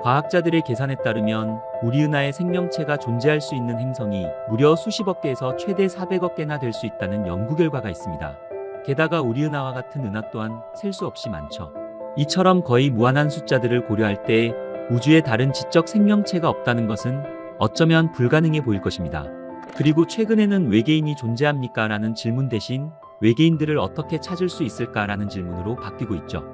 과학자들의 계산에 따르면 우리 은하에 생명체가 존재할 수 있는 행성이 무려 수십억 개에서 최대 400억 개나 될 수 있다는 연구 결과가 있습니다. 게다가 우리 은하와 같은 은하 또한 셀 수 없이 많죠. 이처럼 거의 무한한 숫자들을 고려할 때 우주에 다른 지적 생명체가 없다는 것은 어쩌면 불가능해 보일 것입니다. 그리고 최근에는 외계인이 존재합니까? 라는 질문 대신 외계인들을 어떻게 찾을 수 있을까? 라는 질문으로 바뀌고 있죠.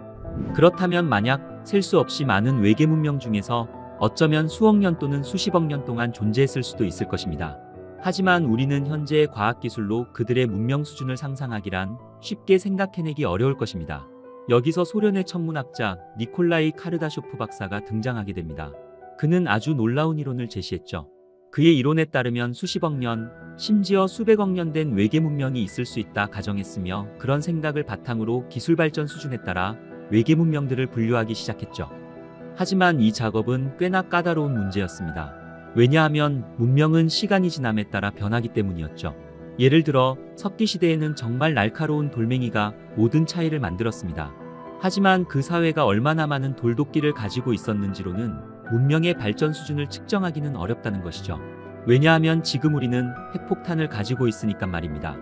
그렇다면 만약 셀 수 없이 많은 외계 문명 중에서 어쩌면 수억 년 또는 수십억 년 동안 존재했을 수도 있을 것입니다. 하지만 우리는 현재의 과학기술로 그들의 문명 수준을 상상하기란 쉽게 생각해내기 어려울 것입니다. 여기서 소련의 천문학자 니콜라이 카르다쇼프 박사가 등장하게 됩니다. 그는 아주 놀라운 이론을 제시했죠. 그의 이론에 따르면 수십억 년, 심지어 수백억 년 된 외계 문명이 있을 수 있다 가정했으며 그런 생각을 바탕으로 기술 발전 수준에 따라 외계 문명들을 분류하기 시작했죠. 하지만 이 작업은 꽤나 까다로운 문제였습니다. 왜냐하면 문명은 시간이 지남에 따라 변하기 때문이었죠. 예를 들어 석기 시대에는 정말 날카로운 돌멩이가 모든 차이를 만들었습니다. 하지만 그 사회가 얼마나 많은 돌도끼를 가지고 있었는지로는 문명의 발전 수준을 측정하기는 어렵다는 것이죠. 왜냐하면 지금 우리는 핵폭탄을 가지고 있으니까 말입니다.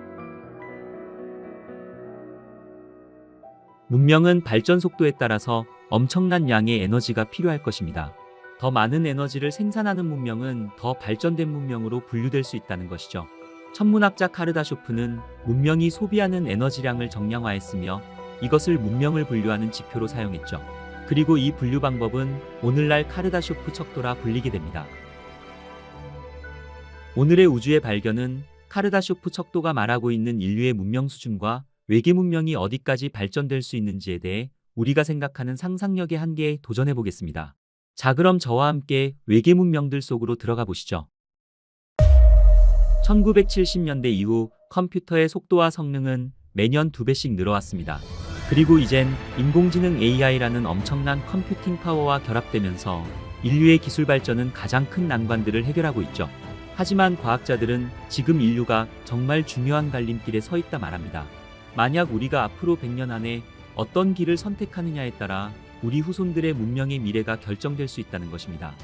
문명은 발전 속도에 따라서 엄청난 양의 에너지가 필요할 것입니다. 더 많은 에너지를 생산하는 문명은 더 발전된 문명으로 분류될 수 있다는 것이죠. 천문학자 카르다쇼프는 문명이 소비하는 에너지량을 정량화했으며 이것을 문명을 분류하는 지표로 사용했죠. 그리고 이 분류 방법은 오늘날 카르다쇼프 척도라 불리게 됩니다. 오늘의 우주의 발견은 카르다쇼프 척도가 말하고 있는 인류의 문명 수준과 외계 문명이 어디까지 발전될 수 있는지에 대해 우리가 생각하는 상상력의 한계에 도전해 보겠습니다. 자, 그럼 저와 함께 외계 문명들 속으로 들어가 보시죠. 1970년대 이후 컴퓨터의 속도와 성능은 매년 2배씩 늘어왔습니다. 그리고 이젠 인공지능 AI라는 엄청난 컴퓨팅 파워와 결합되면서 인류의 기술 발전은 가장 큰 난관들을 해결하고 있죠. 하지만 과학자들은 지금 인류가 정말 중요한 갈림길에 서 있다 말합니다. 만약 우리가 앞으로 100년 안에 어떤 길을 선택하느냐에 따라 우리 후손들의 문명의 미래가 결정될 수 있다는 것입니다.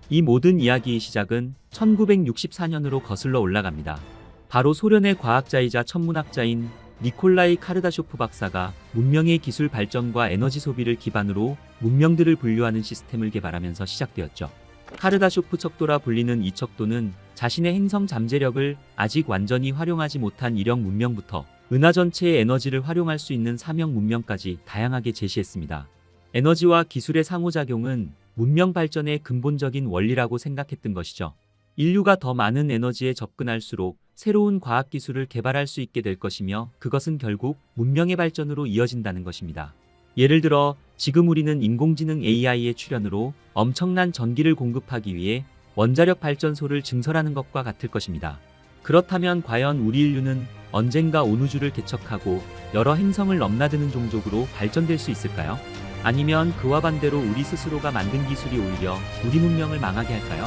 이 모든 이야기의 시작은 1964년으로 거슬러 올라갑니다. 바로 소련의 과학자이자 천문학자인 니콜라이 카르다쇼프 박사가 문명의 기술 발전과 에너지 소비를 기반으로 문명들을 분류하는 시스템을 개발하면서 시작되었죠. 카르다쇼프 척도라 불리는 이 척도는 자신의 행성 잠재력을 아직 완전히 활용하지 못한 일형 문명부터 은하 전체의 에너지를 활용할 수 있는 사명 문명까지 다양하게 제시했습니다. 에너지와 기술의 상호작용은 문명 발전의 근본적인 원리라고 생각했던 것이죠. 인류가 더 많은 에너지에 접근할수록 새로운 과학기술을 개발할 수 있게 될 것이며 그것은 결국 문명의 발전으로 이어진다는 것입니다. 예를 들어 지금 우리는 인공지능 AI의 출현으로 엄청난 전기를 공급하기 위해 원자력 발전소를 증설하는 것과 같을 것입니다. 그렇다면 과연 우리 인류는 언젠가 온 우주를 개척하고 여러 행성을 넘나드는 종족으로 발전될 수 있을까요? 아니면 그와 반대로 우리 스스로가 만든 기술이 오히려 우리 문명을 망하게 할까요?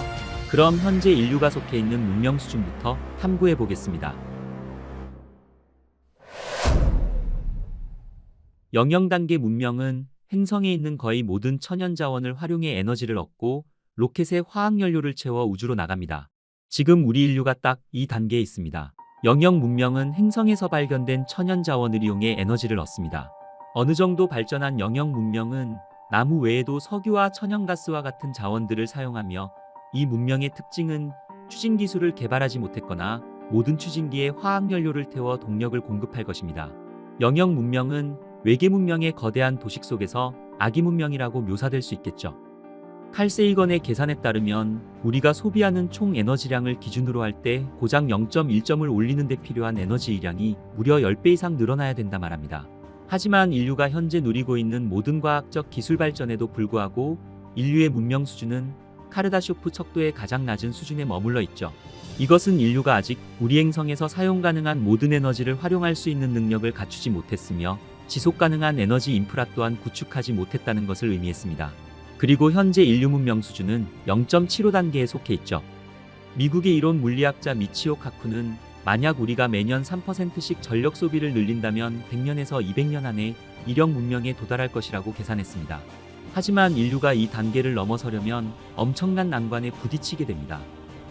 그럼 현재 인류가 속해 있는 문명 수준부터 탐구해 보겠습니다. 영영 단계 문명은 행성에 있는 거의 모든 천연 자원을 활용해 에너지를 얻고 로켓에 화학 연료를 채워 우주로 나갑니다. 지금 우리 인류가 딱 이 단계에 있습니다. 영영 문명은 행성에서 발견된 천연 자원을 이용해 에너지를 얻습니다. 어느 정도 발전한 영영 문명은 나무 외에도 석유와 천연가스와 같은 자원들을 사용하며 이 문명의 특징은 추진 기술을 개발하지 못했거나 모든 추진기에 화학연료를 태워 동력을 공급할 것입니다. 영영 문명은 외계 문명의 거대한 도식 속에서 아기 문명이라고 묘사될 수 있겠죠. 칼 세이건의 계산에 따르면 우리가 소비하는 총 에너지량을 기준으로 할 때 고작 0.1점을 올리는 데 필요한 에너지량이 무려 10배 이상 늘어나야 된다 말합니다. 하지만 인류가 현재 누리고 있는 모든 과학적 기술 발전에도 불구하고 인류의 문명 수준은 카르다쇼프 척도의 가장 낮은 수준에 머물러 있죠. 이것은 인류가 아직 우리 행성에서 사용 가능한 모든 에너지를 활용할 수 있는 능력을 갖추지 못했으며 지속 가능한 에너지 인프라 또한 구축하지 못했다는 것을 의미했습니다. 그리고 현재 인류 문명 수준은 0.75단계에 속해 있죠. 미국의 이론 물리학자 미치오 카쿠는 만약 우리가 매년 3%씩 전력 소비를 늘린다면 100년에서 200년 안에 일형 문명에 도달할 것이라고 계산했습니다. 하지만 인류가 이 단계를 넘어서려면 엄청난 난관에 부딪히게 됩니다.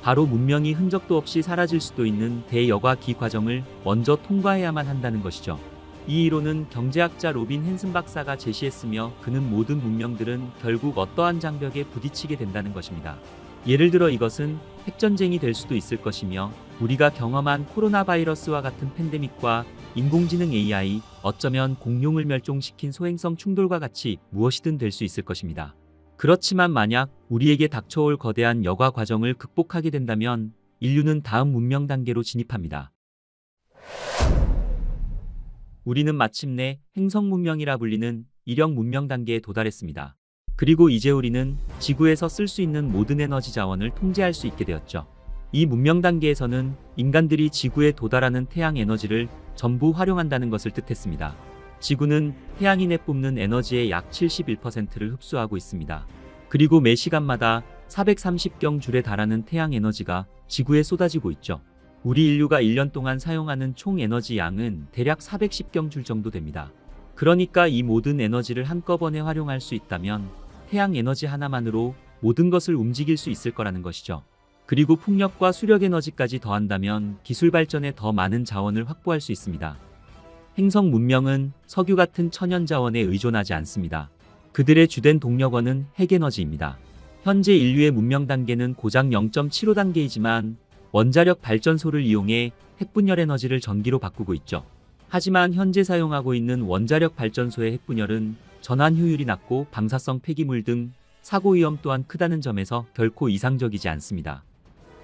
바로 문명이 흔적도 없이 사라질 수도 있는 대여과기 과정을 먼저 통과해야만 한다는 것이죠. 이 이론은 경제학자 로빈 헨슨 박사가 제시했으며, 그는 모든 문명들은 결국 어떠한 장벽에 부딪히게 된다는 것입니다. 예를 들어 이것은 핵전쟁이 될 수도 있을 것이며, 우리가 경험한 코로나 바이러스와 같은 팬데믹과 인공지능 AI, 어쩌면 공룡을 멸종시킨 소행성 충돌과 같이 무엇이든 될 수 있을 것입니다. 그렇지만 만약 우리에게 닥쳐올 거대한 여과 과정을 극복하게 된다면 인류는 다음 문명 단계로 진입합니다. 우리는 마침내 행성 문명이라 불리는 이력 문명 단계에 도달했습니다. 그리고 이제 우리는 지구에서 쓸 수 있는 모든 에너지 자원을 통제할 수 있게 되었죠. 이 문명 단계에서는 인간들이 지구에 도달하는 태양 에너지를 전부 활용한다는 것을 뜻했습니다. 지구는 태양이 내뿜는 에너지의 약 71%를 흡수하고 있습니다. 그리고 매 시간마다 430경줄에 달하는 태양 에너지가 지구에 쏟아지고 있죠. 우리 인류가 1년 동안 사용하는 총 에너지 양은 대략 410경줄 정도 됩니다. 그러니까 이 모든 에너지를 한꺼번에 활용할 수 있다면 태양 에너지 하나만으로 모든 것을 움직일 수 있을 거라는 것이죠. 그리고 풍력과 수력 에너지까지 더한다면 기술 발전에 더 많은 자원을 확보할 수 있습니다. 행성 문명은 석유 같은 천연 자원에 의존하지 않습니다. 그들의 주된 동력원은 핵에너지입니다. 현재 인류의 문명 단계는 고작 0.75단계이지만 원자력 발전소를 이용해 핵분열 에너지를 전기로 바꾸고 있죠. 하지만 현재 사용하고 있는 원자력 발전소의 핵분열은 전환 효율이 낮고 방사성 폐기물 등 사고 위험 또한 크다는 점에서 결코 이상적이지 않습니다.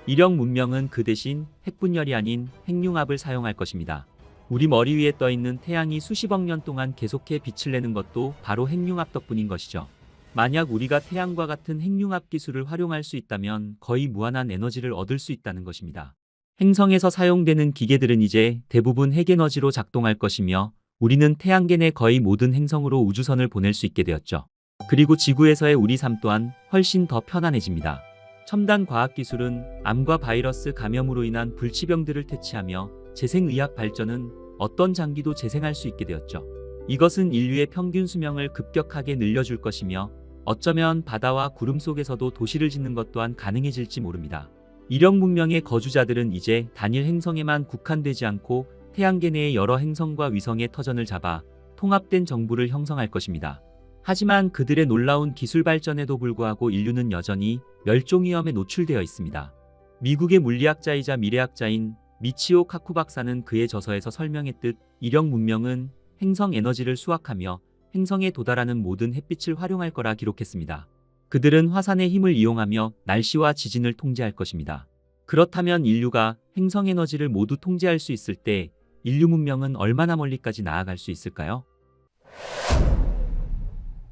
이력 문명은 그 대신 핵분열이 아닌 핵융합을 사용할 것입니다. 우리 머리 위에 떠 있는 태양이 수십억 년 동안 계속해 빛을 내는 것도 바로 핵융합 덕분인 것이죠. 만약 우리가 태양과 같은 핵융합 기술을 활용할 수 있다면 거의 무한한 에너지를 얻을 수 있다는 것입니다. 행성에서 사용되는 기계들은 이제 대부분 핵에너지로 작동할 것이며, 우리는 태양계 내 거의 모든 행성으로 우주선을 보낼 수 있게 되었죠. 그리고 지구에서의 우리 삶 또한 훨씬 더 편안해집니다. 첨단 과학기술은 암과 바이러스 감염으로 인한 불치병들을 퇴치하며, 재생의학 발전은 어떤 장기도 재생할 수 있게 되었죠. 이것은 인류의 평균 수명을 급격하게 늘려줄 것이며, 어쩌면 바다와 구름 속에서도 도시를 짓는 것 또한 가능해질지 모릅니다. 이력 문명의 거주자들은 이제 단일 행성에만 국한되지 않고 태양계 내의 여러 행성과 위성의 터전을 잡아 통합된 정부를 형성할 것입니다. 하지만 그들의 놀라운 기술 발전에도 불구하고 인류는 여전히 멸종 위험에 노출되어 있습니다. 미국의 물리학자이자 미래학자인 미치오 카쿠 박사는 그의 저서에서 설명했듯 이력 문명은 행성 에너지를 수확하며 행성에 도달하는 모든 햇빛을 활용할 거라 기록했습니다. 그들은 화산의 힘을 이용하며 날씨와 지진을 통제할 것입니다. 그렇다면 인류가 행성 에너지를 모두 통제할 수 있을 때 인류 문명은 얼마나 멀리까지 나아갈 수 있을까요?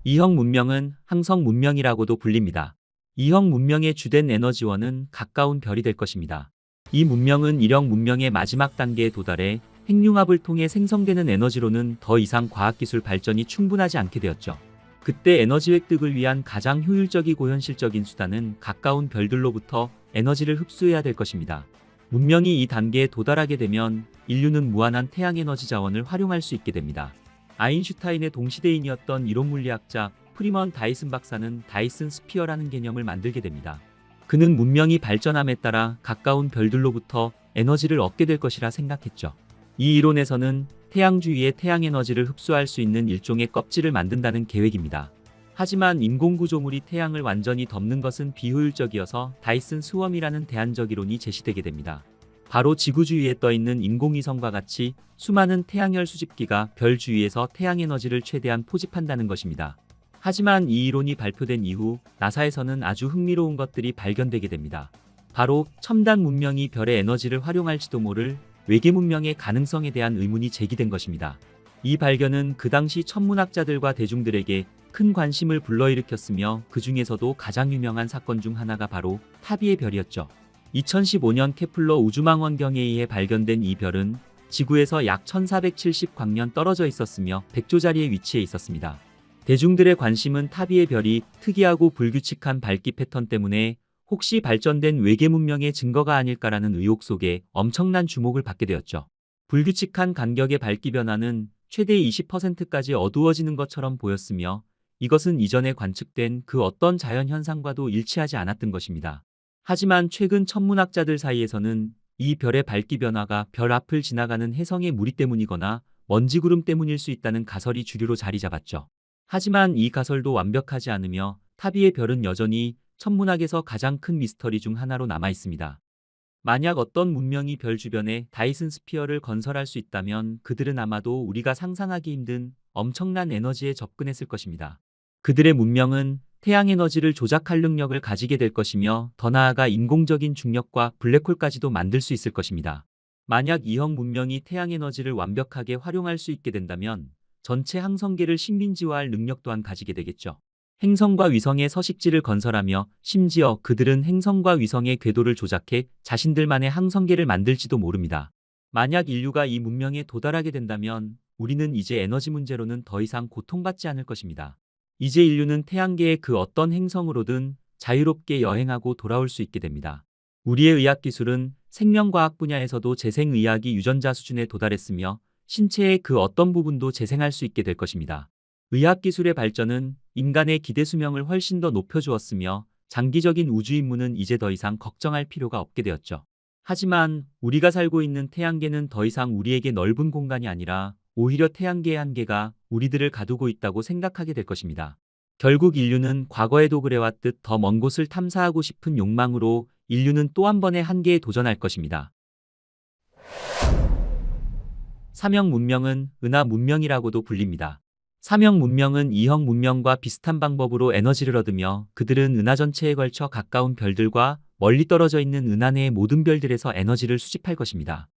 이형 문명은 항성 문명이라고도 불립니다. 이형 문명의 주된 에너지원은 가까운 별이 될 것입니다. 이 문명은 이력 문명의 마지막 단계에 도달해 핵융합을 통해 생성되는 에너지로는 더 이상 과학기술 발전이 충분하지 않게 되었죠. 그때 에너지 획득을 위한 가장 효율적이고 현실적인 수단은 가까운 별들로부터 에너지를 흡수해야 될 것입니다. 문명이 이 단계에 도달하게 되면 인류는 무한한 태양 에너지 자원을 활용할 수 있게 됩니다. 아인슈타인의 동시대인이었던 이론물리학자 프리먼 다이슨 박사는 다이슨 스피어라는 개념을 만들게 됩니다. 그는 문명이 발전함에 따라 가까운 별들로부터 에너지를 얻게 될 것이라 생각했죠. 이 이론에서는 태양 주위의 태양 에너지를 흡수할 수 있는 일종의 껍질을 만든다는 계획입니다. 하지만 인공구조물이 태양을 완전히 덮는 것은 비효율적이어서 다이슨 스웜이라는 대안적 이론이 제시되게 됩니다. 바로 지구 주위에 떠있는 인공위성과 같이 수많은 태양열 수집기가 별 주위에서 태양 에너지를 최대한 포집한다는 것입니다. 하지만 이 이론이 발표된 이후 나사에서는 아주 흥미로운 것들이 발견되게 됩니다. 바로 첨단 문명이 별의 에너지를 활용할지도 모를 외계 문명의 가능성에 대한 의문이 제기된 것입니다. 이 발견은 그 당시 천문학자들과 대중들에게 큰 관심을 불러일으켰으며, 그 중에서도 가장 유명한 사건 중 하나가 바로 타비의 별이었죠. 2015년 케플러 우주망원경에 의해 발견된 이 별은 지구에서 약 1470광년 떨어져 있었으며 백조자리에 위치해 있었습니다. 대중들의 관심은 타비의 별이 특이하고 불규칙한 밝기 패턴 때문에 혹시 발전된 외계 문명의 증거가 아닐까라는 의혹 속에 엄청난 주목을 받게 되었죠. 불규칙한 간격의 밝기 변화는 최대 20%까지 어두워지는 것처럼 보였으며, 이것은 이전에 관측된 그 어떤 자연 현상과도 일치하지 않았던 것입니다. 하지만 최근 천문학자들 사이에서는 이 별의 밝기 변화가 별 앞을 지나가는 혜성의 무리 때문이거나 먼지구름 때문일 수 있다는 가설이 주류로 자리 잡았죠. 하지만 이 가설도 완벽하지 않으며 타비의 별은 여전히 천문학에서 가장 큰 미스터리 중 하나로 남아 있습니다. 만약 어떤 문명이 별 주변에 다이슨 스피어를 건설할 수 있다면 그들은 아마도 우리가 상상하기 힘든 엄청난 에너지에 접근했을 것입니다. 그들의 문명은 태양 에너지를 조작할 능력을 가지게 될 것이며 더 나아가 인공적인 중력과 블랙홀까지도 만들 수 있을 것입니다. 만약 이형 문명이 태양 에너지를 완벽하게 활용할 수 있게 된다면 전체 항성계를 식민지화할 능력 또한 가지게 되겠죠. 행성과 위성의 서식지를 건설하며 심지어 그들은 행성과 위성의 궤도를 조작해 자신들만의 항성계를 만들지도 모릅니다. 만약 인류가 이 문명에 도달하게 된다면 우리는 이제 에너지 문제로는 더 이상 고통받지 않을 것입니다. 이제 인류는 태양계의 그 어떤 행성으로든 자유롭게 여행하고 돌아올 수 있게 됩니다. 우리의 의학 기술은 생명과학 분야에서도 재생의학이 유전자 수준에 도달했으며 신체의 그 어떤 부분도 재생할 수 있게 될 것입니다. 의학 기술의 발전은 인간의 기대 수명을 훨씬 더 높여주었으며 장기적인 우주 임무는 이제 더 이상 걱정할 필요가 없게 되었죠. 하지만 우리가 살고 있는 태양계는 더 이상 우리에게 넓은 공간이 아니라 오히려 태양계의 한계가 우리들을 가두고 있다고 생각하게 될 것입니다. 결국 인류는 과거에도 그래왔듯 더 먼 곳을 탐사하고 싶은 욕망으로 인류는 또 한 번의 한계에 도전할 것입니다. 사명 문명은 은하 문명이라고도 불립니다. 사명 문명은 이형 문명과 비슷한 방법으로 에너지를 얻으며 그들은 은하 전체에 걸쳐 가까운 별들과 멀리 떨어져 있는 은하 내의 모든 별들에서 에너지를 수집할 것입니다.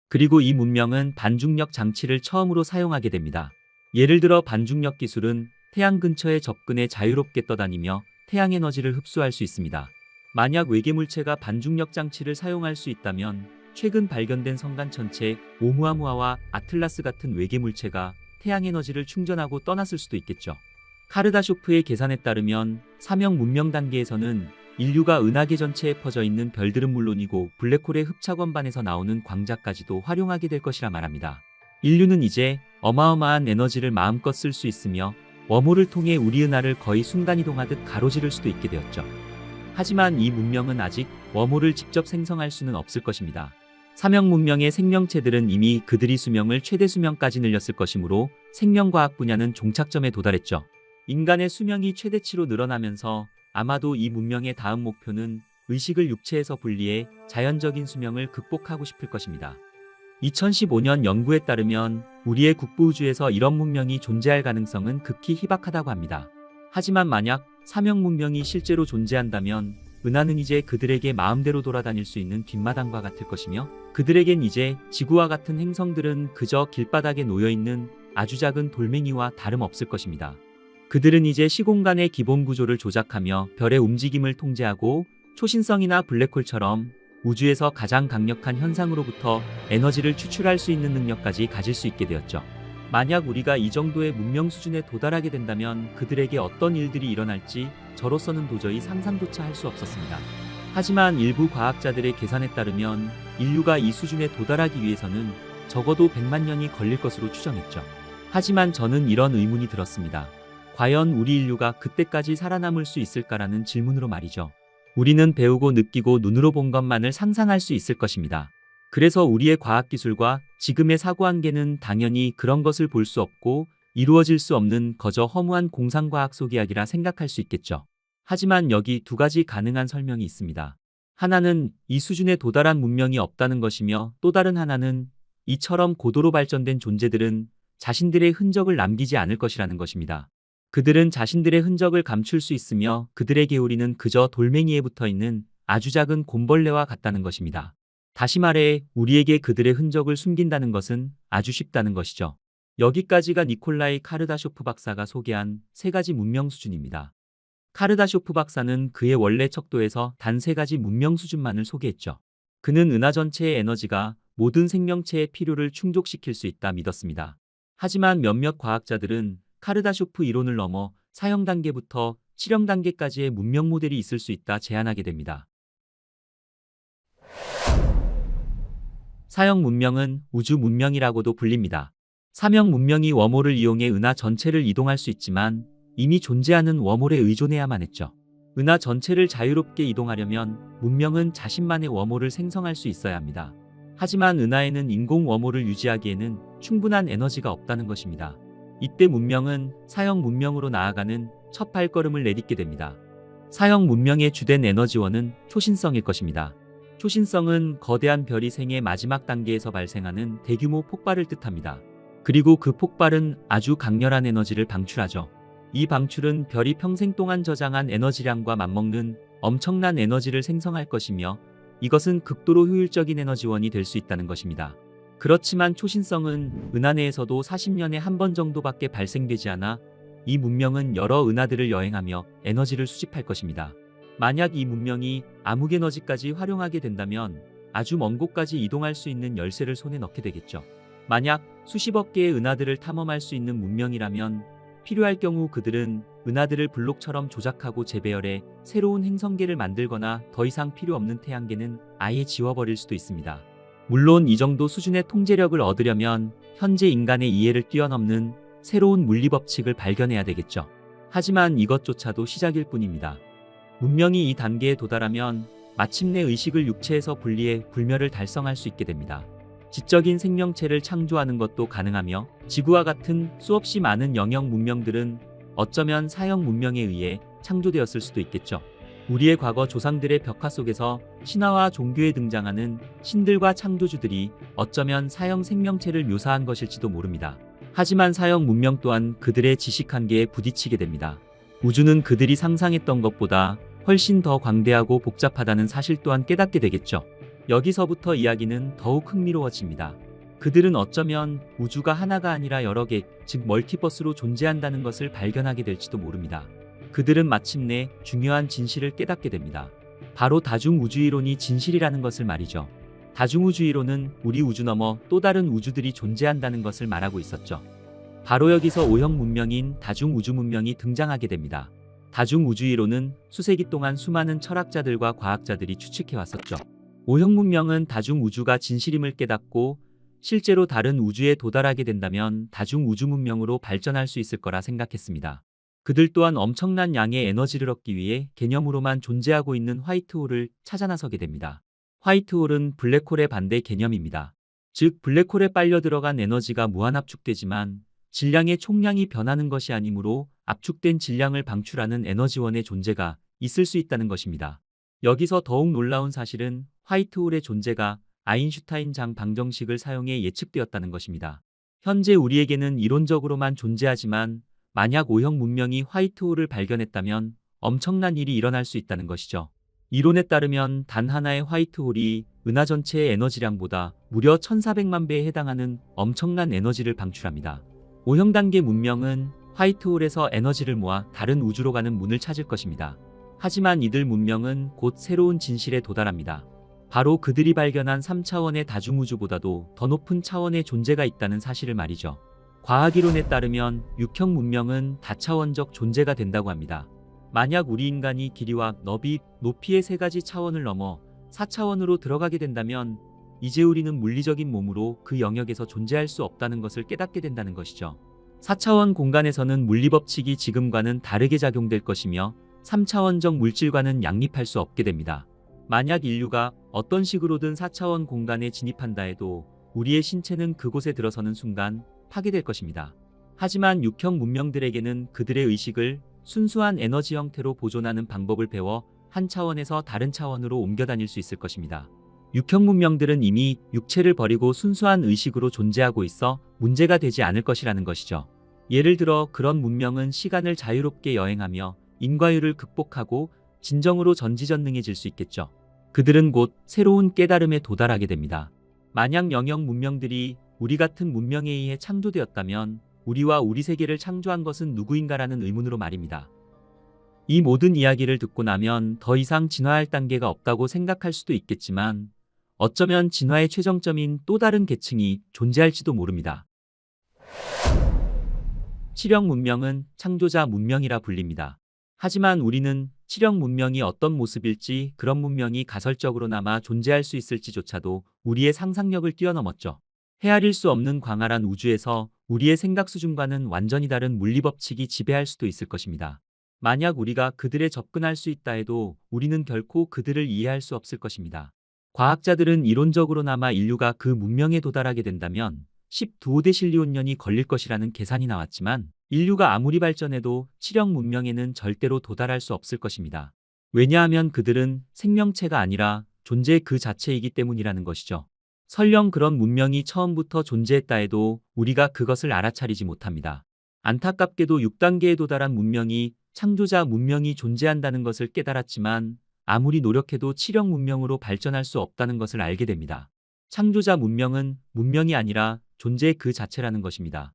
그리고 이 문명은 반중력 장치를 처음으로 사용하게 됩니다. 예를 들어 반중력 기술은 태양 근처에 접근해 자유롭게 떠다니며 태양 에너지를 흡수할 수 있습니다. 만약 외계물체가 반중력 장치를 사용할 수 있다면 최근 발견된 성간 천체 오umuamua 아틀라스 같은 외계물체가 태양 에너지를 충전하고 떠났을 수도 있겠죠. 카르다쇼프의 계산에 따르면 사명 문명 단계에서는 인류가 은하계 전체에 퍼져 있는 별들은 물론이고 블랙홀의 흡착원반에서 나오는 광자까지도 활용하게 될 것이라 말합니다. 인류는 이제 어마어마한 에너지를 마음껏 쓸 수 있으며 웜홀을 통해 우리 은하를 거의 순간이동하듯 가로지를 수도 있게 되었죠. 하지만 이 문명은 아직 웜홀을 직접 생성할 수는 없을 것입니다. 사명 문명의 생명체들은 이미 그들이 수명을 최대 수명까지 늘렸을 것이므로 생명과학 분야는 종착점에 도달했죠. 인간의 수명이 최대치로 늘어나면서 아마도 이 문명의 다음 목표는 의식을 육체에서 분리해 자연적인 수명을 극복하고 싶을 것입니다. 2015년 연구에 따르면 우리의 국부우주에서 이런 문명이 존재할 가능성은 극히 희박하다고 합니다. 하지만 만약 사명 문명이 실제로 존재한다면 은하는 이제 그들에게 마음대로 돌아다닐 수 있는 뒷마당과 같을 것이며 그들에겐 이제 지구와 같은 행성들은 그저 길바닥에 놓여있는 아주 작은 돌멩이와 다름없을 것입니다. 그들은 이제 시공간의 기본 구조를 조작하며 별의 움직임을 통제하고 초신성이나 블랙홀처럼 우주에서 가장 강력한 현상으로부터 에너지를 추출할 수 있는 능력까지 가질 수 있게 되었죠. 만약 우리가 이 정도의 문명 수준에 도달하게 된다면 그들에게 어떤 일들이 일어날지 저로서는 도저히 상상조차 할 수 없었습니다. 하지만 일부 과학자들의 계산에 따르면 인류가 이 수준에 도달하기 위해서는 적어도 100만 년이 걸릴 것으로 추정했죠. 하지만 저는 이런 의문이 들었습니다. 과연 우리 인류가 그때까지 살아남을 수 있을까라는 질문으로 말이죠. 우리는 배우고 느끼고 눈으로 본 것만을 상상할 수 있을 것입니다. 그래서 우리의 과학기술과 지금의 사고 한계는 당연히 그런 것을 볼 수 없고 이루어질 수 없는 거저 허무한 공상과학 속 이야기라 생각할 수 있겠죠. 하지만 여기 두 가지 가능한 설명이 있습니다. 하나는 이 수준에 도달한 문명이 없다는 것이며 또 다른 하나는 이처럼 고도로 발전된 존재들은 자신들의 흔적을 남기지 않을 것이라는 것입니다. 그들은 자신들의 흔적을 감출 수 있으며 그들의 개우리는 그저 돌멩이에 붙어있는 아주 작은 곰벌레와 같다는 것입니다. 다시 말해 우리에게 그들의 흔적을 숨긴다는 것은 아주 쉽다는 것이죠. 여기까지가 니콜라이 카르다쇼프 박사가 소개한 세 가지 문명 수준입니다. 카르다쇼프 박사는 그의 원래 척도에서 단 세 가지 문명 수준만을 소개했죠. 그는 은하 전체의 에너지가 모든 생명체의 필요를 충족시킬 수 있다 믿었습니다. 하지만 몇몇 과학자들은 카르다쇼프 이론을 넘어 사형 단계부터 실형 단계까지의 문명 모델이 있을 수 있다 제안하게 됩니다. 사형 문명은 우주 문명이라고도 불립니다. 사명 문명이 웜홀을 이용해 은하 전체를 이동할 수 있지만 이미 존재하는 웜홀에 의존해야만 했죠. 은하 전체를 자유롭게 이동하려면 문명은 자신만의 웜홀을 생성할 수 있어야 합니다. 하지만 은하에는 인공 웜홀을 유지하기에는 충분한 에너지가 없다는 것입니다. 이때 문명은 사형 문명으로 나아가는 첫 발걸음을 내딛게 됩니다. 사형 문명의 주된 에너지원은 초신성일 것입니다. 초신성은 거대한 별이 생의 마지막 단계에서 발생하는 대규모 폭발을 뜻합니다. 그리고 그 폭발은 아주 강렬한 에너지를 방출하죠. 이 방출은 별이 평생 동안 저장한 에너지량과 맞먹는 엄청난 에너지를 생성할 것이며 이것은 극도로 효율적인 에너지원이 될 수 있다는 것입니다. 그렇지만 초신성은 은하 내에서도 40년에 한 번 정도밖에 발생되지 않아 이 문명은 여러 은하들을 여행하며 에너지를 수집할 것입니다. 만약 이 문명이 암흑에너지까지 활용하게 된다면 아주 먼 곳까지 이동할 수 있는 열쇠를 손에 넣게 되겠죠. 만약 수십억 개의 은하들을 탐험할 수 있는 문명이라면 필요할 경우 그들은 은하들을 블록처럼 조작하고 재배열해 새로운 행성계를 만들거나 더 이상 필요 없는 태양계는 아예 지워버릴 수도 있습니다. 물론 이 정도 수준의 통제력을 얻으려면 현재 인간의 이해를 뛰어넘는 새로운 물리법칙을 발견해야 되겠죠. 하지만 이것조차도 시작일 뿐입니다. 문명이 이 단계에 도달하면 마침내 의식을 육체에서 분리해 불멸을 달성할 수 있게 됩니다. 지적인 생명체를 창조하는 것도 가능하며 지구와 같은 수없이 많은 영역 문명들은 어쩌면 사형 문명에 의해 창조되었을 수도 있겠죠. 우리의 과거 조상들의 벽화 속에서 신화와 종교에 등장하는 신들과 창조주들이 어쩌면 사형 생명체를 묘사한 것일지도 모릅니다. 하지만 사형 문명 또한 그들의 지식 한계에 부딪히게 됩니다. 우주는 그들이 상상했던 것보다 훨씬 더 광대하고 복잡하다는 사실 또한 깨닫게 되겠죠. 여기서부터 이야기는 더욱 흥미로워집니다. 그들은 어쩌면 우주가 하나가 아니라 여러 개, 즉 멀티버스로 존재한다는 것을 발견하게 될지도 모릅니다. 그들은 마침내 중요한 진실을 깨닫게 됩니다. 바로 다중우주이론이 진실이라는 것을 말이죠. 다중우주이론은 우리 우주 너머 또 다른 우주들이 존재한다는 것을 말하고 있었죠. 바로 여기서 O형 문명인 다중우주 문명이 등장하게 됩니다. 다중우주이론은 수세기 동안 수많은 철학자들과 과학자들이 추측해왔었죠. O형 문명은 다중우주가 진실임을 깨닫고 실제로 다른 우주에 도달하게 된다면 다중우주 문명으로 발전할 수 있을 거라 생각했습니다. 그들 또한 엄청난 양의 에너지를 얻기 위해 개념으로만 존재하고 있는 화이트홀을 찾아 나서게 됩니다. 화이트홀은 블랙홀의 반대 개념입니다. 즉 블랙홀에 빨려 들어간 에너지가 무한 압축되지만 질량의 총량이 변하는 것이 아니므로 압축된 질량을 방출하는 에너지원의 존재가 있을 수 있다는 것입니다. 여기서 더욱 놀라운 사실은 화이트홀의 존재가 아인슈타인 장 방정식을 사용해 예측되었다는 것입니다. 현재 우리에게는 이론적으로만 존재하지만 만약 O형 문명이 화이트홀을 발견했다면 엄청난 일이 일어날 수 있다는 것이죠. 이론에 따르면 단 하나의 화이트홀이 은하 전체의 에너지량보다 무려 1400만 배에 해당하는 엄청난 에너지를 방출합니다. O형 단계 문명은 화이트홀에서 에너지를 모아 다른 우주로 가는 문을 찾을 것입니다. 하지만 이들 문명은 곧 새로운 진실에 도달합니다. 바로 그들이 발견한 3차원의 다중우주보다도 더 높은 차원의 존재가 있다는 사실을 말이죠. 과학이론에 따르면 6형 문명은 다차원적 존재가 된다고 합니다. 만약 우리 인간이 길이와 너비, 높이의 세 가지 차원을 넘어 4차원으로 들어가게 된다면 이제 우리는 물리적인 몸으로 그 영역에서 존재할 수 없다는 것을 깨닫게 된다는 것이죠. 4차원 공간에서는 물리법칙이 지금과는 다르게 작용될 것이며 3차원적 물질과는 양립할 수 없게 됩니다. 만약 인류가 어떤 식으로든 4차원 공간에 진입한다 해도 우리의 신체는 그곳에 들어서는 순간 파괴될 것입니다. 하지만 6형 문명들에게는 그들의 의식을 순수한 에너지 형태로 보존하는 방법을 배워 한 차원에서 다른 차원으로 옮겨 다닐 수 있을 것입니다. 6형 문명들은 이미 육체를 버리고 순수한 의식으로 존재하고 있어 문제가 되지 않을 것이라는 것이죠. 예를 들어 그런 문명은 시간을 자유롭게 여행하며 인과율을 극복하고 진정으로 전지전능해질 수 있겠죠. 그들은 곧 새로운 깨달음에 도달하게 됩니다. 만약 영역 문명들이 우리 같은 문명에 의해 창조되었다면 우리와 우리 세계를 창조한 것은 누구인가라는 의문으로 말입니다. 이 모든 이야기를 듣고 나면 더 이상 진화할 단계가 없다고 생각할 수도 있겠지만 어쩌면 진화의 최정점인 또 다른 계층이 존재할지도 모릅니다. 7형 문명은 창조자 문명이라 불립니다. 하지만 우리는 7형 문명이 어떤 모습일지, 그런 문명이 가설적으로나마 존재할 수 있을지조차도 우리의 상상력을 뛰어넘었죠. 헤아릴 수 없는 광활한 우주에서 우리의 생각 수준과는 완전히 다른 물리법칙이 지배할 수도 있을 것입니다. 만약 우리가 그들에 접근할 수 있다 해도 우리는 결코 그들을 이해할 수 없을 것입니다. 과학자들은 이론적으로나마 인류가 그 문명에 도달하게 된다면 12대 실리온년이 걸릴 것이라는 계산이 나왔지만 인류가 아무리 발전해도 칠형 문명에는 절대로 도달할 수 없을 것입니다. 왜냐하면 그들은 생명체가 아니라 존재 그 자체이기 때문이라는 것이죠. 설령 그런 문명이 처음부터 존재했다 해도 우리가 그것을 알아차리지 못합니다. 안타깝게도 6단계에 도달한 문명이 창조자 문명이 존재한다는 것을 깨달았지만 아무리 노력해도 7형 문명으로 발전할 수 없다는 것을 알게 됩니다. 창조자 문명은 문명이 아니라 존재 그 자체라는 것입니다.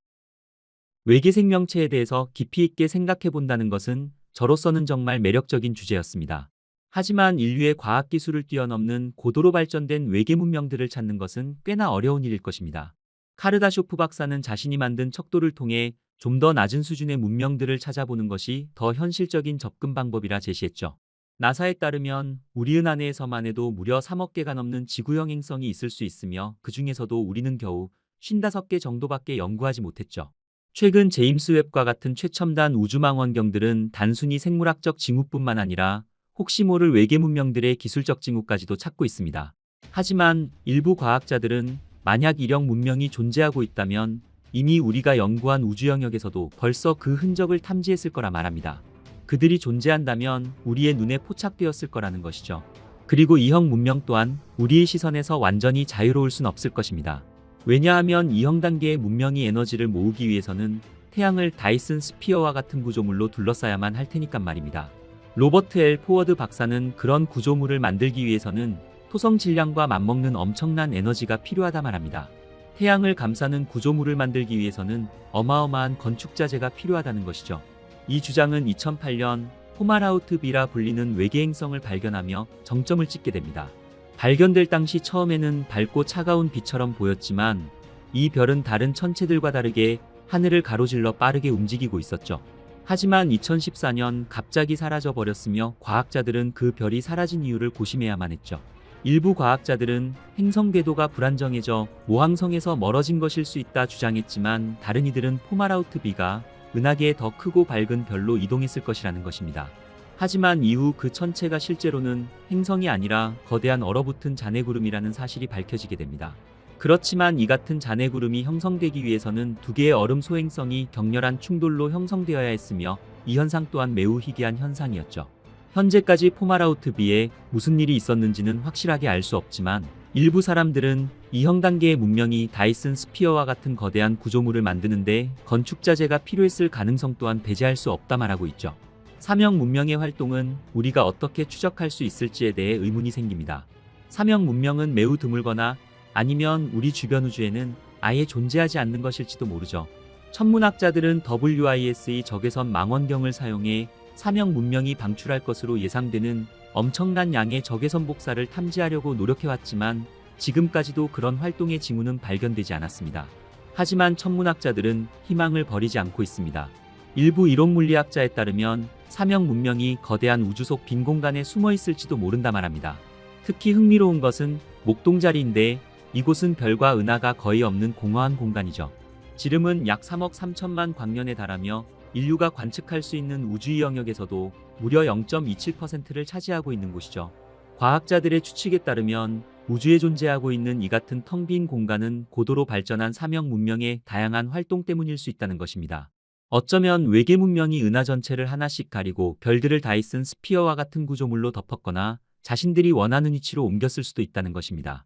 외계 생명체에 대해서 깊이 있게 생각해 본다는 것은 저로서는 정말 매력적인 주제였습니다. 하지만 인류의 과학기술을 뛰어넘는 고도로 발전된 외계 문명들을 찾는 것은 꽤나 어려운 일일 것입니다. 카르다쇼프 박사는 자신이 만든 척도를 통해 좀 더 낮은 수준의 문명들을 찾아보는 것이 더 현실적인 접근 방법이라 제시했죠. 나사에 따르면 우리 은하내에서만 해도 무려 3억 개가 넘는 지구형 행성이 있을 수 있으며 그 중에서도 우리는 겨우 55개 정도밖에 연구하지 못했죠. 최근 제임스 웹과 같은 최첨단 우주망원경들은 단순히 생물학적 징후뿐만 아니라 혹시 모를 외계 문명들의 기술적 징후까지도 찾고 있습니다. 하지만 일부 과학자들은 만약 일형 문명이 존재하고 있다면 이미 우리가 연구한 우주 영역에서도 벌써 그 흔적을 탐지했을 거라 말합니다. 그들이 존재한다면 우리의 눈에 포착되었을 거라는 것이죠. 그리고 이형 문명 또한 우리의 시선에서 완전히 자유로울 순 없을 것입니다. 왜냐하면 이형 단계의 문명이 에너지를 모으기 위해서는 태양을 다이슨 스피어와 같은 구조물로 둘러싸야만 할 테니까 말입니다. 로버트 L. 포워드 박사는 그런 구조물을 만들기 위해서는 토성 질량과 맞먹는 엄청난 에너지가 필요하다 말합니다. 태양을 감싸는 구조물을 만들기 위해서는 어마어마한 건축자재가 필요하다는 것이죠. 이 주장은 2008년 포마라우트 B라 불리는 외계 행성을 발견하며 정점을 찍게 됩니다. 발견될 당시 처음에는 밝고 차가운 빛처럼 보였지만 이 별은 다른 천체들과 다르게 하늘을 가로질러 빠르게 움직이고 있었죠. 하지만 2014년 갑자기 사라져 버렸으며 과학자들은 그 별이 사라진 이유를 고심해야만 했죠. 일부 과학자들은 행성 궤도가 불안정해져 모항성에서 멀어진 것일 수 있다 주장했지만 다른 이들은 포마라우트 B가 은하계의 더 크고 밝은 별로 이동했을 것이라는 것입니다. 하지만 이후 그 천체가 실제로는 행성이 아니라 거대한 얼어붙은 잔해구름이라는 사실이 밝혀지게 됩니다. 그렇지만 이 같은 잔해구름이 형성되기 위해서는 두 개의 얼음 소행성이 격렬한 충돌로 형성되어야 했으며 이 현상 또한 매우 희귀한 현상이었죠. 현재까지 포마라우트 B에 무슨 일이 있었는지는 확실하게 알 수 없지만 일부 사람들은 이형 단계의 문명이 다이슨 스피어와 같은 거대한 구조물을 만드는데 건축자재가 필요했을 가능성 또한 배제할 수 없다 말하고 있죠. 3형 문명의 활동은 우리가 어떻게 추적할 수 있을지에 대해 의문이 생깁니다. 3형 문명은 매우 드물거나 아니면 우리 주변 우주에는 아예 존재하지 않는 것일지도 모르죠. 천문학자들은 WISE 적외선 망원경을 사용해 3형 문명이 방출할 것으로 예상되는 엄청난 양의 적외선 복사를 탐지하려고 노력해왔지만 지금까지도 그런 활동의 징후는 발견되지 않았습니다. 하지만 천문학자들은 희망을 버리지 않고 있습니다. 일부 이론물리학자에 따르면 3형 문명이 거대한 우주 속 빈 공간에 숨어 있을지도 모른다 말합니다. 특히 흥미로운 것은 목동자리인데 이곳은 별과 은하가 거의 없는 공허한 공간이죠. 지름은 약 3억 3천만 광년에 달하며 인류가 관측할 수 있는 우주의 영역에서도 무려 0.27%를 차지하고 있는 곳이죠. 과학자들의 추측에 따르면 우주에 존재하고 있는 이 같은 텅 빈 공간은 고도로 발전한 3형 문명의 다양한 활동 때문일 수 있다는 것입니다. 어쩌면 외계 문명이 은하 전체를 하나씩 가리고 별들을 다이슨 스피어와 같은 구조물로 덮었거나 자신들이 원하는 위치로 옮겼을 수도 있다는 것입니다.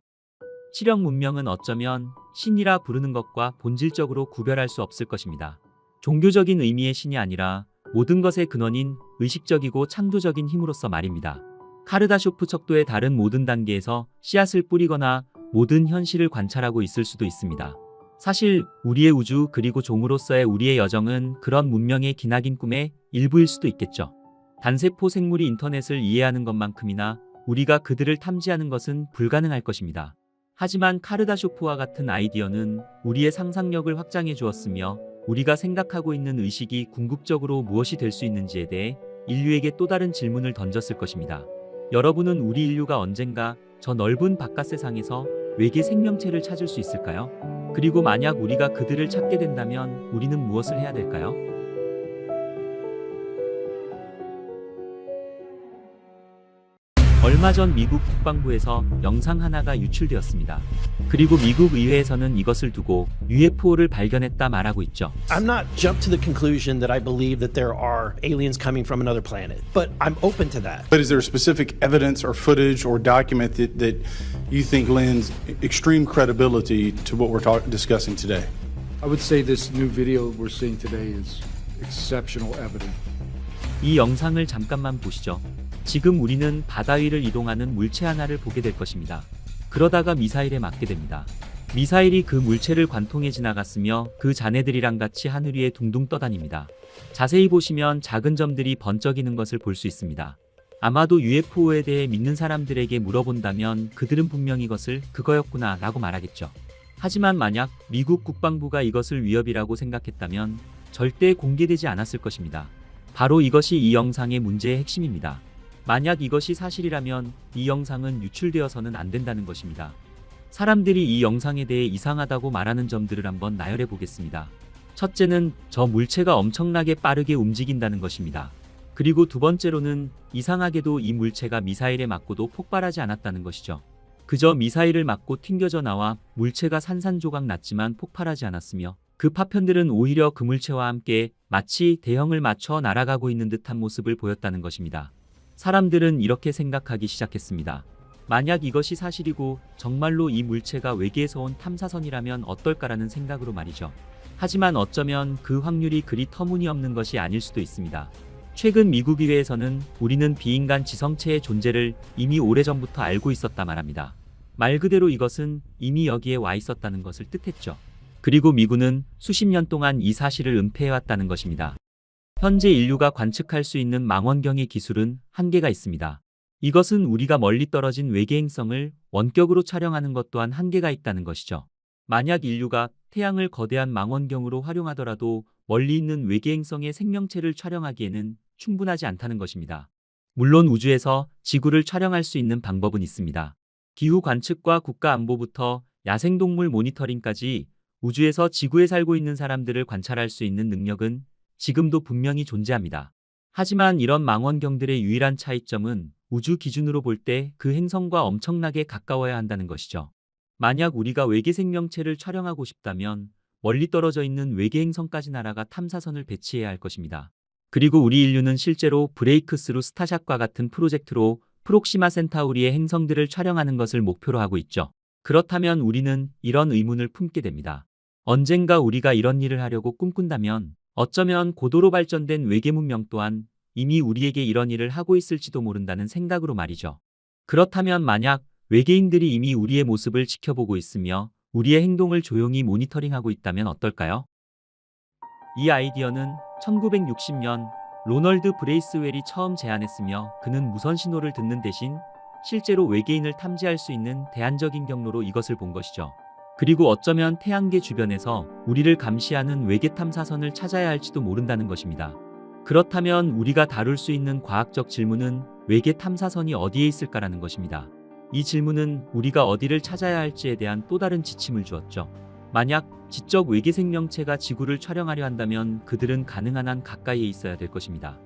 7형 문명은 어쩌면 신이라 부르는 것과 본질적으로 구별할 수 없을 것입니다. 종교적인 의미의 신이 아니라 모든 것의 근원인 의식적이고 창조적인 힘으로서 말입니다. 카르다쇼프 척도의 다른 모든 단계에서 씨앗을 뿌리거나 모든 현실을 관찰하고 있을 수도 있습니다. 사실 우리의 우주 그리고 종으로서의 우리의 여정은 그런 문명의 기나긴 꿈의 일부일 수도 있겠죠. 단세포 생물이 인터넷을 이해하는 것만큼이나 우리가 그들을 탐지하는 것은 불가능할 것입니다. 하지만 카르다쇼프와 같은 아이디어는 우리의 상상력을 확장해 주었으며 우리가 생각하고 있는 의식이 궁극적으로 무엇이 될 수 있는지에 대해 인류에게 또 다른 질문을 던졌을 것입니다. 여러분은 우리 인류가 언젠가 저 넓은 바깥 세상에서 외계 생명체를 찾을 수 있을까요? 그리고 만약 우리가 그들을 찾게 된다면 우리는 무엇을 해야 될까요? 얼마 전 미국 국방부에서 영상 하나가 유출되었습니다. 그리고 미국 의회에서는 이것을 두고 UFO를 발견했다 말하고 있죠. I'm not jumped to the conclusion that I believe that there are aliens coming from another planet, but I'm open to that. But is there specific evidence or footage or document that you think lends extreme credibility to what we're discussing today? I would say this new video we're seeing today is exceptional evidence. 이 영상을 잠깐만 보시죠. 지금 우리는 바다 위를 이동하는 물체 하나를 보게 될 것입니다. 그러다가 미사일에 맞게 됩니다. 미사일이 그 물체를 관통해 지나갔으며 그 잔해들이랑 같이 하늘 위에 둥둥 떠다닙니다. 자세히 보시면 작은 점들이 번쩍이는 것을 볼 수 있습니다. 아마도 UFO에 대해 믿는 사람들에게 물어본다면 그들은 분명히 이것을 그거였구나 라고 말하겠죠. 하지만 만약 미국 국방부가 이것을 위협이라고 생각했다면 절대 공개되지 않았을 것입니다. 바로 이것이 이 영상의 문제의 핵심입니다. 만약 이것이 사실이라면 이 영상은 유출되어서는 안 된다는 것입니다. 사람들이 이 영상에 대해 이상하다고 말하는 점들을 한번 나열해 보겠습니다. 첫째는 저 물체가 엄청나게 빠르게 움직인다는 것입니다. 그리고 두 번째로는 이상하게도 이 물체가 미사일에 맞고도 폭발하지 않았다는 것이죠. 그저 미사일을 맞고 튕겨져 나와 물체가 산산조각 났지만 폭발하지 않았으며 그 파편들은 오히려 그 물체와 함께 마치 대형을 맞춰 날아가고 있는 듯한 모습을 보였다는 것입니다. 사람들은 이렇게 생각하기 시작했습니다. 만약 이것이 사실이고 정말로 이 물체가 외계에서 온 탐사선이라면 어떨까라는 생각으로 말이죠. 하지만 어쩌면 그 확률이 그리 터무니없는 것이 아닐 수도 있습니다. 최근 미국 의회에서는 우리는 비인간 지성체의 존재를 이미 오래전부터 알고 있었다 말합니다. 말 그대로 이것은 이미 여기에 와 있었다는 것을 뜻했죠. 그리고 미군은 수십 년 동안 이 사실을 은폐해왔다는 것입니다. 현재 인류가 관측할 수 있는 망원경의 기술은 한계가 있습니다. 이것은 우리가 멀리 떨어진 외계 행성을 원격으로 촬영하는 것 또한 한계가 있다는 것이죠. 만약 인류가 태양을 거대한 망원경으로 활용하더라도 멀리 있는 외계 행성의 생명체를 촬영하기에는 충분하지 않다는 것입니다. 물론 우주에서 지구를 촬영할 수 있는 방법은 있습니다. 기후 관측과 국가 안보부터 야생동물 모니터링까지 우주에서 지구에 살고 있는 사람들을 관찰할 수 있는 능력은 지금도 분명히 존재합니다. 하지만 이런 망원경들의 유일한 차이점은 우주 기준으로 볼 때 그 행성과 엄청나게 가까워야 한다는 것이죠. 만약 우리가 외계 생명체를 촬영하고 싶다면 멀리 떨어져 있는 외계 행성까지 날아가 탐사선을 배치해야 할 것입니다. 그리고 우리 인류는 실제로 브레이크스루 스타샷과 같은 프로젝트로 프록시마 센타우리의 행성들을 촬영하는 것을 목표로 하고 있죠. 그렇다면 우리는 이런 의문을 품게 됩니다. 언젠가 우리가 이런 일을 하려고 꿈꾼다면 어쩌면 고도로 발전된 외계 문명 또한 이미 우리에게 이런 일을 하고 있을지도 모른다는 생각으로 말이죠. 그렇다면 만약 외계인들이 이미 우리의 모습을 지켜보고 있으며 우리의 행동을 조용히 모니터링하고 있다면 어떨까요? 이 아이디어는 1960년 로널드 브레이스웰이 처음 제안했으며 그는 무선 신호를 듣는 대신 실제로 외계인을 탐지할 수 있는 대안적인 경로로 이것을 본 것이죠. 그리고 어쩌면 태양계 주변에서 우리를 감시하는 외계 탐사선을 찾아야 할지도 모른다는 것입니다. 그렇다면 우리가 다룰 수 있는 과학적 질문은 외계 탐사선이 어디에 있을까라는 것입니다. 이 질문은 우리가 어디를 찾아야 할지에 대한 또 다른 지침을 주었죠. 만약 지적 외계 생명체가 지구를 촬영하려 한다면 그들은 가능한 한 가까이에 있어야 될 것입니다.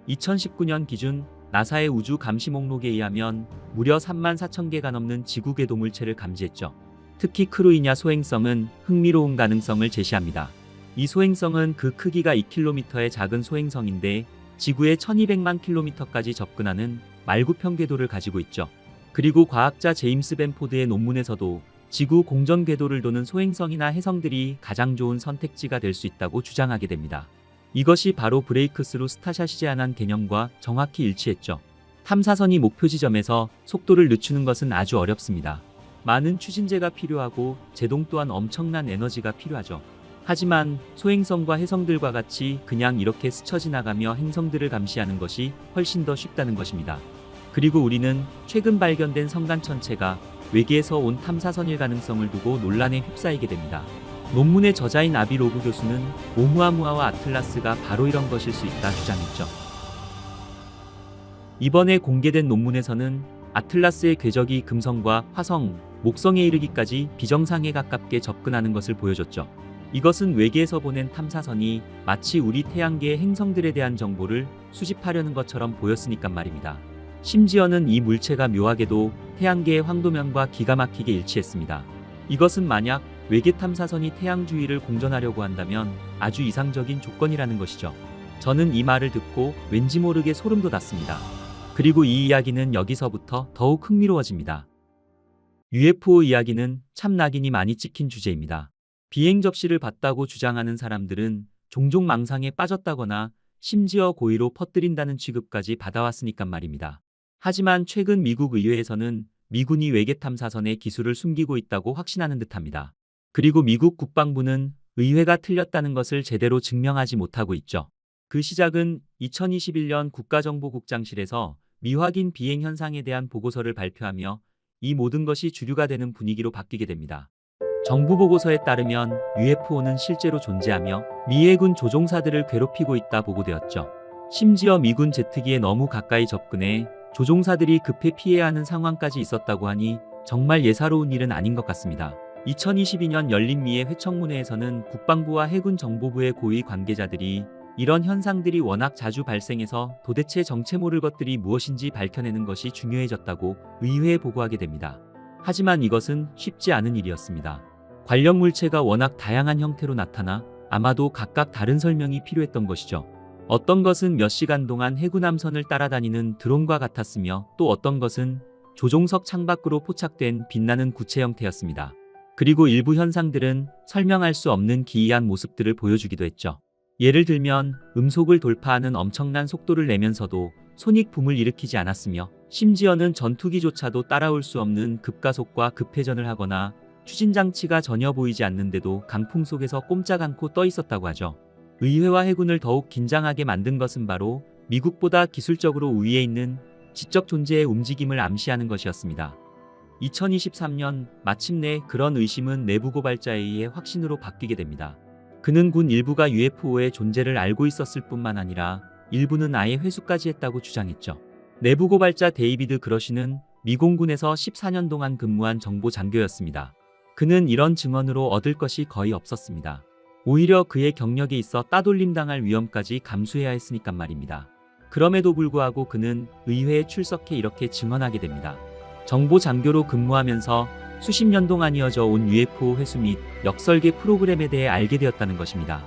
2019년 기준 나사의 우주 감시 목록에 의하면 무려 34,000개가 넘는 지구 궤도물체를 감지했죠. 특히 크루이냐 소행성은 흥미로운 가능성을 제시합니다. 이 소행성은 그 크기가 2km의 작은 소행성인데 지구의 1200만 킬로미터까지 접근하는 말구평 궤도를 가지고 있죠. 그리고 과학자 제임스 벤포드의 논문에서도 지구 공전 궤도를 도는 소행성이나 해성들이 가장 좋은 선택지가 될 수 있다고 주장하게 됩니다. 이것이 바로 브레이크스루 스타샷이 제안한 개념과 정확히 일치했죠. 탐사선이 목표 지점에서 속도를 늦추는 것은 아주 어렵습니다. 많은 추진제가 필요하고 제동 또한 엄청난 에너지가 필요하죠. 하지만 소행성과 해성들과 같이 그냥 이렇게 스쳐 지나가며 행성들을 감시하는 것이 훨씬 더 쉽다는 것입니다. 그리고 우리는 최근 발견된 성간천체가 외계에서 온 탐사선일 가능성을 두고 논란에 휩싸이게 됩니다. 논문의 저자인 아비 로브 교수는 오umuamua 아틀라스가 바로 이런 것일 수 있다 주장했죠. 이번에 공개된 논문에서는 아틀라스의 궤적이 금성과 화성, 목성에 이르기까지 비정상에 가깝게 접근하는 것을 보여줬죠. 이것은 외계에서 보낸 탐사선이 마치 우리 태양계의 행성들에 대한 정보를 수집하려는 것처럼 보였으니까 말입니다. 심지어는 이 물체가 묘하게도 태양계의 황도면과 기가 막히게 일치했습니다. 이것은 만약 외계 탐사선이 태양 주위를 공전하려고 한다면 아주 이상적인 조건이라는 것이죠. 저는 이 말을 듣고 왠지 모르게 소름 돋았습니다. 그리고 이 이야기는 여기서부터 더욱 흥미로워집니다. UFO 이야기는 참 낙인이 많이 찍힌 주제입니다. 비행 접시를 봤다고 주장하는 사람들은 종종 망상에 빠졌다거나 심지어 고의로 퍼뜨린다는 취급까지 받아왔으니까 말입니다. 하지만 최근 미국 의회에서는 미군이 외계 탐사선의 기술을 숨기고 있다고 확신하는 듯합니다. 그리고 미국 국방부는 의회가 틀렸다는 것을 제대로 증명하지 못하고 있죠. 그 시작은 2021년 국가정보국장실에서 미확인 비행 현상에 대한 보고서를 발표하며 이 모든 것이 주류가 되는 분위기로 바뀌게 됩니다. 정부 보고서에 따르면 UFO는 실제로 존재하며 미 해군 조종사들을 괴롭히고 있다 보고되었죠. 심지어 미군 제트기에 너무 가까이 접근해 조종사들이 급해 피해야 하는 상황까지 있었다고 하니 정말 예사로운 일은 아닌 것 같습니다. 2022년 열린 미의 회청문회에서는 국방부와 해군 정보부의 고위 관계자들이 이런 현상들이 워낙 자주 발생해서 도대체 정체 모를 것들이 무엇인지 밝혀내는 것이 중요해졌다고 의회에 보고하게 됩니다. 하지만 이것은 쉽지 않은 일이었습니다. 관련 물체가 워낙 다양한 형태로 나타나 아마도 각각 다른 설명이 필요했던 것이죠. 어떤 것은 몇 시간 동안 해군 함선을 따라다니는 드론과 같았으며 또 어떤 것은 조종석 창밖으로 포착된 빛나는 구체 형태였습니다. 그리고 일부 현상들은 설명할 수 없는 기이한 모습들을 보여주기도 했죠. 예를 들면 음속을 돌파하는 엄청난 속도를 내면서도 손익붐을 일으키지 않았으며 심지어는 전투기조차도 따라올 수 없는 급가속과 급회전을 하거나 추진장치가 전혀 보이지 않는데도 강풍 속에서 꼼짝 않고 떠 있었다고 하죠. 의회와 해군을 더욱 긴장하게 만든 것은 바로 미국보다 기술적으로 우위에 있는 지적 존재의 움직임을 암시하는 것이었습니다. 2023년 마침내 그런 의심은 내부 고발자에 의해 확신으로 바뀌게 됩니다. 그는 군 일부가 UFO의 존재를 알고 있었을 뿐만 아니라 일부는 아예 회수까지 했다고 주장했죠. 내부 고발자 데이비드 그러시는 미공군에서 14년 동안 근무한 정보 장교였습니다. 그는 이런 증언으로 얻을 것이 거의 없었습니다. 오히려 그의 경력에 있어 따돌림 당할 위험까지 감수해야 했으니까 말입니다. 그럼에도 불구하고 그는 의회에 출석해 이렇게 증언하게 됩니다. 정보 장교로 근무하면서 수십 년 동안 이어져 온 UFO 회수 및 역설계 프로그램에 대해 알게 되었다는 것입니다.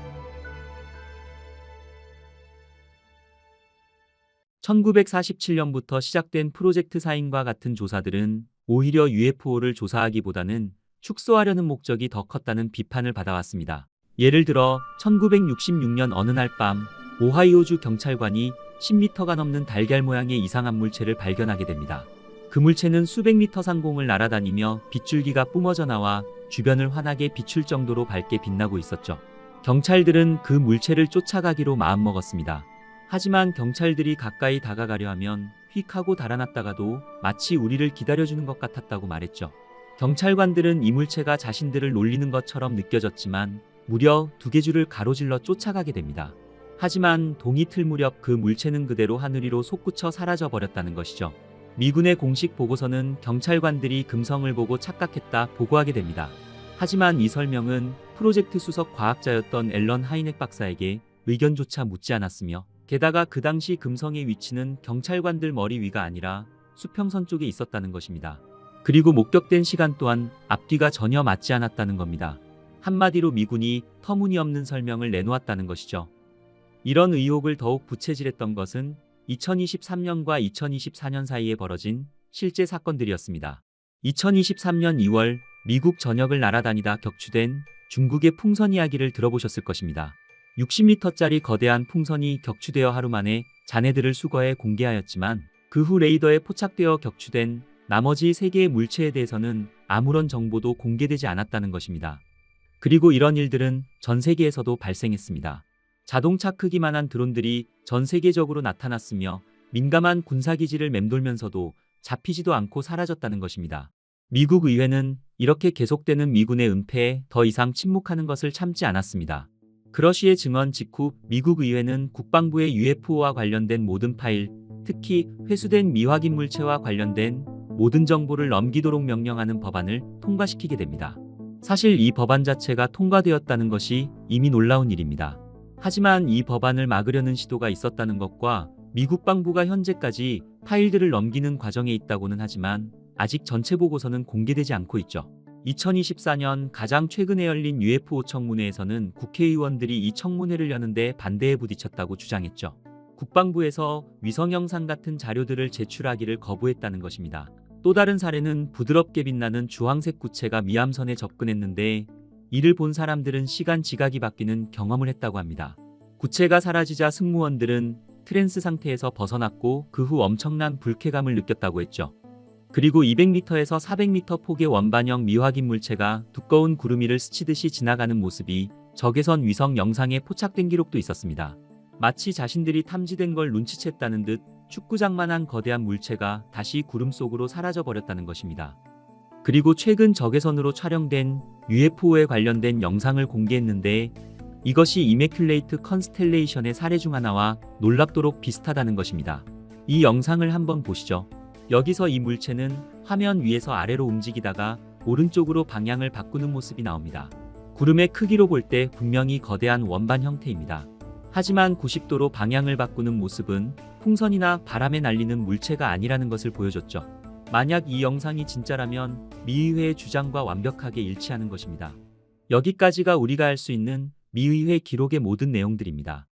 1947년부터 시작된 프로젝트 사인과 같은 조사들은 오히려 UFO를 조사하기보다는 축소하려는 목적이 더 컸다는 비판을 받아왔습니다. 예를 들어 1966년 어느 날 밤 오하이오주 경찰관이 10m가 넘는 달걀 모양의 이상한 물체를 발견하게 됩니다. 그 물체는 수백 미터 상공을 날아다니며 빗줄기가 뿜어져 나와 주변을 환하게 비출 정도로 밝게 빛나고 있었죠. 경찰들은 그 물체를 쫓아가기로 마음먹었습니다. 하지만 경찰들이 가까이 다가가려 하면 휙 하고 달아났다가도 마치 우리를 기다려주는 것 같았다고 말했죠. 경찰관들은 이 물체가 자신들을 놀리는 것처럼 느껴졌지만 무려 2개줄을 가로질러 쫓아가게 됩니다. 하지만 동이 틀 무렵 그 물체는 그대로 하늘 위로 솟구쳐 사라져 버렸다는 것이죠. 미군의 공식 보고서는 경찰관들이 금성을 보고 착각했다 보고하게 됩니다. 하지만 이 설명은 프로젝트 수석 과학자였던 앨런 하이넥 박사에게 의견조차 묻지 않았으며 게다가 그 당시 금성의 위치는 경찰관들 머리 위가 아니라 수평선 쪽에 있었다는 것입니다. 그리고 목격된 시간 또한 앞뒤가 전혀 맞지 않았다는 겁니다. 한마디로 미군이 터무니없는 설명을 내놓았다는 것이죠. 이런 의혹을 더욱 부채질했던 것은 2023년과 2024년 사이에 벌어진 실제 사건들이었습니다. 2023년 2월 미국 전역을 날아다니다 격추된 중국의 풍선 이야기를 들어보셨을 것입니다. 60m짜리 거대한 풍선이 격추되어 하루 만에 잔해들을 수거해 공개하였지만 그 후 레이더에 포착되어 격추된 나머지 3개의 물체에 대해서는 아무런 정보도 공개되지 않았다는 것입니다. 그리고 이런 일들은 전 세계에서도 발생했습니다. 자동차 크기만한 드론들이 전 세계적으로 나타났으며 민감한 군사기지를 맴돌면서도 잡히지도 않고 사라졌다는 것입니다. 미국 의회는 이렇게 계속되는 미군의 은폐에 더 이상 침묵하는 것을 참지 않았습니다. 그러시의 증언 직후 미국 의회는 국방부의 UFO와 관련된 모든 파일, 특히 회수된 미확인 물체와 관련된 모든 정보를 넘기도록 명령하는 법안을 통과시키게 됩니다. 사실 이 법안 자체가 통과되었다는 것이 이미 놀라운 일입니다. 하지만 이 법안을 막으려는 시도가 있었다는 것과 미국 방부가 현재까지 파일들을 넘기는 과정에 있다고는 하지만 아직 전체 보고서는 공개되지 않고 있죠. 2024년 가장 최근에 열린 UFO 청문회에서는 국회의원들이 이 청문회를 여는데 반대에 부딪혔다고 주장했죠. 국방부에서 위성 영상 같은 자료들을 제출하기를 거부했다는 것입니다. 또 다른 사례는 부드럽게 빛나는 주황색 구체가 미함선에 접근했는데 이를 본 사람들은 시간 지각이 바뀌는 경험을 했다고 합니다. 구체가 사라지자 승무원들은 트랜스 상태에서 벗어났고 그 후 엄청난 불쾌감을 느꼈다고 했죠. 그리고 200m에서 400m 폭의 원반형 미확인 물체가 두꺼운 구름 위를 스치듯이 지나가는 모습이 적외선 위성 영상에 포착된 기록도 있었습니다. 마치 자신들이 탐지된 걸 눈치챘다는 듯 축구장만한 거대한 물체가 다시 구름 속으로 사라져버렸다는 것입니다. 그리고 최근 적외선으로 촬영된 UFO에 관련된 영상을 공개했는데 이것이 이매큘레이트 컨스텔레이션의 사례 중 하나와 놀랍도록 비슷하다는 것입니다. 이 영상을 한번 보시죠. 여기서 이 물체는 화면 위에서 아래로 움직이다가 오른쪽으로 방향을 바꾸는 모습이 나옵니다. 구름의 크기로 볼 때 분명히 거대한 원반 형태입니다. 하지만 90도로 방향을 바꾸는 모습은 풍선이나 바람에 날리는 물체가 아니라는 것을 보여줬죠. 만약 이 영상이 진짜라면 미의회의 주장과 완벽하게 일치하는 것입니다. 여기까지가 우리가 알 수 있는 미의회 기록의 모든 내용들입니다.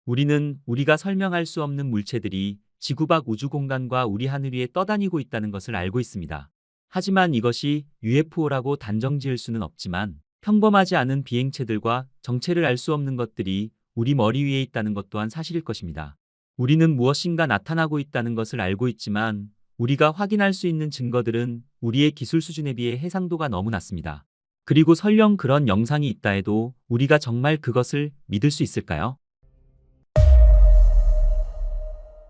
우리는 우리가 설명할 수 없는 물체들이 지구 밖 우주 공간과 우리 하늘 위에 떠다니고 있다는 것을 알고 있습니다. 하지만 이것이 UFO라고 단정 지을 수는 없지만 평범하지 않은 비행체들과 정체를 알 수 없는 것들이 우리 머리 위에 있다는 것 또한 사실일 것입니다. 우리는 무엇인가 나타나고 있다는 것을 알고 있지만 우리가 확인할 수 있는 증거들은 우리의 기술 수준에 비해 해상도가 너무 낮습니다. 그리고 설령 그런 영상이 있다 해도 우리가 정말 그것을 믿을 수 있을까요?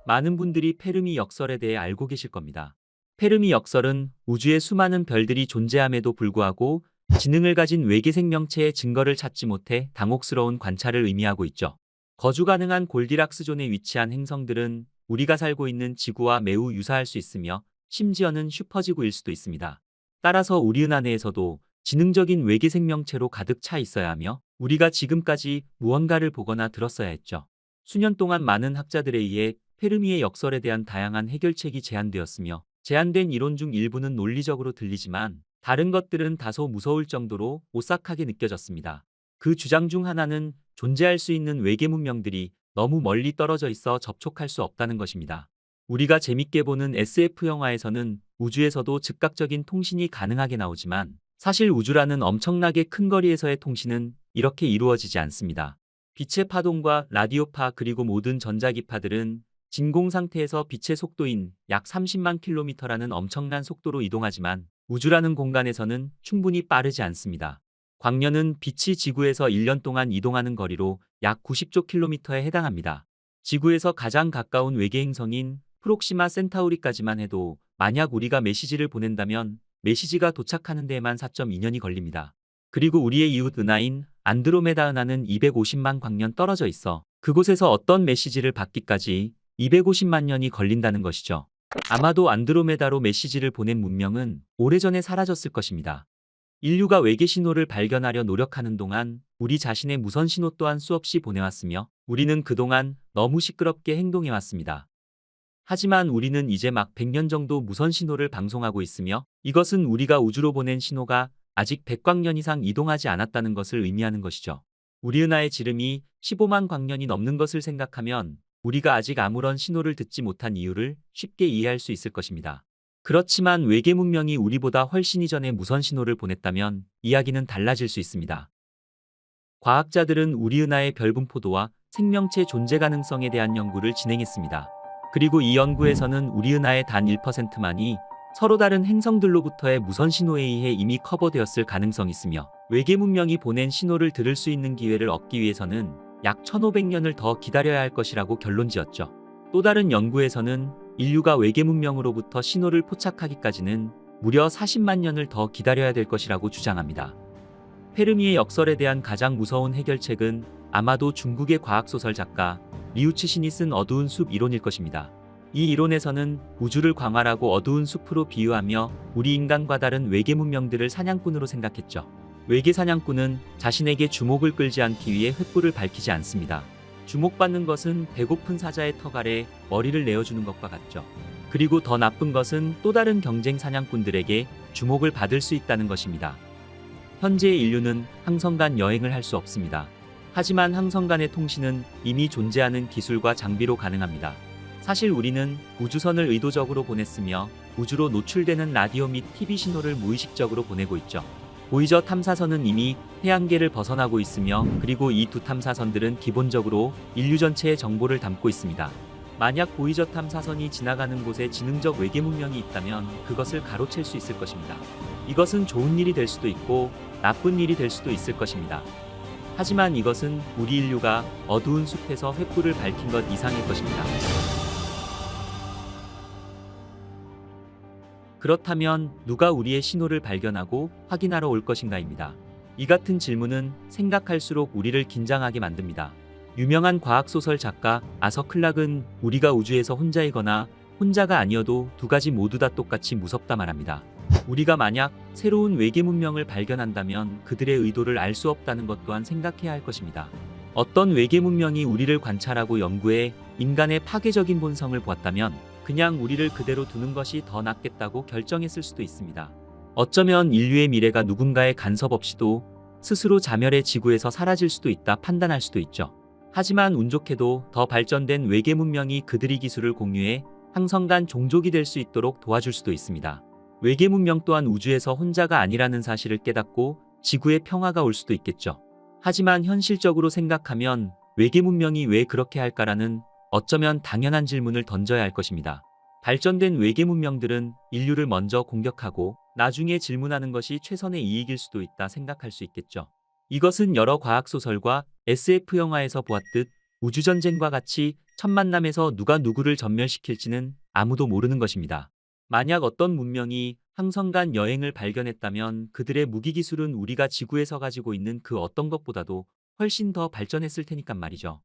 많은 분들이 페르미 역설에 대해 알고 계실 겁니다. 페르미 역설은 우주에 수많은 별들이 존재함에도 불구하고 지능을 가진 외계 생명체의 증거를 찾지 못해 당혹스러운 관찰을 의미하고 있죠. 거주 가능한 골디락스 존에 위치한 행성들은 우리가 살고 있는 지구와 매우 유사할 수 있으며 심지어는 슈퍼지구일 수도 있습니다. 따라서 우리 은하 내에서도 지능적인 외계 생명체로 가득 차 있어야 하며 우리가 지금까지 무언가를 보거나 들었어야 했죠. 수년 동안 많은 학자들에 의해 페르미의 역설에 대한 다양한 해결책이 제안되었으며 제안된 이론 중 일부는 논리적으로 들리지만 다른 것들은 다소 무서울 정도로 오싹하게 느껴졌습니다. 그 주장 중 하나는 존재할 수 있는 외계 문명들이 너무 멀리 떨어져 있어 접촉할 수 없다는 것입니다. 우리가 재밌게 보는 SF 영화에서는 우주에서도 즉각적인 통신이 가능하게 나오지만 사실 우주라는 엄청나게 큰 거리에서의 통신은 이렇게 이루어지지 않습니다. 빛의 파동과 라디오파 그리고 모든 전자기파들은 진공 상태에서 빛의 속도인 약 30만 킬로미터라는 엄청난 속도로 이동하지만 우주라는 공간에서는 충분히 빠르지 않습니다. 광년은 빛이 지구에서 1년 동안 이동하는 거리로 약 90조 킬로미터에 해당합니다. 지구에서 가장 가까운 외계 행성인 프록시마 센타우리까지만 해도 만약 우리가 메시지를 보낸다면 메시지가 도착하는 데에만 4.2년이 걸립니다. 그리고 우리의 이웃 은하인 안드로메다 은하는 250만 광년 떨어져 있어 그곳에서 어떤 메시지를 받기까지 250만 년이 걸린다는 것이죠. 아마도 안드로메다로 메시지를 보낸 문명은 오래전에 사라졌을 것입니다. 인류가 외계 신호를 발견하려 노력하는 동안 우리 자신의 무선 신호 또한 수없이 보내왔으며 우리는 그동안 너무 시끄럽게 행동해왔습니다. 하지만 우리는 이제 막 100년 정도 무선 신호를 방송하고 있으며 이것은 우리가 우주로 보낸 신호가 아직 100광년 이상 이동하지 않았다는 것을 의미하는 것이죠. 우리 은하의 지름이 15만 광년이 넘는 것을 생각하면 우리가 아직 아무런 신호를 듣지 못한 이유를 쉽게 이해할 수 있을 것입니다. 그렇지만 외계 문명이 우리보다 훨씬 이전에 무선 신호를 보냈다면 이야기는 달라질 수 있습니다. 과학자들은 우리 은하의 별 분포도와 생명체 존재 가능성에 대한 연구를 진행했습니다. 그리고 이 연구에서는 우리 은하의 단 1%만이 서로 다른 행성들로부터의 무선 신호에 의해 이미 커버되었을 가능성이 있으며 외계 문명이 보낸 신호를 들을 수 있는 기회를 얻기 위해서는 약 1500년을 더 기다려야 할 것이라고 결론지었죠. 또 다른 연구에서는 인류가 외계 문명으로부터 신호를 포착하기까지는 무려 40만 년을 더 기다려야 될 것이라고 주장합니다. 페르미의 역설에 대한 가장 무서운 해결책은 아마도 중국의 과학소설 작가 리우치신이 쓴 어두운 숲 이론일 것입니다. 이 이론에서는 우주를 광활하고 어두운 숲으로 비유하며 우리 인간과 다른 외계 문명들을 사냥꾼으로 생각했죠. 외계 사냥꾼은 자신에게 주목을 끌지 않기 위해 횃불을 밝히지 않습니다. 주목받는 것은 배고픈 사자의 턱 아래 머리를 내어주는 것과 같죠. 그리고 더 나쁜 것은 또 다른 경쟁 사냥꾼들에게 주목을 받을 수 있다는 것입니다. 현재의 인류는 항성 간 여행을 할 수 없습니다. 하지만 항성 간의 통신은 이미 존재하는 기술과 장비로 가능합니다. 사실 우리는 우주선을 의도적으로 보냈으며 우주로 노출되는 라디오 및 TV 신호를 무의식적으로 보내고 있죠. 보이저 탐사선은 이미 태양계를 벗어나고 있으며 그리고 이 두 탐사선들은 기본적으로 인류 전체의 정보를 담고 있습니다. 만약 보이저 탐사선이 지나가는 곳에 지능적 외계 문명이 있다면 그것을 가로챌 수 있을 것입니다. 이것은 좋은 일이 될 수도 있고 나쁜 일이 될 수도 있을 것입니다. 하지만 이것은 우리 인류가 어두운 숲에서 횃불을 밝힌 것 이상일 것입니다. 그렇다면 누가 우리의 신호를 발견하고 확인하러 올 것인가입니다. 이 같은 질문은 생각할수록 우리를 긴장하게 만듭니다. 유명한 과학소설 작가 아서 클락은 우리가 우주에서 혼자이거나 혼자가 아니어도 두 가지 모두 다 똑같이 무섭다 말합니다. 우리가 만약 새로운 외계 문명을 발견한다면 그들의 의도를 알 수 없다는 것 또한 생각해야 할 것입니다. 어떤 외계 문명이 우리를 관찰하고 연구해 인간의 파괴적인 본성을 보았다면 그냥 우리를 그대로 두는 것이 더 낫겠다고 결정했을 수도 있습니다. 어쩌면 인류의 미래가 누군가의 간섭 없이도 스스로 자멸의 지구에서 사라질 수도 있다 판단할 수도 있죠. 하지만 운 좋게도 더 발전된 외계 문명이 그들이 기술을 공유해 항성 간 종족이 될 수 있도록 도와줄 수도 있습니다. 외계 문명 또한 우주에서 혼자가 아니라는 사실을 깨닫고 지구에 평화가 올 수도 있겠죠. 하지만 현실적으로 생각하면 외계 문명이 왜 그렇게 할까라는 어쩌면 당연한 질문을 던져야 할 것입니다. 발전된 외계 문명들은 인류를 먼저 공격하고 나중에 질문하는 것이 최선의 이익일 수도 있다 생각할 수 있겠죠. 이것은 여러 과학소설과 SF 영화에서 보았듯 우주전쟁과 같이 첫 만남에서 누가 누구를 전멸시킬지는 아무도 모르는 것입니다. 만약 어떤 문명이 항성 간 여행을 발견했다면 그들의 무기기술은 우리가 지구에서 가지고 있는 그 어떤 것보다도 훨씬 더 발전했을 테니까 말이죠.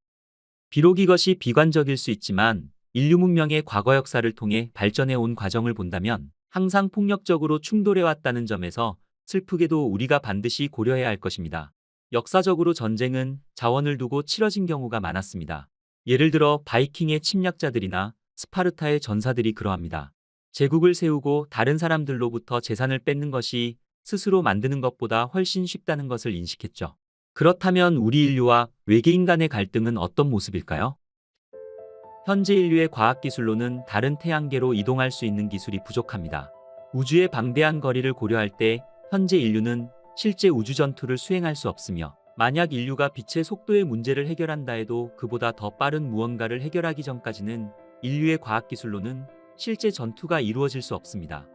비록 이것이 비관적일 수 있지만 인류 문명의 과거 역사를 통해 발전해 온 과정을 본다면 항상 폭력적으로 충돌해왔다는 점에서 슬프게도 우리가 반드시 고려해야 할 것입니다. 역사적으로 전쟁은 자원을 두고 치러진 경우가 많았습니다. 예를 들어 바이킹의 침략자들이나 스파르타의 전사들이 그러합니다. 제국을 세우고 다른 사람들로부터 재산을 뺏는 것이 스스로 만드는 것보다 훨씬 쉽다는 것을 인식했죠. 그렇다면 우리 인류와 외계인 간의 갈등은 어떤 모습일까요? 현재 인류의 과학기술로는 다른 태양계로 이동할 수 있는 기술이 부족합니다. 우주의 방대한 거리를 고려할 때 현재 인류는 실제 우주 전투를 수행할 수 없으며 만약 인류가 빛의 속도의 문제를 해결한다 해도 그보다 더 빠른 무언가를 해결하기 전까지는 인류의 과학기술로는 실제 전투가 이루어질 수 없습니다.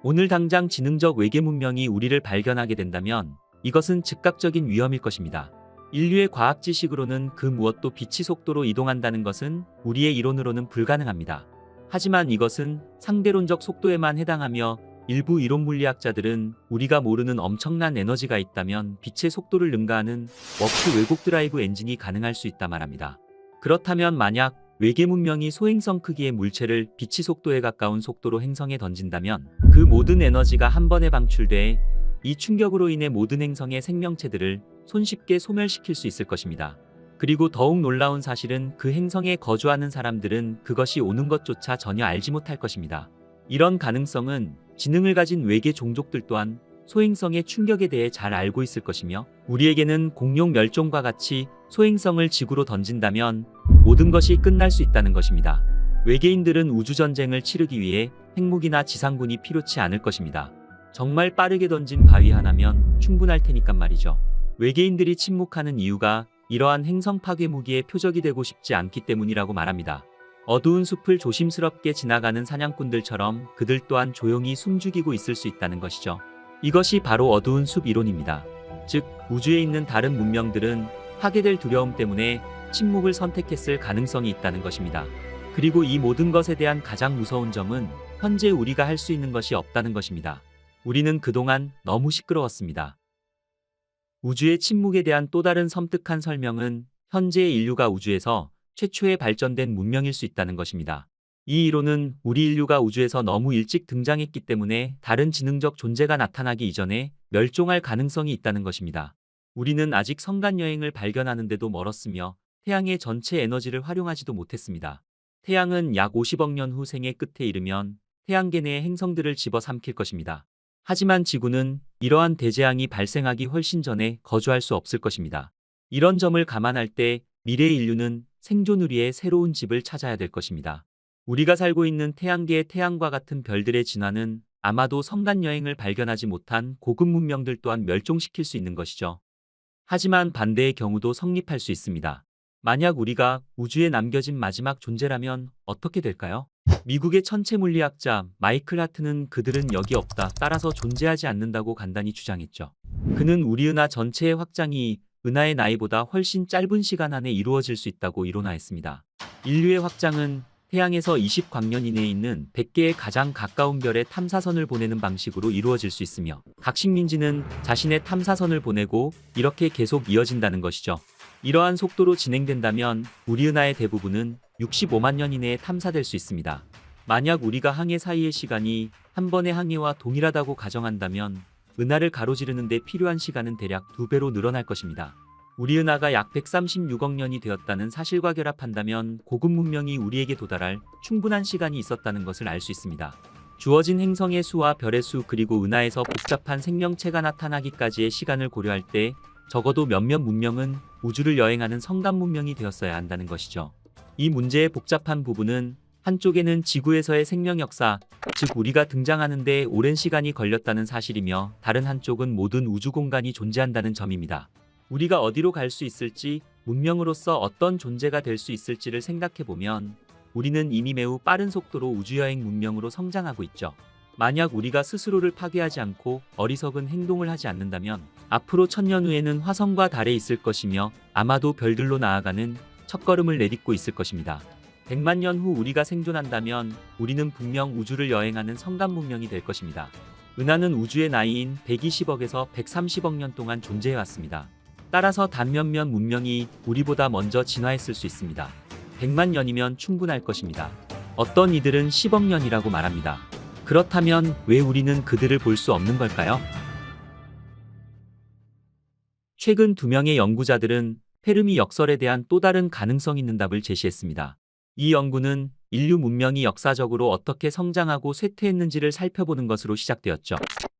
오늘 당장 지능적 외계 문명이 우리를 발견하게 된다면 이것은 즉각적인 위험일 것입니다. 인류의 과학 지식으로는 그 무엇도 빛의 속도로 이동한다는 것은 우리의 이론으로는 불가능합니다. 하지만 이것은 상대론적 속도에만 해당하며 일부 이론 물리학자들은 우리가 모르는 엄청난 에너지가 있다면 빛의 속도를 능가하는 워프 왜곡 드라이브 엔진이 가능할 수 있다 말합니다. 그렇다면 만약 외계 문명이 소행성 크기의 물체를 빛의 속도에 가까운 속도로 행성에 던진다면 그 모든 에너지가 한 번에 방출돼 이 충격으로 인해 모든 행성의 생명체들을 손쉽게 소멸시킬 수 있을 것입니다. 그리고 더욱 놀라운 사실은 그 행성에 거주하는 사람들은 그것이 오는 것조차 전혀 알지 못할 것입니다. 이런 가능성은 지능을 가진 외계 종족들 또한 소행성의 충격에 대해 잘 알고 있을 것이며 우리에게는 공룡 멸종과 같이 소행성을 지구로 던진다면 모든 것이 끝날 수 있다는 것입니다. 외계인들은 우주전쟁을 치르기 위해 핵무기나 지상군이 필요치 않을 것입니다. 정말 빠르게 던진 바위 하나면 충분할 테니까 말이죠. 외계인들이 침묵하는 이유가 이러한 행성 파괴 무기의 표적이 되고 싶지 않기 때문이라고 말합니다. 어두운 숲을 조심스럽게 지나가는 사냥꾼들처럼 그들 또한 조용히 숨죽이고 있을 수 있다는 것이죠. 이것이 바로 어두운 숲 이론입니다. 즉, 우주에 있는 다른 문명들은 파괴될 두려움 때문에 침묵을 선택했을 가능성이 있다는 것입니다. 그리고 이 모든 것에 대한 가장 무서운 점은 현재 우리가 할 수 있는 것이 없다는 것입니다. 우리는 그동안 너무 시끄러웠습니다. 우주의 침묵에 대한 또 다른 섬뜩한 설명은 현재의 인류가 우주에서 최초의 발전된 문명일 수 있다는 것입니다. 이 이론은 우리 인류가 우주에서 너무 일찍 등장했기 때문에 다른 지능적 존재가 나타나기 이전에 멸종할 가능성이 있다는 것입니다. 우리는 아직 성간 여행을 발견하는데도 멀었으며 태양의 전체 에너지를 활용하지도 못했습니다. 태양은 약 50억 년 후 생애 끝에 이르면 태양계 내의 행성들을 집어삼킬 것입니다. 하지만 지구는 이러한 대재앙이 발생하기 훨씬 전에 거주할 수 없을 것입니다. 이런 점을 감안할 때 미래 인류는 생존을 위해 새로운 집을 찾아야 될 것입니다. 우리가 살고 있는 태양계의 태양과 같은 별들의 진화는 아마도 성간 여행을 발견하지 못한 고급 문명들 또한 멸종시킬 수 있는 것이죠. 하지만 반대의 경우도 성립할 수 있습니다. 만약 우리가 우주에 남겨진 마지막 존재라면 어떻게 될까요? 미국의 천체 물리학자 마이클 하트는 그들은 여기 없다, 따라서 존재하지 않는다고 간단히 주장했죠. 그는 우리 은하 전체의 확장이 은하의 나이보다 훨씬 짧은 시간 안에 이루어질 수 있다고 이론화했습니다. 인류의 확장은 태양에서 20광년 이내에 있는 100개의 가장 가까운 별에 탐사선을 보내는 방식으로 이루어질 수 있으며 각 식민지는 자신의 탐사선을 보내고 이렇게 계속 이어진다는 것이죠. 이러한 속도로 진행된다면 우리 은하의 대부분은 65만 년 이내에 탐사될 수 있습니다. 만약 우리가 항해 사이의 시간이 한 번의 항해와 동일하다고 가정한다면 은하를 가로지르는 데 필요한 시간은 대략 2배로 늘어날 것입니다. 우리 은하가 약 136억 년이 되었다는 사실과 결합한다면 고급 문명이 우리에게 도달할 충분한 시간이 있었다는 것을 알 수 있습니다. 주어진 행성의 수와 별의 수 그리고 은하에서 복잡한 생명체가 나타나기까지의 시간을 고려할 때 적어도 몇몇 문명은 우주를 여행하는 성간 문명이 되었어야 한다는 것이죠. 이 문제의 복잡한 부분은 한쪽에는 지구에서의 생명 역사, 즉 우리가 등장하는 데 오랜 시간이 걸렸다는 사실이며 다른 한쪽은 모든 우주 공간이 존재한다는 점입니다. 우리가 어디로 갈 수 있을지, 문명으로서 어떤 존재가 될 수 있을지를 생각해보면 우리는 이미 매우 빠른 속도로 우주여행 문명으로 성장하고 있죠. 만약 우리가 스스로를 파괴하지 않고 어리석은 행동을 하지 않는다면 앞으로 1000년 후에는 화성과 달에 있을 것이며 아마도 별들로 나아가는 첫걸음을 내딛고 있을 것입니다. 100만 년 후 우리가 생존한다면 우리는 분명 우주를 여행하는 성간 문명이 될 것입니다. 은하는 우주의 나이인 120억에서 130억 년 동안 존재해왔습니다. 따라서 단 몇몇 문명이 우리보다 먼저 진화했을 수 있습니다. 100만 년이면 충분할 것입니다. 어떤 이들은 10억 년이라고 말합니다. 그렇다면 왜 우리는 그들을 볼 수 없는 걸까요? 최근 2명의 연구자들은 페르미 역설에 대한 또 다른 가능성 있는 답을 제시했습니다. 이 연구는 인류 문명이 역사적으로 어떻게 성장하고 쇠퇴했는지를 살펴보는 것으로 시작되었죠.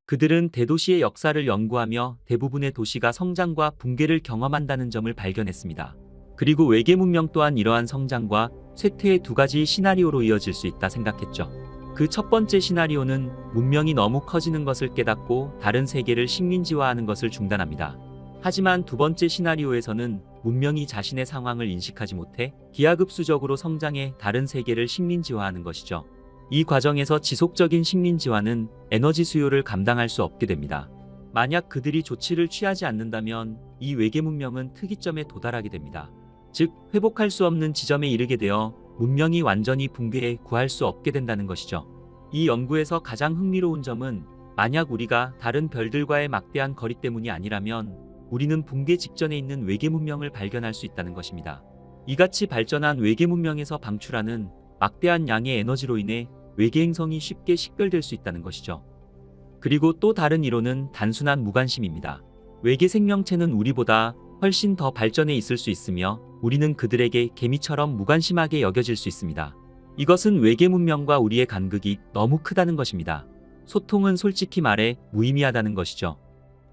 그들은 대도시의 역사를 연구하며 대부분의 도시가 성장과 붕괴를 경험한다는 점을 발견했습니다. 그리고 외계 문명 또한 이러한 성장과 쇠퇴의 두 가지 시나리오로 이어질 수 있다 생각했죠. 그 첫 번째 시나리오는 문명이 너무 커지는 것을 깨닫고 다른 세계를 식민지화하는 것을 중단합니다. 하지만 두 번째 시나리오에서는 문명이 자신의 상황을 인식하지 못해 기하급수적으로 성장해 다른 세계를 식민지화하는 것이죠. 이 과정에서 지속적인 식민지화는 에너지 수요를 감당할 수 없게 됩니다. 만약 그들이 조치를 취하지 않는다면 이 외계 문명은 특이점에 도달하게 됩니다. 즉, 회복할 수 없는 지점에 이르게 되어 문명이 완전히 붕괴해 구할 수 없게 된다는 것이죠. 이 연구에서 가장 흥미로운 점은 만약 우리가 다른 별들과의 막대한 거리 때문이 아니라면 우리는 붕괴 직전에 있는 외계 문명을 발견할 수 있다는 것입니다. 이같이 발전한 외계 문명에서 방출하는 막대한 양의 에너지로 인해 외계 행성이 쉽게 식별될 수 있다는 것이죠. 그리고 또 다른 이론은 단순한 무관심입니다. 외계 생명체는 우리보다 훨씬 더 발전해 있을 수 있으며 우리는 그들에게 개미처럼 무관심하게 여겨질 수 있습니다. 이것은 외계 문명과 우리의 간극이 너무 크다는 것입니다. 소통은 솔직히 말해 무의미하다는 것이죠.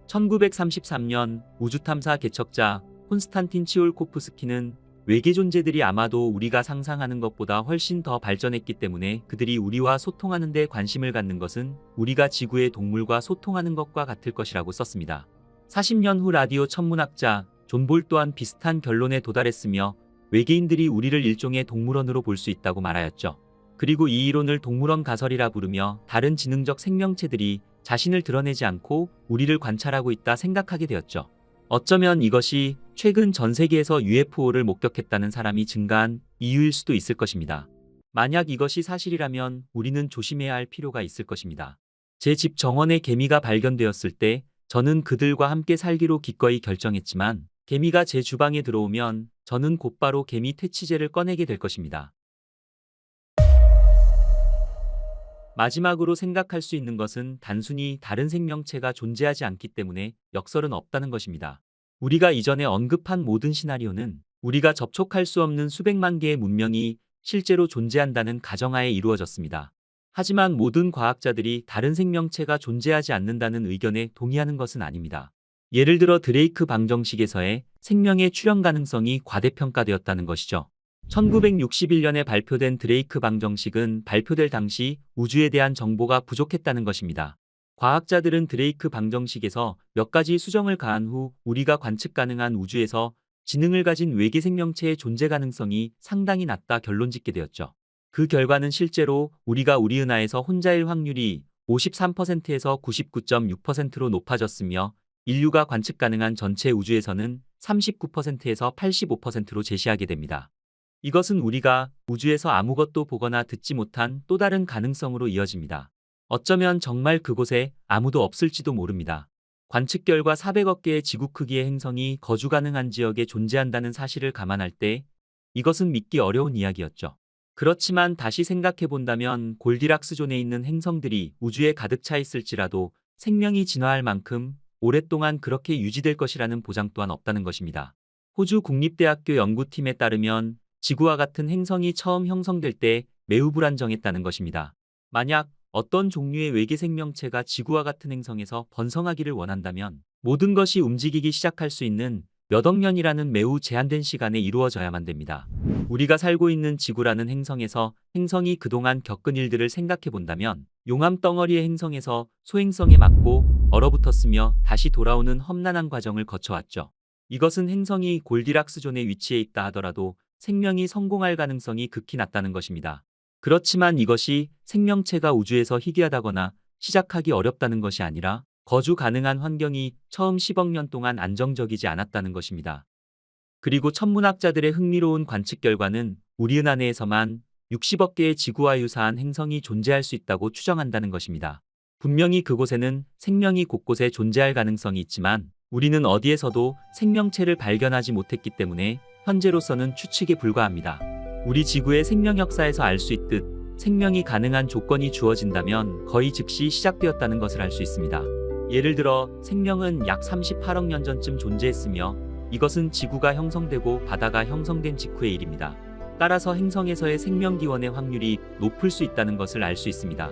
1933년 우주탐사 개척자 콘스탄틴 치올코프스키는 외계 존재들이 아마도 우리가 상상하는 것보다 훨씬 더 발전했기 때문에 그들이 우리와 소통하는 데 관심을 갖는 것은 우리가 지구의 동물과 소통하는 것과 같을 것이라고 썼습니다. 40년 후 라디오 천문학자 존 볼 또한 비슷한 결론에 도달했으며 외계인들이 우리를 일종의 동물원으로 볼 수 있다고 말하였죠. 그리고 이 이론을 동물원 가설이라 부르며 다른 지능적 생명체들이 자신을 드러내지 않고 우리를 관찰하고 있다 생각하게 되었죠. 어쩌면 이것이 최근 전 세계에서 UFO를 목격했다는 사람이 증가한 이유일 수도 있을 것입니다. 만약 이것이 사실이라면 우리는 조심해야 할 필요가 있을 것입니다. 제 집 정원에 개미가 발견되었을 때 저는 그들과 함께 살기로 기꺼이 결정했지만 개미가 제 주방에 들어오면 저는 곧바로 개미 퇴치제를 꺼내게 될 것입니다. 마지막으로 생각할 수 있는 것은 단순히 다른 생명체가 존재하지 않기 때문에 역설은 없다는 것입니다. 우리가 이전에 언급한 모든 시나리오는 우리가 접촉할 수 없는 수백만 개의 문명이 실제로 존재한다는 가정하에 이루어졌습니다. 하지만 모든 과학자들이 다른 생명체가 존재하지 않는다는 의견에 동의하는 것은 아닙니다. 예를 들어 드레이크 방정식에서의 생명의 출현 가능성이 과대평가되었다는 것이죠. 1961년에 발표된 드레이크 방정식은 발표될 당시 우주에 대한 정보가 부족했다는 것입니다. 과학자들은 드레이크 방정식에서 몇 가지 수정을 가한 후 우리가 관측 가능한 우주에서 지능을 가진 외계 생명체의 존재 가능성이 상당히 낮다 결론짓게 되었죠. 그 결과는 실제로 우리가 우리 은하에서 혼자일 확률이 53%에서 99.6%로 높아졌으며 인류가 관측 가능한 전체 우주에서는 39%에서 85%로 제시하게 됩니다. 이것은 우리가 우주에서 아무것도 보거나 듣지 못한 또 다른 가능성으로 이어집니다. 어쩌면 정말 그곳에 아무도 없을지도 모릅니다. 관측 결과 400억 개의 지구 크기의 행성이 거주 가능한 지역에 존재한다는 사실을 감안할 때 이것은 믿기 어려운 이야기였죠. 그렇지만 다시 생각해 본다면 골디락스 존에 있는 행성들이 우주에 가득 차 있을지라도 생명이 진화할 만큼 오랫동안 그렇게 유지될 것이라는 보장 또한 없다는 것입니다. 호주 국립대학교 연구팀에 따르면 지구와 같은 행성이 처음 형성될 때 매우 불안정했다는 것입니다. 만약 어떤 종류의 외계 생명체가 지구와 같은 행성에서 번성하기를 원한다면 모든 것이 움직이기 시작할 수 있는 몇 억 년이라는 매우 제한된 시간에 이루어져야만 됩니다. 우리가 살고 있는 지구라는 행성에서 행성이 그동안 겪은 일들을 생각해 본다면 용암 덩어리의 행성에서 소행성에 맞고 얼어붙었으며 다시 돌아오는 험난한 과정을 거쳐왔죠. 이것은 행성이 골디락스 존에 위치해 있다 하더라도 생명이 성공할 가능성이 극히 낮다는 것입니다. 그렇지만 이것이 생명체가 우주에서 희귀하다거나 시작하기 어렵다는 것이 아니라 거주 가능한 환경이 처음 10억 년 동안 안정적이지 않았다는 것입니다. 그리고 천문학자들의 흥미로운 관측 결과는 우리 은하 내에서만 60억 개의 지구와 유사한 행성이 존재할 수 있다고 추정한다는 것입니다. 분명히 그곳에는 생명이 곳곳에 존재할 가능성이 있지만 우리는 어디에서도 생명체를 발견하지 못했기 때문에 현재로서는 추측에 불과합니다. 우리 지구의 생명 역사에서 알 수 있듯 생명이 가능한 조건이 주어진다면 거의 즉시 시작되었다는 것을 알 수 있습니다. 예를 들어 생명은 약 38억 년 전쯤 존재했으며 이것은 지구가 형성되고 바다가 형성된 직후의 일입니다. 따라서 행성에서의 생명 기원의 확률이 높을 수 있다는 것을 알 수 있습니다.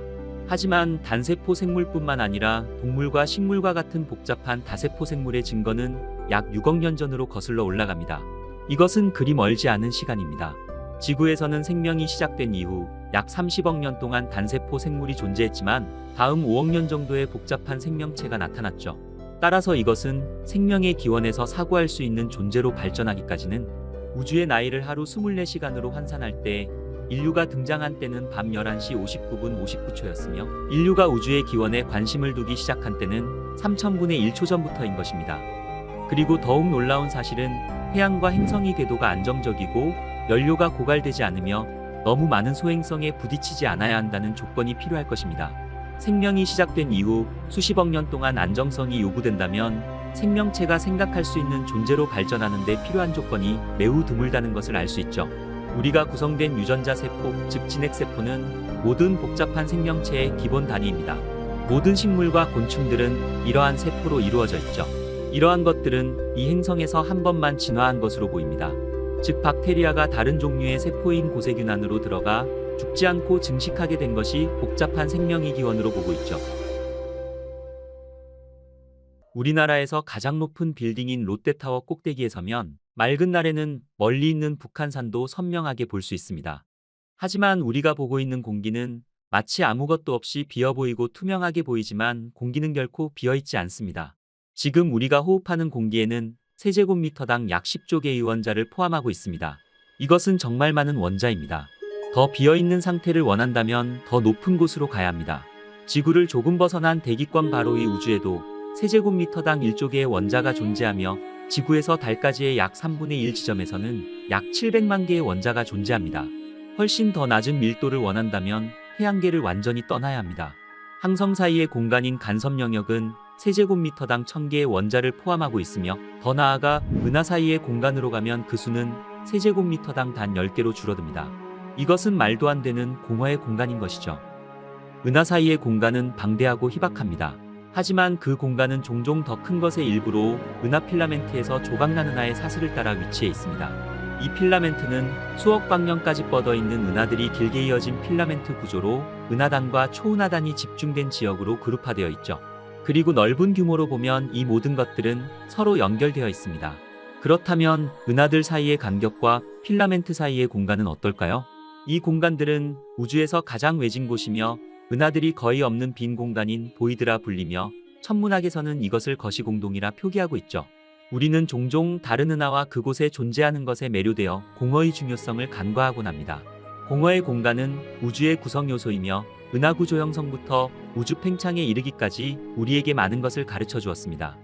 하지만 단세포 생물뿐만 아니라 동물과 식물과 같은 복잡한 다세포 생물의 증거는 약 6억 년 전으로 거슬러 올라갑니다. 이것은 그리 멀지 않은 시간입니다. 지구에서는 생명이 시작된 이후 약 30억 년 동안 단세포 생물이 존재했지만 다음 5억 년 정도의 복잡한 생명체가 나타났죠. 따라서 이것은 생명의 기원에서 사고할 수 있는 존재로 발전하기까지는 우주의 나이를 하루 24시간으로 환산할 때 인류가 등장한 때는 밤 11시 59분 59초였으며 인류가 우주의 기원에 관심을 두기 시작한 때는 3000분의 1초 전부터인 것입니다. 그리고 더욱 놀라운 사실은 태양과 행성이 궤도가 안정적이고 연료가 고갈되지 않으며 너무 많은 소행성에 부딪히지 않아야 한다는 조건이 필요할 것입니다. 생명이 시작된 이후 수십억 년 동안 안정성이 요구된다면 생명체가 생각할 수 있는 존재로 발전하는 데 필요한 조건이 매우 드물다는 것을 알 수 있죠. 우리가 구성된 유전자 세포, 즉 진핵세포는 모든 복잡한 생명체의 기본 단위입니다. 모든 식물과 곤충들은 이러한 세포로 이루어져 있죠. 이러한 것들은 이 행성에서 한 번만 진화한 것으로 보입니다. 즉 박테리아가 다른 종류의 세포인 고세균 안으로 들어가 죽지 않고 증식하게 된 것이 복잡한 생명의 기원으로 보고 있죠. 우리나라에서 가장 높은 빌딩인 롯데타워 꼭대기에 서면 맑은 날에는 멀리 있는 북한산도 선명하게 볼 수 있습니다. 하지만 우리가 보고 있는 공기는 마치 아무것도 없이 비어 보이고 투명하게 보이지만 공기는 결코 비어 있지 않습니다. 지금 우리가 호흡하는 공기에는 세제곱미터당 약 10조 개의 원자를 포함하고 있습니다. 이것은 정말 많은 원자입니다. 더 비어있는 상태를 원한다면 더 높은 곳으로 가야 합니다. 지구를 조금 벗어난 대기권 바로 위 우주에도 세제곱미터당 1조 개의 원자가 존재하며 지구에서 달까지의 약 3분의 1 지점에서는 약 700만 개의 원자가 존재합니다. 훨씬 더 낮은 밀도를 원한다면 태양계를 완전히 떠나야 합니다. 항성 사이의 공간인 간섭 영역은 세제곱미터당 1000개의 원자를 포함하고 있으며 더 나아가 은하 사이의 공간으로 가면 그 수는 세제곱미터당 단 10개로 줄어듭니다. 이것은 말도 안 되는 공허의 공간인 것이죠. 은하 사이의 공간은 방대하고 희박합니다. 하지만 그 공간은 종종 더 큰 것의 일부로 은하 필라멘트에서 조각난 은하의 사슬을 따라 위치해 있습니다. 이 필라멘트는 수억 광년까지 뻗어 있는 은하들이 길게 이어진 필라멘트 구조로 은하단과 초은하단이 집중된 지역으로 그룹화되어 있죠. 그리고 넓은 규모로 보면 이 모든 것들은 서로 연결되어 있습니다. 그렇다면 은하들 사이의 간격과 필라멘트 사이의 공간은 어떨까요? 이 공간들은 우주에서 가장 외진 곳이며 은하들이 거의 없는 빈 공간인 보이드라 불리며 천문학에서는 이것을 거시공동이라 표기하고 있죠. 우리는 종종 다른 은하와 그곳에 존재하는 것에 매료되어 공허의 중요성을 간과하곤 합니다. 공허의 공간은 우주의 구성 요소이며 은하 구조 형성부터 우주 팽창에 이르기까지 우리에게 많은 것을 가르쳐 주었습니다.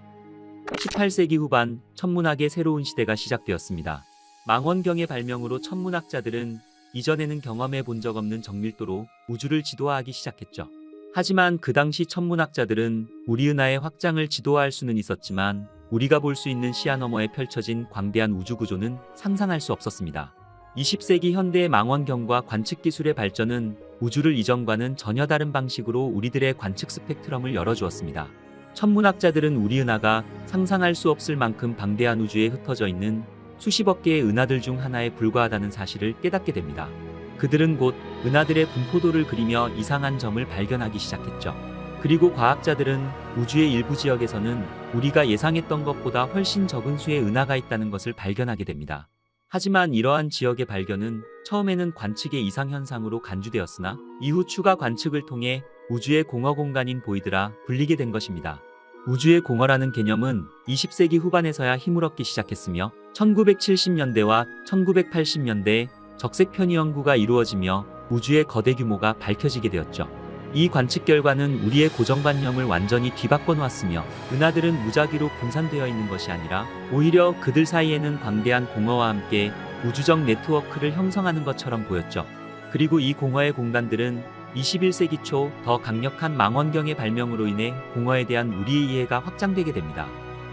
18세기 후반 천문학의 새로운 시대가 시작되었습니다. 망원경의 발명으로 천문학자들은 이전에는 경험해 본 적 없는 정밀도로 우주를 지도화하기 시작했죠. 하지만 그 당시 천문학자들은 우리 은하의 확장을 지도화할 수는 있었지만 우리가 볼 수 있는 시야 너머에 펼쳐진 광대한 우주 구조는 상상할 수 없었습니다. 20세기 현대의 망원경과 관측 기술의 발전은 우주를 이전과는 전혀 다른 방식으로 우리들의 관측 스펙트럼을 열어주었습니다. 천문학자들은 우리 은하가 상상할 수 없을 만큼 방대한 우주에 흩어져 있는 수십억 개의 은하들 중 하나에 불과하다는 사실을 깨닫게 됩니다. 그들은 곧 은하들의 분포도를 그리며 이상한 점을 발견하기 시작했죠. 그리고 과학자들은 우주의 일부 지역에서는 우리가 예상했던 것보다 훨씬 적은 수의 은하가 있다는 것을 발견하게 됩니다. 하지만 이러한 지역의 발견은 처음에는 관측의 이상 현상으로 간주되었으나 이후 추가 관측을 통해 우주의 공허 공간인 보이드라 불리게 된 것입니다. 우주의 공허라는 개념은 20세기 후반에서야 힘을 얻기 시작했으며 1970년대와 1980년대에 적색 편의 연구가 이루어지며 우주의 거대 규모가 밝혀지게 되었죠. 이 관측 결과는 우리의 고정관념을 완전히 뒤바꿔 놓았으며 은하들은 무작위로 분산되어 있는 것이 아니라 오히려 그들 사이에는 광대한 공허와 함께 우주적 네트워크를 형성하는 것처럼 보였죠. 그리고 이 공허의 공간들은 21세기 초 더 강력한 망원경의 발명으로 인해 공허에 대한 우리의 이해가 확장되게 됩니다.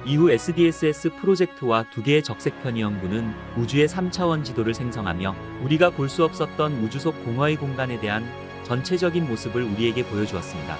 이후 SDSS 프로젝트와 두 개의 적색 편의 연구는 우주의 3차원 지도를 생성하며 우리가 볼 수 없었던 우주 속 공허의 공간에 대한 전체적인 모습을 우리에게 보여주었습니다.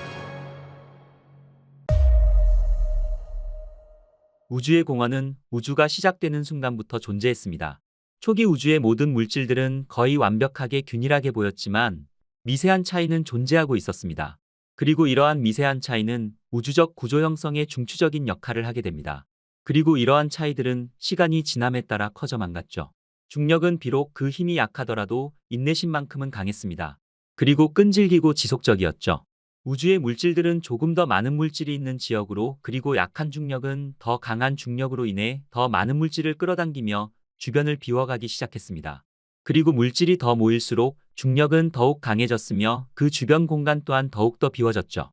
우주의 공허는 우주가 시작되는 순간부터 존재했습니다. 초기 우주의 모든 물질들은 거의 완벽하게 균일하게 보였지만 미세한 차이는 존재하고 있었습니다. 그리고 이러한 미세한 차이는 우주적 구조 형성에 중추적인 역할을 하게 됩니다. 그리고 이러한 차이들은 시간이 지남에 따라 커져만 갔죠. 중력은 비록 그 힘이 약하더라도 인내심만큼은 강했습니다. 그리고 끈질기고 지속적이었죠. 우주의 물질들은 조금 더 많은 물질이 있는 지역으로 그리고 약한 중력은 더 강한 중력으로 인해 더 많은 물질을 끌어당기며 주변을 비워가기 시작했습니다. 그리고 물질이 더 모일수록 중력은 더욱 강해졌으며 그 주변 공간 또한 더욱더 비워졌죠.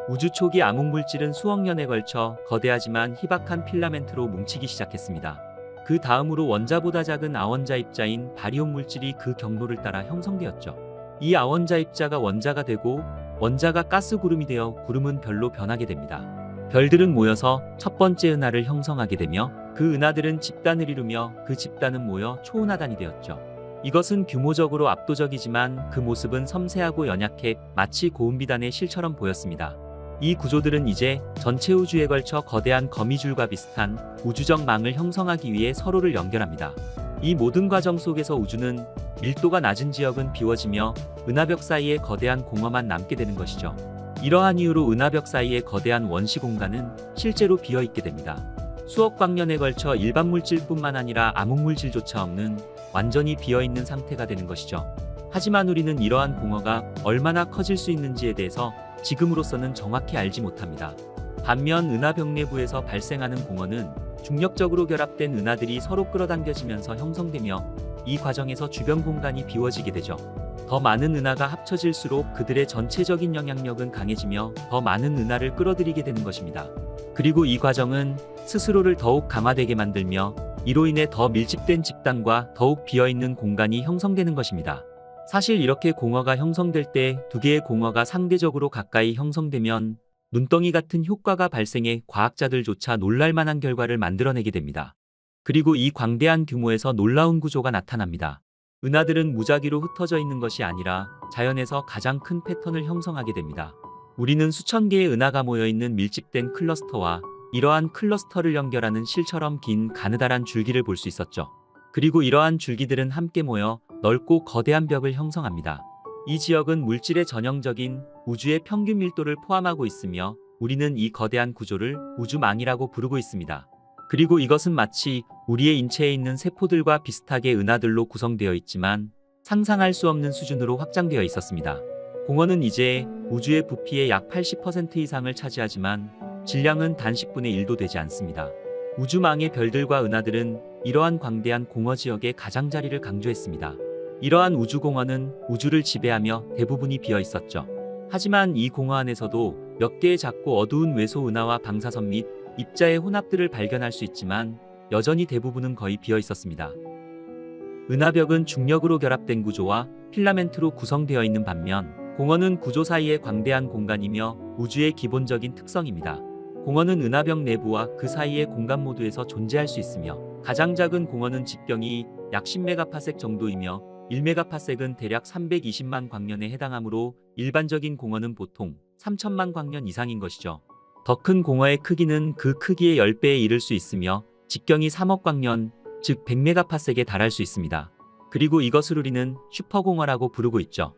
우주 초기 암흑물질은 수억 년에 걸쳐 거대하지만 희박한 필라멘트로 뭉치기 시작했습니다. 그 다음으로 원자보다 작은 아원자 입자인 바리온 물질이 그 경로를 따라 형성되었죠. 이 아원자 입자가 원자가 되고 원자가 가스 구름이 되어 구름은 별로 변하게 됩니다. 별들은 모여서 첫 번째 은하를 형성하게 되며 그 은하들은 집단을 이루며 그 집단은 모여 초은하단이 되었죠. 이것은 규모적으로 압도적이지만 그 모습은 섬세하고 연약해 마치 고은비단의 실처럼 보였습니다. 이 구조들은 이제 전체 우주에 걸쳐 거대한 거미줄과 비슷한 우주적 망을 형성하기 위해 서로를 연결합니다. 이 모든 과정 속에서 우주는 밀도가 낮은 지역은 비워지며 은하벽 사이에 거대한 공허만 남게 되는 것이죠. 이러한 이유로 은하벽 사이의 거대한 원시 공간은 실제로 비어있게 됩니다. 수억 광년에 걸쳐 일반 물질뿐만 아니라 암흑물질조차 없는 완전히 비어있는 상태가 되는 것이죠. 하지만 우리는 이러한 공허가 얼마나 커질 수 있는지에 대해서 지금으로서는 정확히 알지 못합니다. 반면 은하벽 내부에서 발생하는 공허는 중력적으로 결합된 은하들이 서로 끌어당겨지면서 형성되며 이 과정에서 주변 공간이 비워지게 되죠. 더 많은 은하가 합쳐질수록 그들의 전체적인 영향력은 강해지며 더 많은 은하를 끌어들이게 되는 것입니다. 그리고 이 과정은 스스로를 더욱 강화되게 만들며 이로 인해 더 밀집된 집단과 더욱 비어있는 공간이 형성되는 것입니다. 사실 이렇게 공허가 형성될 때 두 개의 공허가 상대적으로 가까이 형성되면 눈덩이 같은 효과가 발생해 과학자들조차 놀랄만한 결과를 만들어내게 됩니다. 그리고 이 광대한 규모에서 놀라운 구조가 나타납니다. 은하들은 무작위로 흩어져 있는 것이 아니라 자연에서 가장 큰 패턴을 형성하게 됩니다. 우리는 수천 개의 은하가 모여 있는 밀집된 클러스터와 이러한 클러스터를 연결하는 실처럼 긴 가느다란 줄기를 볼 수 있었죠. 그리고 이러한 줄기들은 함께 모여 넓고 거대한 벽을 형성합니다. 이 지역은 물질의 전형적인 우주의 평균 밀도를 포함하고 있으며 우리는 이 거대한 구조를 우주망이라고 부르고 있습니다. 그리고 이것은 마치 우리의 인체에 있는 세포들과 비슷하게 은하들로 구성되어 있지만 상상할 수 없는 수준으로 확장되어 있었습니다. 공허는 이제 우주의 부피의 약 80% 이상을 차지하지만 질량은 단 10분의 1도 되지 않습니다. 우주망의 별들과 은하들은 이러한 광대한 공허 지역의 가장자리를 강조했습니다. 이러한 우주공허는 우주를 지배하며 대부분이 비어 있었죠. 하지만 이 공허 안에서도 몇 개의 작고 어두운 외소 은하와 방사선 및 입자의 혼합들을 발견할 수 있지만 여전히 대부분은 거의 비어 있었습니다. 은하벽은 중력으로 결합된 구조와 필라멘트로 구성되어 있는 반면 공허는 구조 사이의 광대한 공간이며 우주의 기본적인 특성입니다. 공허는 은하벽 내부와 그 사이의 공간 모두에서 존재할 수 있으며 가장 작은 공허는 직경이 약 10메가파섹 정도이며 1메가파섹은 대략 320만 광년에 해당하므로 일반적인 공허는 보통 3천만 광년 이상인 것이죠. 더 큰 공허의 크기는 그 크기의 10배에 이를 수 있으며 직경이 3억 광년, 즉 100메가파섹에 달할 수 있습니다. 그리고 이것을 우리는 슈퍼공허라고 부르고 있죠.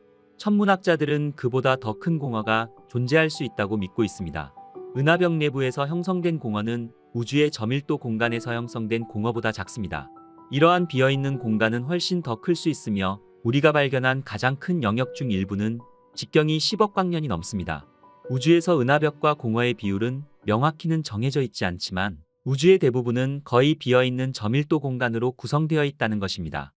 천문학자들은 그보다 더 큰 공허가 존재할 수 있다고 믿고 있습니다. 은하벽 내부에서 형성된 공허는 우주의 저밀도 공간에서 형성된 공허보다 작습니다. 이러한 비어있는 공간은 훨씬 더 클 수 있으며 우리가 발견한 가장 큰 영역 중 일부는 직경이 10억 광년이 넘습니다. 우주에서 은하벽과 공허의 비율은 명확히는 정해져 있지 않지만 우주의 대부분은 거의 비어있는 저밀도 공간으로 구성되어 있다는 것입니다.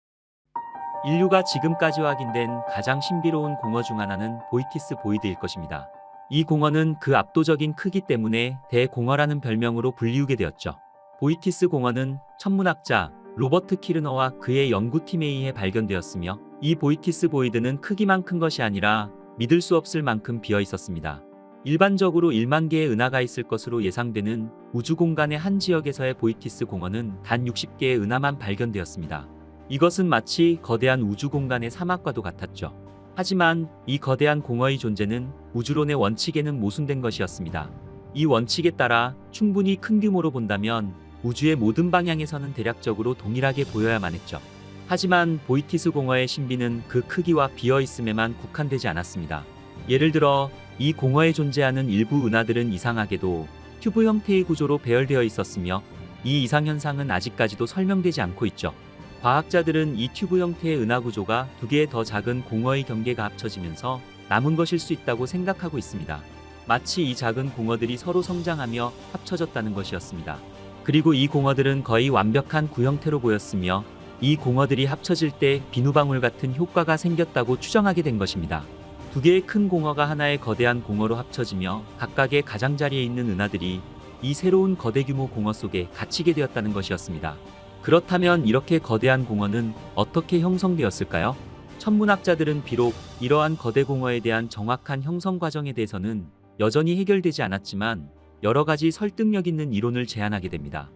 인류가 지금까지 확인된 가장 신비로운 공허 중 하나는 보이티스 보이드일 것입니다. 이 공허는 그 압도적인 크기 때문에 대공허라는 별명으로 불리우게 되었죠. 보이티스 공허는 천문학자 로버트 키르너와 그의 연구팀에 의해 발견되었으며 이 보이티스 보이드는 크기만 큰 것이 아니라 믿을 수 없을 만큼 비어 있었습니다. 일반적으로 1만 개의 은하가 있을 것으로 예상되는 우주 공간의 한 지역에서의 보이티스 공허는 단 60개의 은하만 발견되었습니다. 이것은 마치 거대한 우주 공간의 사막과도 같았죠. 하지만 이 거대한 공허의 존재는 우주론의 원칙에는 모순된 것이었습니다. 이 원칙에 따라 충분히 큰 규모로 본다면 우주의 모든 방향에서는 대략적으로 동일하게 보여야만 했죠. 하지만 보이티스 공허의 신비는 그 크기와 비어있음에만 국한되지 않았습니다. 예를 들어 이 공허에 존재하는 일부 은하들은 이상하게도 튜브 형태의 구조로 배열되어 있었으며 이 이상현상은 아직까지도 설명되지 않고 있죠. 과학자들은 이 튜브 형태의 은하 구조가 두 개의 더 작은 공허의 경계가 합쳐지면서 남은 것일 수 있다고 생각하고 있습니다. 마치 이 작은 공허들이 서로 성장하며 합쳐졌다는 것이었습니다. 그리고 이 공허들은 거의 완벽한 구형태로 보였으며 이 공허들이 합쳐질 때 비누방울 같은 효과가 생겼다고 추정하게 된 것입니다. 두 개의 큰 공허가 하나의 거대한 공허로 합쳐지며 각각의 가장자리에 있는 은하들이 이 새로운 거대 규모 공허 속에 갇히게 되었다는 것이었습니다. 그렇다면 이렇게 거대한 공허는 어떻게 형성되었을까요? 천문학자들은 비록 이러한 거대 공허에 대한 정확한 형성 과정에 대해서는 여전히 해결되지 않았지만 여러 가지 설득력 있는 이론을 제안하게 됩니다.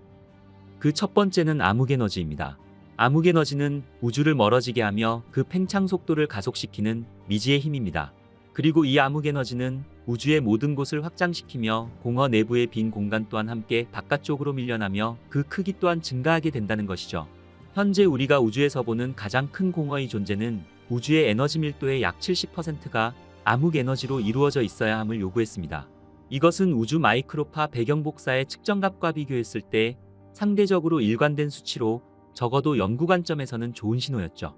그 첫 번째는 암흑에너지입니다. 암흑에너지는 우주를 멀어지게 하며 그 팽창 속도를 가속시키는 미지의 힘입니다. 그리고 이 암흑에너지는 우주의 모든 곳을 확장시키며 공허 내부의 빈 공간 또한 함께 바깥쪽으로 밀려나며 그 크기 또한 증가하게 된다는 것이죠. 현재 우리가 우주에서 보는 가장 큰 공허의 존재는 우주의 에너지 밀도의 약 70%가 암흑에너지로 이루어져 있어야 함을 요구했습니다. 이것은 우주 마이크로파 배경 복사의 측정값과 비교했을 때 상대적으로 일관된 수치로 적어도 연구 관점에서는 좋은 신호였죠.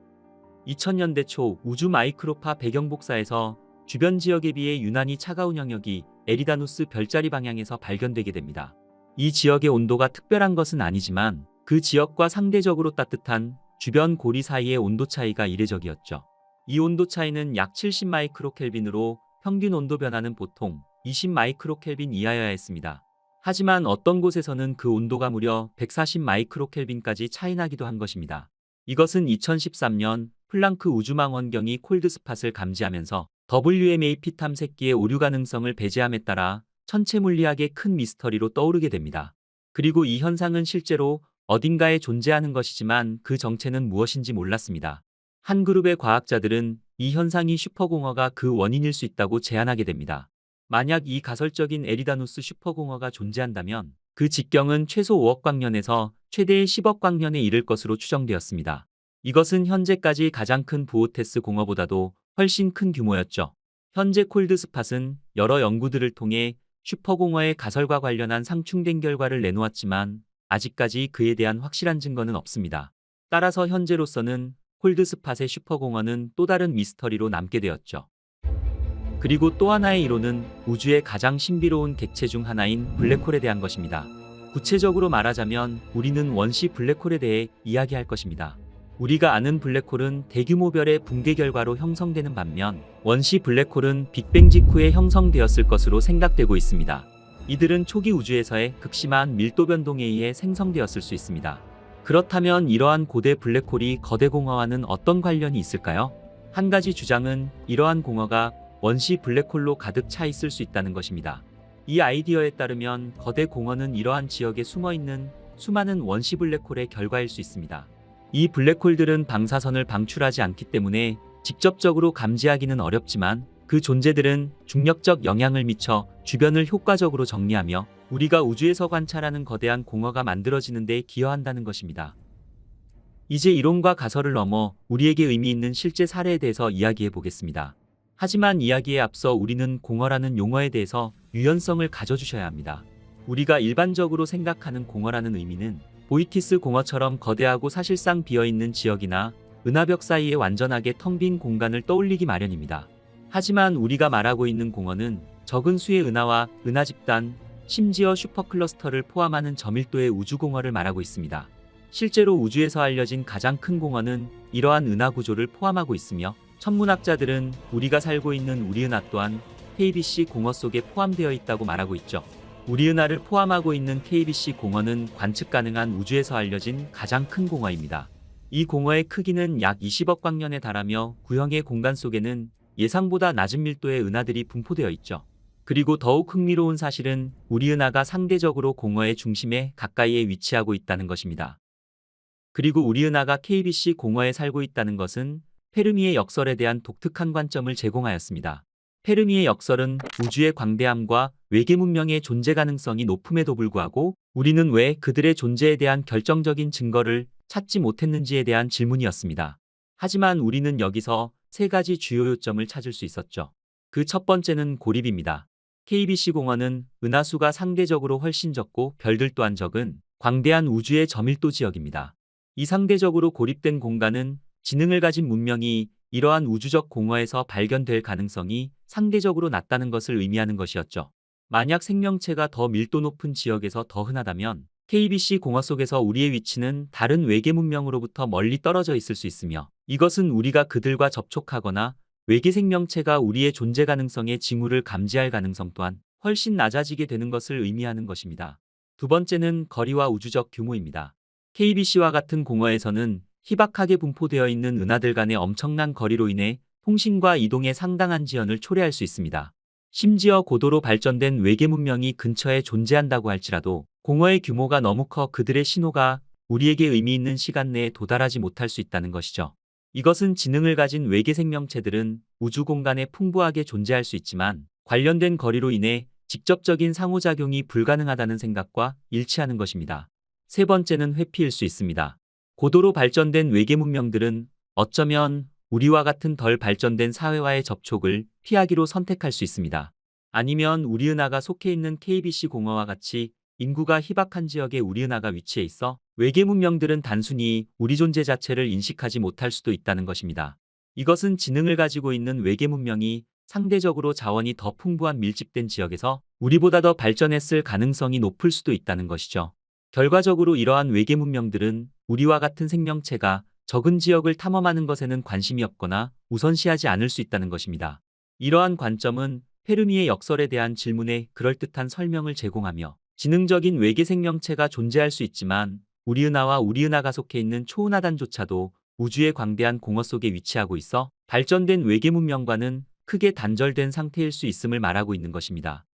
2000년대 초 우주 마이크로파 배경 복사에서 주변 지역에 비해 유난히 차가운 영역이 에리다누스 별자리 방향에서 발견되게 됩니다. 이 지역의 온도가 특별한 것은 아니지만 그 지역과 상대적으로 따뜻한 주변 고리 사이의 온도 차이가 이례적이었죠. 이 온도 차이는 약 70 마이크로켈빈으로 평균 온도 변화는 보통 20 마이크로켈빈 이하여야 했습니다. 하지만 어떤 곳에서는 그 온도가 무려 140 마이크로켈빈까지 차이나기도 한 것입니다. 이것은 2013년 플랑크 우주망 원경이 콜드스팟을 감지하면서 WMAP 탐색기의 오류 가능성을 배제함에 따라 천체 물리학의 큰 미스터리로 떠오르게 됩니다. 그리고 이 현상은 실제로 어딘가에 존재하는 것이지만 그 정체는 무엇인지 몰랐습니다. 한 그룹의 과학자들은 이 현상이 슈퍼공허가 그 원인일 수 있다고 제안하게 됩니다. 만약 이 가설적인 에리다누스 슈퍼공허가 존재한다면 그 직경은 최소 5억 광년에서 최대의 10억 광년에 이를 것으로 추정되었습니다. 이것은 현재까지 가장 큰 보오테스 공허보다도 훨씬 큰 규모였죠. 현재 콜드스팟은 여러 연구들을 통해 슈퍼공허의 가설과 관련한 상충된 결과를 내놓았지만 아직까지 그에 대한 확실한 증거는 없습니다. 따라서 현재로서는 콜드스팟의 슈퍼공허는 또 다른 미스터리로 남게 되었죠. 그리고 또 하나의 이론은 우주의 가장 신비로운 객체 중 하나인 블랙홀에 대한 것입니다. 구체적으로 말하자면 우리는 원시 블랙홀에 대해 이야기할 것입니다. 우리가 아는 블랙홀은 대규모 별의 붕괴 결과로 형성되는 반면 원시 블랙홀은 빅뱅 직후에 형성되었을 것으로 생각되고 있습니다. 이들은 초기 우주에서의 극심한 밀도 변동에 의해 생성되었을 수 있습니다. 그렇다면 이러한 고대 블랙홀이 거대 공허와는 어떤 관련이 있을까요? 한 가지 주장은 이러한 공허가 원시 블랙홀로 가득 차 있을 수 있다는 것입니다. 이 아이디어에 따르면 거대 공허는 이러한 지역에 숨어있는 수많은 원시 블랙홀의 결과일 수 있습니다. 이 블랙홀들은 방사선을 방출하지 않기 때문에 직접적으로 감지하기는 어렵지만 그 존재들은 중력적 영향을 미쳐 주변을 효과적으로 정리하며 우리가 우주에서 관찰하는 거대한 공허가 만들어지는 데 기여한다는 것입니다. 이제 이론과 가설을 넘어 우리에게 의미 있는 실제 사례에 대해서 이야기해 보겠습니다. 하지만 이야기에 앞서 우리는 공허라는 용어에 대해서 유연성을 가져주셔야 합니다. 우리가 일반적으로 생각하는 공허라는 의미는 보이티스 공허처럼 거대하고 사실상 비어있는 지역이나 은하벽 사이에 완전하게 텅 빈 공간을 떠올리기 마련입니다. 하지만 우리가 말하고 있는 공허는 적은 수의 은하와 은하 집단, 심지어 슈퍼클러스터를 포함하는 저밀도의 우주공허를 말하고 있습니다. 실제로 우주에서 알려진 가장 큰 공허는 이러한 은하 구조를 포함하고 있으며 천문학자들은 우리가 살고 있는 우리 은하 또한 KBC 공허 속에 포함되어 있다고 말하고 있죠. 우리 은하를 포함하고 있는 KBC 공허는 관측 가능한 우주에서 알려진 가장 큰 공허입니다. 이 공허의 크기는 약 20억 광년에 달하며 구형의 공간 속에는 예상보다 낮은 밀도의 은하들이 분포되어 있죠. 그리고 더욱 흥미로운 사실은 우리 은하가 상대적으로 공허의 중심에 가까이에 위치하고 있다는 것입니다. 그리고 우리 은하가 KBC 공허에 살고 있다는 것은 페르미의 역설에 대한 독특한 관점을 제공하였습니다. 페르미의 역설은 우주의 광대함과 외계 문명의 존재 가능성이 높음에도 불구하고 우리는 왜 그들의 존재에 대한 결정적인 증거를 찾지 못했는지에 대한 질문이었습니다. 하지만 우리는 여기서 세 가지 주요 요점을 찾을 수 있었죠. 그 첫 번째는 고립입니다. KBC 공허는 은하수가 상대적으로 훨씬 적고 별들 또한 적은 광대한 우주의 저밀도 지역입니다. 이 상대적으로 고립된 공간은 지능을 가진 문명이 이러한 우주적 공허에서 발견될 가능성이 상대적으로 낮다는 것을 의미하는 것이었죠. 만약 생명체가 더 밀도 높은 지역에서 더 흔하다면 KBC 공허 속에서 우리의 위치는 다른 외계 문명으로부터 멀리 떨어져 있을 수 있으며 이것은 우리가 그들과 접촉하거나 외계 생명체가 우리의 존재 가능성의 징후를 감지할 가능성 또한 훨씬 낮아지게 되는 것을 의미하는 것입니다. 두 번째는 거리와 우주적 규모입니다. KBC와 같은 공허에서는 희박하게 분포되어 있는 은하들 간의 엄청난 거리로 인해 통신과 이동에 상당한 지연을 초래할 수 있습니다. 심지어 고도로 발전된 외계 문명이 근처에 존재한다고 할지라도 공허의 규모가 너무 커 그들의 신호가 우리에게 의미 있는 시간 내에 도달하지 못할 수 있다는 것이죠. 이것은 지능을 가진 외계 생명체들은 우주 공간에 풍부하게 존재할 수 있지만 관련된 거리로 인해 직접적인 상호작용이 불가능하다는 생각과 일치하는 것입니다. 세 번째는 회피일 수 있습니다. 고도로 발전된 외계 문명들은 어쩌면 우리와 같은 덜 발전된 사회와의 접촉을 피하기로 선택할 수 있습니다. 아니면 우리 은하가 속해 있는 KBC 공허와 같이 인구가 희박한 지역에 우리 은하가 위치해 있어 외계 문명들은 단순히 우리 존재 자체를 인식하지 못할 수도 있다는 것입니다. 이것은 지능을 가지고 있는 외계 문명이 상대적으로 자원이 더 풍부한 밀집된 지역에서 우리보다 더 발전했을 가능성이 높을 수도 있다는 것이죠. 결과적으로 이러한 외계 문명들은 우리와 같은 생명체가 적은 지역을 탐험하는 것에는 관심이 없거나 우선시하지 않을 수 있다는 것입니다. 이러한 관점은 페르미의 역설에 대한 질문에 그럴듯한 설명을 제공하며 지능적인 외계 생명체가 존재할 수 있지만 우리 은하와 우리 은하가 속해 있는 초은하단조차도 우주의 광대한 공허 속에 위치하고 있어 발전된 외계 문명과는 크게 단절된 상태일 수 있음을 말하고 있는 것입니다.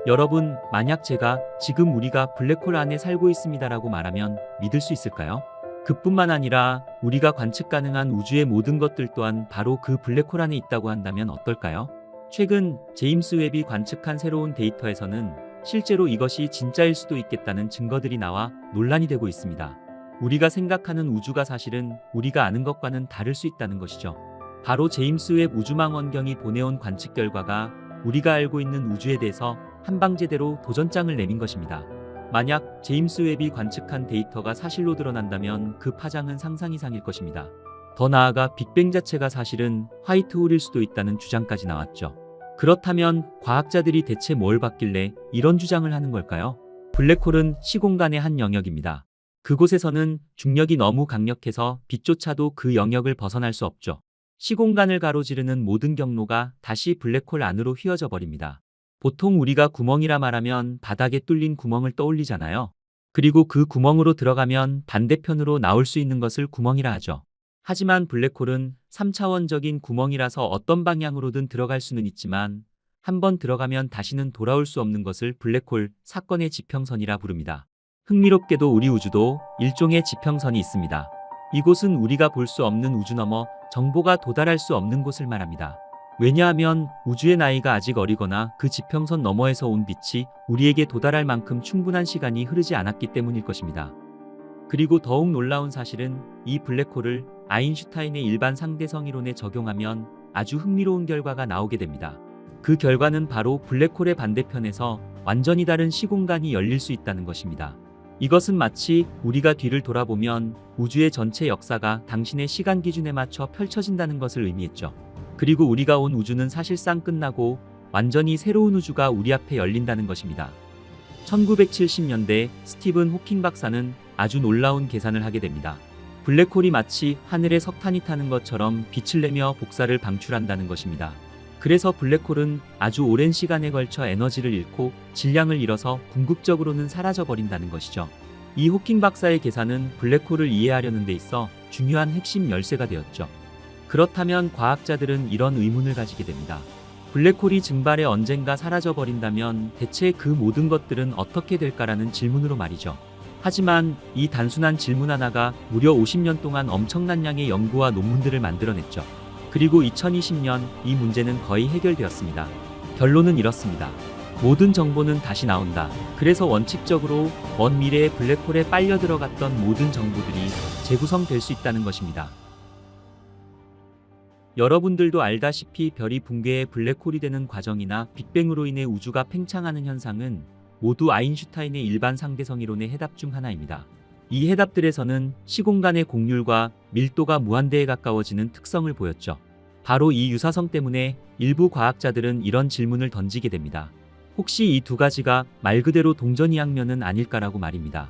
여러분, 만약 제가 지금 우리가 블랙홀 안에 살고 있습니다라고 말하면 믿을 수 있을까요? 그뿐만 아니라 우리가 관측 가능한 우주의 모든 것들 또한 바로 그 블랙홀 안에 있다고 한다면 어떨까요? 최근 제임스 웹이 관측한 새로운 데이터에서는 실제로 이것이 진짜일 수도 있겠다는 증거들이 나와 논란이 되고 있습니다. 우리가 생각하는 우주가 사실은 우리가 아는 것과는 다를 수 있다는 것이죠. 바로 제임스 웹 우주망원경이 보내온 관측 결과가 우리가 알고 있는 우주에 대해서 한방제대로 도전장을 내민 것입니다. 만약 제임스 웹이 관측한 데이터가 사실로 드러난다면 그 파장은 상상 이상일 것입니다. 더 나아가 빅뱅 자체가 사실은 화이트홀일 수도 있다는 주장까지 나왔죠. 그렇다면 과학자들이 대체 뭘 봤길래 이런 주장을 하는 걸까요? 블랙홀은 시공간의 한 영역입니다. 그곳에서는 중력이 너무 강력해서 빛조차도 그 영역을 벗어날 수 없죠. 시공간을 가로지르는 모든 경로가 다시 블랙홀 안으로 휘어져 버립니다. 보통 우리가 구멍이라 말하면 바닥에 뚫린 구멍을 떠올리잖아요. 그리고 그 구멍으로 들어가면 반대편으로 나올 수 있는 것을 구멍이라 하죠. 하지만 블랙홀은 3차원적인 구멍이라서 어떤 방향으로든 들어갈 수는 있지만 한번 들어가면 다시는 돌아올 수 없는 것을 블랙홀 사건의 지평선이라 부릅니다. 흥미롭게도 우리 우주도 일종의 지평선이 있습니다. 이곳은 우리가 볼 수 없는 우주 너머 정보가 도달할 수 없는 곳을 말합니다. 왜냐하면 우주의 나이가 아직 어리거나 그 지평선 너머에서 온 빛이 우리에게 도달할 만큼 충분한 시간이 흐르지 않았기 때문일 것입니다. 그리고 더욱 놀라운 사실은 이 블랙홀을 아인슈타인의 일반 상대성 이론에 적용하면 아주 흥미로운 결과가 나오게 됩니다. 그 결과는 바로 블랙홀의 반대편에서 완전히 다른 시공간이 열릴 수 있다는 것입니다. 이것은 마치 우리가 뒤를 돌아보면 우주의 전체 역사가 당신의 시간 기준에 맞춰 펼쳐진다는 것을 의미했죠. 그리고 우리가 온 우주는 사실상 끝나고 완전히 새로운 우주가 우리 앞에 열린다는 것입니다. 1970년대 스티븐 호킹 박사는 아주 놀라운 계산을 하게 됩니다. 블랙홀이 마치 하늘에 석탄이 타는 것처럼 빛을 내며 복사를 방출한다는 것입니다. 그래서 블랙홀은 아주 오랜 시간에 걸쳐 에너지를 잃고 질량을 잃어서 궁극적으로는 사라져버린다는 것이죠. 이 호킹 박사의 계산은 블랙홀을 이해하려는 데 있어 중요한 핵심 열쇠가 되었죠. 그렇다면 과학자들은 이런 의문을 가지게 됩니다. 블랙홀이 증발해 언젠가 사라져버린다면 대체 그 모든 것들은 어떻게 될까라는 질문으로 말이죠. 하지만 이 단순한 질문 하나가 무려 50년 동안 엄청난 양의 연구와 논문들을 만들어냈죠. 그리고 2020년 이 문제는 거의 해결되었습니다. 결론은 이렇습니다. 모든 정보는 다시 나온다. 그래서 원칙적으로 먼 미래의 블랙홀에 빨려 들어갔던 모든 정보들이 재구성될 수 있다는 것입니다. 여러분들도 알다시피 별이 붕괴해 블랙홀이 되는 과정이나 빅뱅으로 인해 우주가 팽창하는 현상은 모두 아인슈타인의 일반 상대성 이론의 해답 중 하나입니다. 이 해답들에서는 시공간의 곡률과 밀도가 무한대에 가까워지는 특성을 보였죠. 바로 이 유사성 때문에 일부 과학자들은 이런 질문을 던지게 됩니다. 혹시 이 두 가지가 말 그대로 동전이양면은 아닐까라고 말입니다.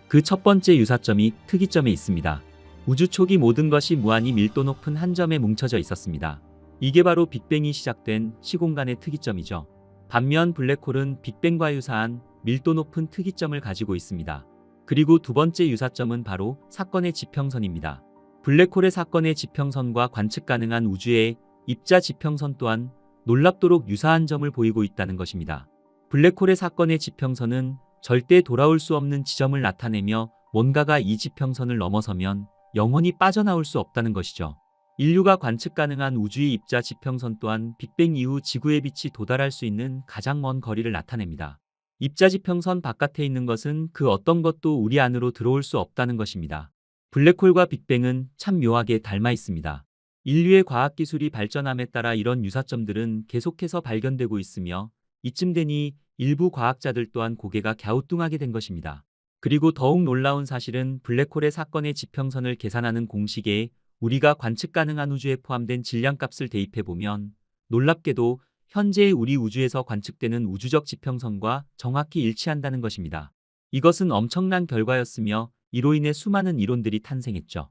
그 첫 번째 유사점이 특이점에 있습니다. 우주 초기 모든 것이 무한히 밀도 높은 한 점에 뭉쳐져 있었습니다. 이게 바로 빅뱅이 시작된 시공간의 특이점이죠. 반면 블랙홀은 빅뱅과 유사한 밀도 높은 특이점을 가지고 있습니다. 그리고 두 번째 유사점은 바로 사건의 지평선입니다. 블랙홀의 사건의 지평선과 관측 가능한 우주의 입자 지평선 또한 놀랍도록 유사한 점을 보이고 있다는 것입니다. 블랙홀의 사건의 지평선은 절대 돌아올 수 없는 지점을 나타내며 뭔가가 이 지평선을 넘어서면 영원히 빠져나올 수 없다는 것이죠. 인류가 관측 가능한 우주의 입자 지평선 또한 빅뱅 이후 지구의 빛이 도달할 수 있는 가장 먼 거리를 나타냅니다. 입자 지평선 바깥에 있는 것은 그 어떤 것도 우리 안으로 들어올 수 없다는 것입니다. 블랙홀과 빅뱅은 참 묘하게 닮아 있습니다. 인류의 과학기술이 발전함에 따라 이런 유사점들은 계속해서 발견되고 있으며 이쯤 되니 일부 과학자들 또한 고개가 갸우뚱하게 된 것입니다. 그리고 더욱 놀라운 사실은 블랙홀의 사건의 지평선을 계산하는 공식에 우리가 관측 가능한 우주에 포함된 질량값을 대입해보면 놀랍게도 현재의 우리 우주에서 관측되는 우주적 지평선과 정확히 일치한다는 것입니다. 이것은 엄청난 결과였으며 이로 인해 수많은 이론들이 탄생했죠.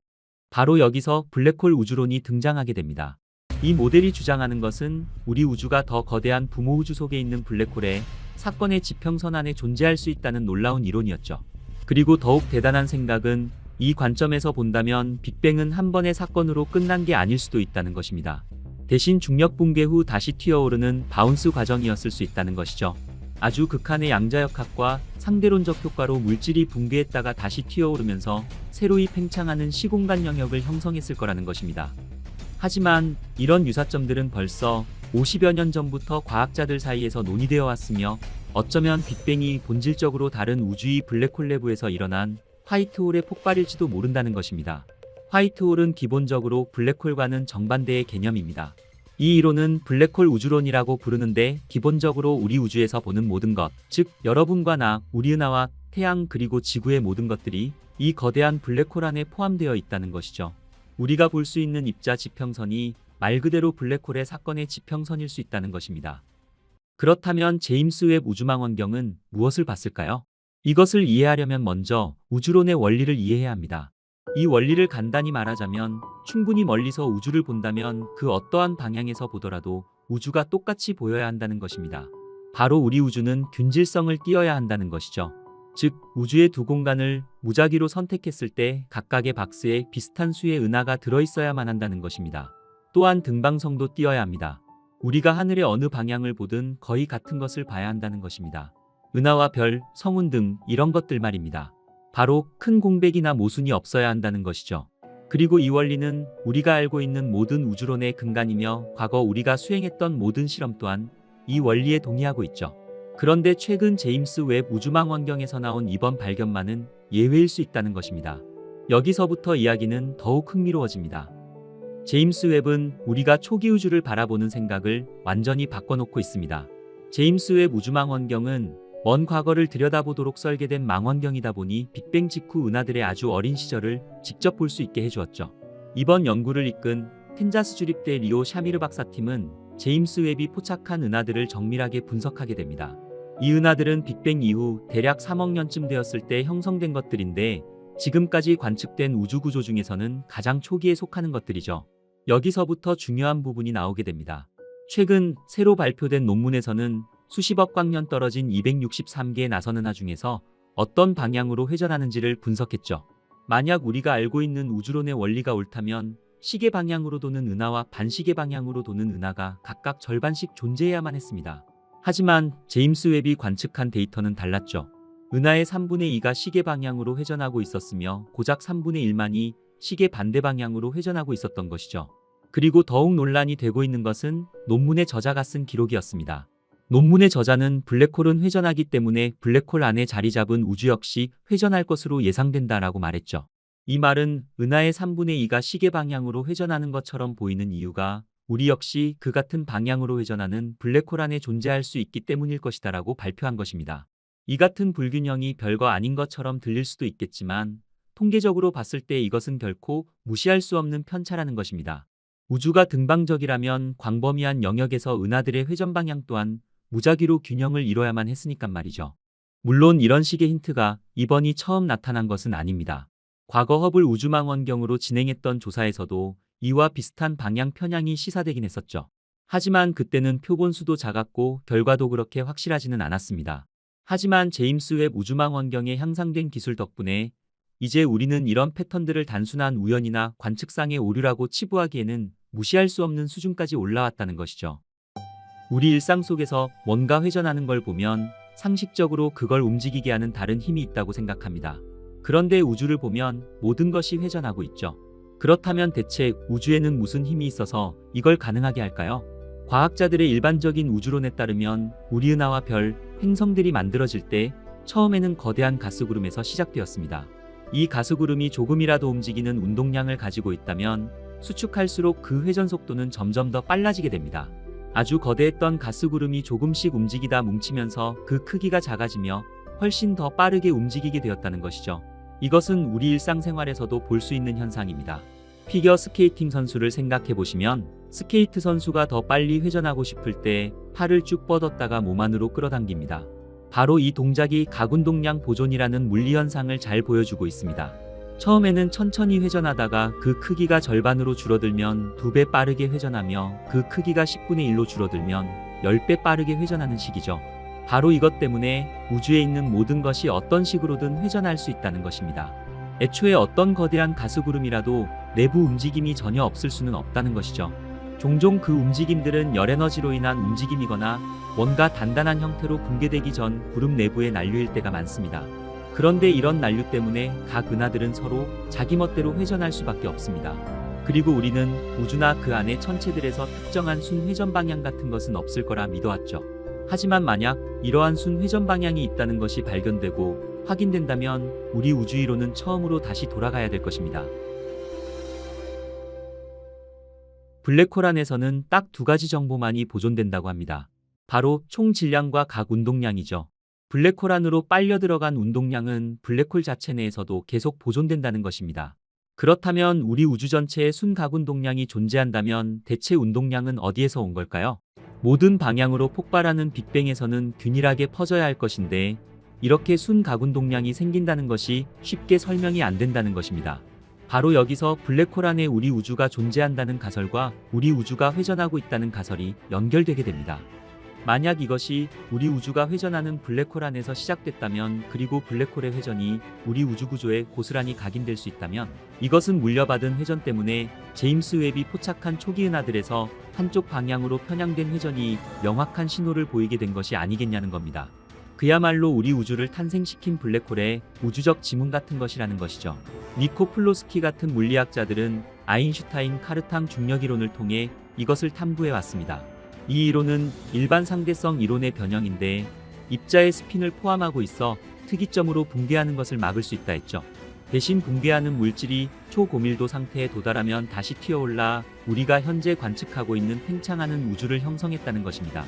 바로 여기서 블랙홀 우주론이 등장하게 됩니다. 이 모델이 주장하는 것은 우리 우주가 더 거대한 부모 우주 속에 있는 블랙홀의 사건의 지평선 안에 존재할 수 있다는 놀라운 이론이었죠. 그리고 더욱 대단한 생각은 이 관점에서 본다면 빅뱅은 한 번의 사건으로 끝난 게 아닐 수도 있다는 것입니다. 대신 중력 붕괴 후 다시 튀어오르는 바운스 과정이었을 수 있다는 것이죠. 아주 극한의 양자역학과 상대론적 효과로 물질이 붕괴했다가 다시 튀어오르면서 새로이 팽창하는 시공간 영역을 형성했을 거라는 것입니다. 하지만 이런 유사점들은 벌써 50여 년 전부터 과학자들 사이에서 논의되어 왔으며 어쩌면 빅뱅이 본질적으로 다른 우주의 블랙홀 내부에서 일어난 화이트홀의 폭발일지도 모른다는 것입니다. 화이트홀은 기본적으로 블랙홀과는 정반대의 개념입니다. 이 이론은 블랙홀 우주론이라고 부르는데 기본적으로 우리 우주에서 보는 모든 것, 즉 여러분과 나, 우리 은하와 태양 그리고 지구의 모든 것들이 이 거대한 블랙홀 안에 포함되어 있다는 것이죠. 우리가 볼 수 있는 입자 지평선이 말 그대로 블랙홀의 사건의 지평선일 수 있다는 것입니다. 그렇다면 제임스 웹 우주망원경은 무엇을 봤을까요? 이것을 이해하려면 먼저 우주론의 원리를 이해해야 합니다. 이 원리를 간단히 말하자면 충분히 멀리서 우주를 본다면 그 어떠한 방향에서 보더라도 우주가 똑같이 보여야 한다는 것입니다. 바로 우리 우주는 균질성을 띄어야 한다는 것이죠. 즉 우주의 두 공간을 무작위로 선택했을 때 각각의 박스에 비슷한 수의 은하가 들어있어야만 한다는 것입니다. 또한 등방성도 띄어야 합니다. 우리가 하늘의 어느 방향을 보든 거의 같은 것을 봐야 한다는 것입니다. 은하와 별, 성운 등 이런 것들 말입니다. 바로 큰 공백이나 모순이 없어야 한다는 것이죠. 그리고 이 원리는 우리가 알고 있는 모든 우주론의 근간이며 과거 우리가 수행했던 모든 실험 또한 이 원리에 동의하고 있죠. 그런데 최근 제임스 웹 우주망원경에서 나온 이번 발견만은 예외일 수 있다는 것입니다. 여기서부터 이야기는 더욱 흥미로워집니다. 제임스 웹은 우리가 초기 우주를 바라보는 생각을 완전히 바꿔놓고 있습니다. 제임스 웹 우주망원경은 먼 과거를 들여다보도록 설계된 망원경이다 보니 빅뱅 직후 은하들의 아주 어린 시절을 직접 볼 수 있게 해주었죠. 이번 연구를 이끈 캔자스 주립대 리오 샤미르 박사팀은 제임스 웹이 포착한 은하들을 정밀하게 분석하게 됩니다. 이 은하들은 빅뱅 이후 대략 3억 년쯤 되었을 때 형성된 것들인데 지금까지 관측된 우주 구조 중에서는 가장 초기에 속하는 것들이죠. 여기서부터 중요한 부분이 나오게 됩니다. 최근 새로 발표된 논문에서는 수십억 광년 떨어진 263개의 나선 은하 중에서 어떤 방향으로 회전하는지를 분석했죠. 만약 우리가 알고 있는 우주론의 원리가 옳다면 시계 방향으로 도는 은하와 반시계 방향으로 도는 은하가 각각 절반씩 존재해야만 했습니다. 하지만 제임스 웹이 관측한 데이터는 달랐죠. 은하의 3분의 2가 시계 방향으로 회전하고 있었으며 고작 3분의 1만이 시계 반대 방향으로 회전하고 있었던 것이죠. 그리고 더욱 논란이 되고 있는 것은 논문의 저자가 쓴 기록이었습니다. 논문의 저자는 블랙홀은 회전하기 때문에 블랙홀 안에 자리 잡은 우주 역시 회전할 것으로 예상된다라고 말했죠. 이 말은 은하의 3분의 2가 시계 방향으로 회전하는 것처럼 보이는 이유가 우리 역시 그 같은 방향으로 회전하는 블랙홀 안에 존재할 수 있기 때문일 것이다라고 발표한 것입니다. 이 같은 불균형이 별거 아닌 것처럼 들릴 수도 있겠지만 통계적으로 봤을 때 이것은 결코 무시할 수 없는 편차라는 것입니다. 우주가 등방적이라면 광범위한 영역에서 은하들의 회전 방향 또한 무작위로 균형을 이뤄야만 했으니까 말이죠. 물론 이런 식의 힌트가 이번이 처음 나타난 것은 아닙니다. 과거 허블 우주망원경으로 진행했던 조사에서도 이와 비슷한 방향 편향이 시사되긴 했었죠. 하지만 그때는 표본수도 작았고 결과도 그렇게 확실하지는 않았습니다. 하지만 제임스 웹 우주망원경의 향상된 기술 덕분에 이제 우리는 이런 패턴들을 단순한 우연이나 관측상의 오류라고 치부하기에는 무시할 수 없는 수준까지 올라왔다는 것이죠. 우리 일상 속에서 뭔가 회전하는 걸 보면 상식적으로 그걸 움직이게 하는 다른 힘이 있다고 생각합니다. 그런데 우주를 보면 모든 것이 회전하고 있죠. 그렇다면 대체 우주에는 무슨 힘이 있어서 이걸 가능하게 할까요? 과학자들의 일반적인 우주론에 따르면 우리 은하와 별, 행성들이 만들어질 때 처음에는 거대한 가스구름에서 시작되었습니다. 이 가스구름이 조금이라도 움직이는 운동량을 가지고 있다면 수축할수록 그 회전 속도는 점점 더 빨라지게 됩니다. 아주 거대했던 가스구름이 조금씩 움직이다 뭉치면서 그 크기가 작아지며 훨씬 더 빠르게 움직이게 되었다는 것이죠. 이것은 우리 일상생활에서도 볼 수 있는 현상입니다. 피겨 스케이팅 선수를 생각해 보시면 스케이트 선수가 더 빨리 회전하고 싶을 때 팔을 쭉 뻗었다가 몸 안으로 끌어당깁니다. 바로 이 동작이 각운동량 보존이라는 물리현상을 잘 보여주고 있습니다. 처음에는 천천히 회전하다가 그 크기가 절반으로 줄어들면 2배 빠르게 회전하며 그 크기가 10분의 1로 줄어들면 10배 빠르게 회전하는 식이죠. 바로 이것 때문에 우주에 있는 모든 것이 어떤 식으로든 회전할 수 있다는 것입니다. 애초에 어떤 거대한 가스구름이라도 내부 움직임이 전혀 없을 수는 없다는 것이죠. 종종 그 움직임들은 열에너지로 인한 움직임이거나 뭔가 단단한 형태로 붕괴되기 전 구름 내부에 난류일 때가 많습니다. 그런데 이런 난류 때문에 각 은하들은 서로 자기 멋대로 회전할 수밖에 없습니다. 그리고 우리는 우주나 그 안의 천체들에서 특정한 순 회전 방향 같은 것은 없을 거라 믿어왔죠. 하지만 만약 이러한 순 회전 방향이 있다는 것이 발견되고 확인된다면 우리 우주 이론은 처음으로 다시 돌아가야 될 것입니다. 블랙홀 안에서는 딱 두 가지 정보만이 보존된다고 합니다. 바로 총 질량과 각 운동량이죠. 블랙홀 안으로 빨려 들어간 운동량은 블랙홀 자체 내에서도 계속 보존된다는 것입니다. 그렇다면 우리 우주 전체에 순 각 운동량이 존재한다면 대체 운동량은 어디에서 온 걸까요? 모든 방향으로 폭발하는 빅뱅에서는 균일하게 퍼져야 할 것인데 이렇게 순 각 운동량이 생긴다는 것이 쉽게 설명이 안 된다는 것입니다. 바로 여기서 블랙홀 안에 우리 우주가 존재한다는 가설과 우리 우주가 회전하고 있다는 가설이 연결되게 됩니다. 만약 이것이 우리 우주가 회전하는 블랙홀 안에서 시작됐다면 그리고 블랙홀의 회전이 우리 우주 구조에 고스란히 각인될 수 있다면 이것은 물려받은 회전 때문에 제임스 웹이 포착한 초기 은하들에서 한쪽 방향으로 편향된 회전이 명확한 신호를 보이게 된 것이 아니겠냐는 겁니다. 그야말로 우리 우주를 탄생시킨 블랙홀의 우주적 지문 같은 것이라는 것이죠. 니코 플로스키 같은 물리학자들은 아인슈타인 카르탕 중력 이론을 통해 이것을 탐구해 왔습니다. 이 이론은 일반 상대성 이론의 변형인데 입자의 스핀을 포함하고 있어 특이점으로 붕괴하는 것을 막을 수 있다 했죠. 대신 붕괴하는 물질이 초고밀도 상태에 도달하면 다시 튀어올라 우리가 현재 관측하고 있는 팽창하는 우주를 형성했다는 것입니다.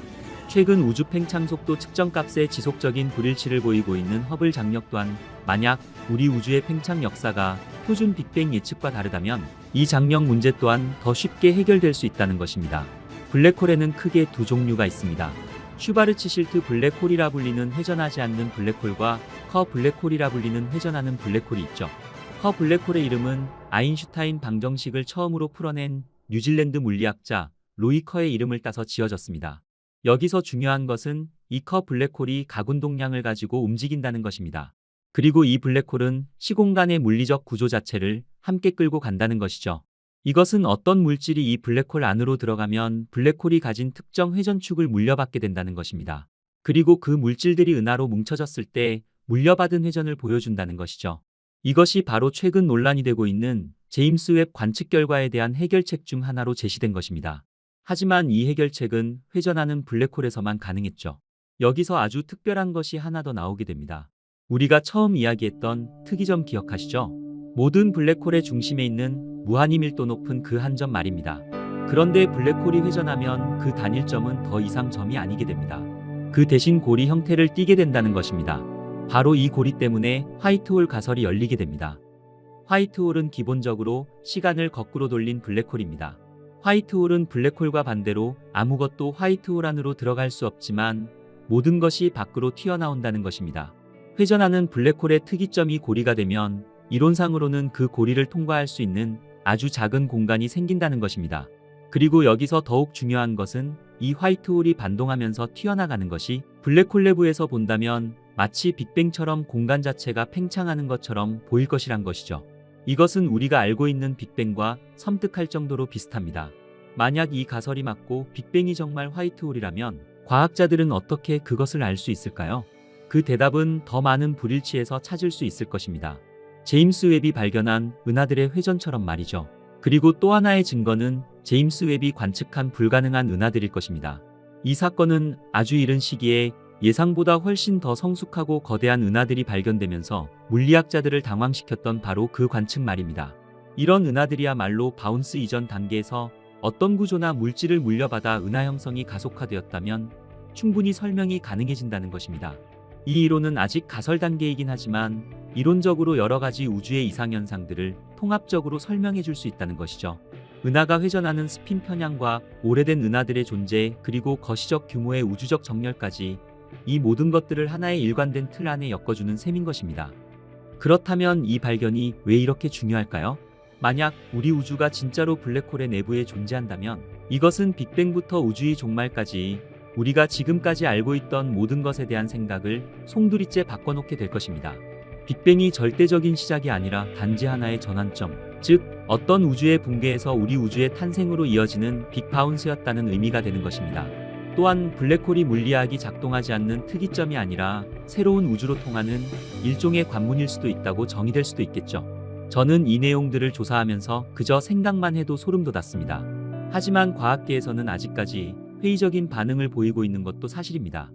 최근 우주 팽창 속도 측정 값의 지속적인 불일치를 보이고 있는 허블 장력 또한 만약 우리 우주의 팽창 역사가 표준 빅뱅 예측과 다르다면 이 장력 문제 또한 더 쉽게 해결될 수 있다는 것입니다. 블랙홀에는 크게 두 종류가 있습니다. 슈바르츠실트 블랙홀이라 불리는 회전하지 않는 블랙홀과 커 블랙홀이라 불리는 회전하는 블랙홀이 있죠. 커 블랙홀의 이름은 아인슈타인 방정식을 처음으로 풀어낸 뉴질랜드 물리학자 로이 커의 이름을 따서 지어졌습니다. 여기서 중요한 것은 이 커 블랙홀이 각 운동량을 가지고 움직인다는 것입니다. 그리고 이 블랙홀은 시공간의 물리적 구조 자체를 함께 끌고 간다는 것이죠. 이것은 어떤 물질이 이 블랙홀 안으로 들어가면 블랙홀이 가진 특정 회전축을 물려받게 된다는 것입니다. 그리고 그 물질들이 은하로 뭉쳐졌을 때 물려받은 회전을 보여준다는 것이죠. 이것이 바로 최근 논란이 되고 있는 제임스 웹 관측 결과에 대한 해결책 중 하나로 제시된 것입니다. 하지만 이 해결책은 회전하는 블랙홀에서만 가능했죠. 여기서 아주 특별한 것이 하나 더 나오게 됩니다. 우리가 처음 이야기했던 특이점 기억하시죠? 모든 블랙홀의 중심에 있는 무한히 밀도 높은 그 한 점 말입니다. 그런데 블랙홀이 회전하면 그 단일점은 더 이상 점이 아니게 됩니다. 그 대신 고리 형태를 띠게 된다는 것입니다. 바로 이 고리 때문에 화이트홀 가설이 열리게 됩니다. 화이트홀은 기본적으로 시간을 거꾸로 돌린 블랙홀입니다. 화이트홀은 블랙홀과 반대로 아무것도 화이트홀 안으로 들어갈 수 없지만 모든 것이 밖으로 튀어나온다는 것입니다. 회전하는 블랙홀의 특이점이 고리가 되면 이론상으로는 그 고리를 통과할 수 있는 아주 작은 공간이 생긴다는 것입니다. 그리고 여기서 더욱 중요한 것은 이 화이트홀이 반동하면서 튀어나가는 것이 블랙홀 내부에서 본다면 마치 빅뱅처럼 공간 자체가 팽창하는 것처럼 보일 것이란 것이죠. 이것은 우리가 알고 있는 빅뱅과 섬뜩할 정도로 비슷합니다. 만약 이 가설이 맞고 빅뱅이 정말 화이트홀이라면 과학자들은 어떻게 그것을 알 수 있을까요? 그 대답은 더 많은 불일치에서 찾을 수 있을 것입니다. 제임스 웹이 발견한 은하들의 회전처럼 말이죠. 그리고 또 하나의 증거는 제임스 웹이 관측한 불가능한 은하들일 것입니다. 이 사건은 아주 이른 시기에 예상보다 훨씬 더 성숙하고 거대한 은하들이 발견되면서 물리학자들을 당황시켰던 바로 그 관측 말입니다. 이런 은하들이야말로 바운스 이전 단계에서 어떤 구조나 물질을 물려받아 은하 형성이 가속화되었다면 충분히 설명이 가능해진다는 것입니다. 이 이론은 아직 가설 단계이긴 하지만 이론적으로 여러 가지 우주의 이상현상들을 통합적으로 설명해 줄 수 있다는 것이죠. 은하가 회전하는 스핀 편향과 오래된 은하들의 존재 그리고 거시적 규모의 우주적 정렬까지 이 모든 것들을 하나의 일관된 틀 안에 엮어주는 셈인 것입니다. 그렇다면 이 발견이 왜 이렇게 중요할까요? 만약 우리 우주가 진짜로 블랙홀의 내부에 존재한다면 이것은 빅뱅부터 우주의 종말까지 우리가 지금까지 알고 있던 모든 것에 대한 생각을 송두리째 바꿔놓게 될 것입니다. 빅뱅이 절대적인 시작이 아니라 단지 하나의 전환점, 즉 어떤 우주의 붕괴에서 우리 우주의 탄생으로 이어지는 빅바운스였다는 의미가 되는 것입니다. 또한 블랙홀이 물리학이 작동하지 않는 특이점이 아니라 새로운 우주로 통하는 일종의 관문일 수도 있다고 정의될 수도 있겠죠. 저는 이 내용들을 조사하면서 그저 생각만 해도 소름 돋았습니다. 하지만 과학계에서는 아직까지 회의적인 반응을 보이고 있는 것도 사실입니다.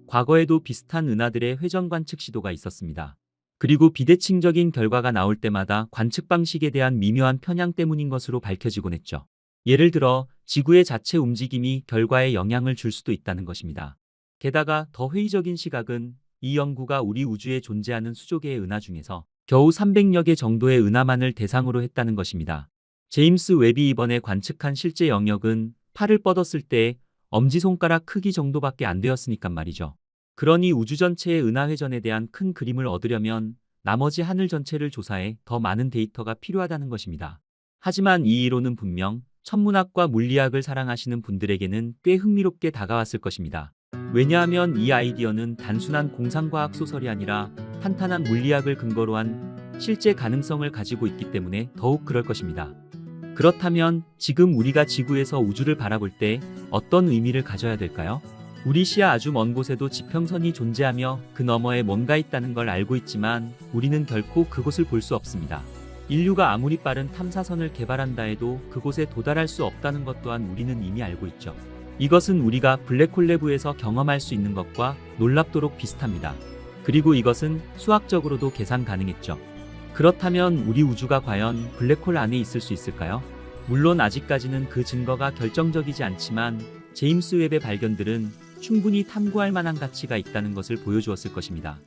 과거에도 비슷한 은하들의 회전 관측 시도가 있었습니다. 그리고 비대칭적인 결과가 나올 때마다 관측 방식에 대한 미묘한 편향 때문인 것으로 밝혀지곤 했죠. 예를 들어 지구의 자체 움직임이 결과에 영향을 줄 수도 있다는 것입니다. 게다가 더 회의적인 시각은 이 연구가 우리 우주에 존재하는 수조 개의 은하 중에서 겨우 300여 개 정도의 은하만을 대상으로 했다는 것입니다. 제임스 웹이 이번에 관측한 실제 영역은 팔을 뻗었을 때 엄지손가락 크기 정도밖에 안 되었으니까 말이죠. 그러니 우주 전체의 은하 회전에 대한 큰 그림을 얻으려면 나머지 하늘 전체를 조사해 더 많은 데이터가 필요하다는 것입니다. 하지만 이 이론은 분명 천문학과 물리학을 사랑하시는 분들에게는 꽤 흥미롭게 다가왔을 것입니다. 왜냐하면 이 아이디어는 단순한 공상과학 소설이 아니라 탄탄한 물리학을 근거로 한 실제 가능성을 가지고 있기 때문에 더욱 그럴 것입니다. 그렇다면 지금 우리가 지구에서 우주를 바라볼 때 어떤 의미를 가져야 될까요? 우리 시야 아주 먼 곳에도 지평선이 존재하며 그 너머에 뭔가 있다는 걸 알고 있지만 우리는 결코 그곳을 볼 수 없습니다. 인류가 아무리 빠른 탐사선을 개발한다 해도 그곳에 도달할 수 없다는 것 또한 우리는 이미 알고 있죠. 이것은 우리가 블랙홀 내부에서 경험할 수 있는 것과 놀랍도록 비슷합니다. 그리고 이것은 수학적으로도 계산 가능했죠. 그렇다면 우리 우주가 과연 블랙홀 안에 있을 수 있을까요? 물론 아직까지는 그 증거가 결정적이지 않지만 제임스 웹의 발견들은 충분히 탐구할 만한 가치가 있다는 것을 보여주었을 것입니다.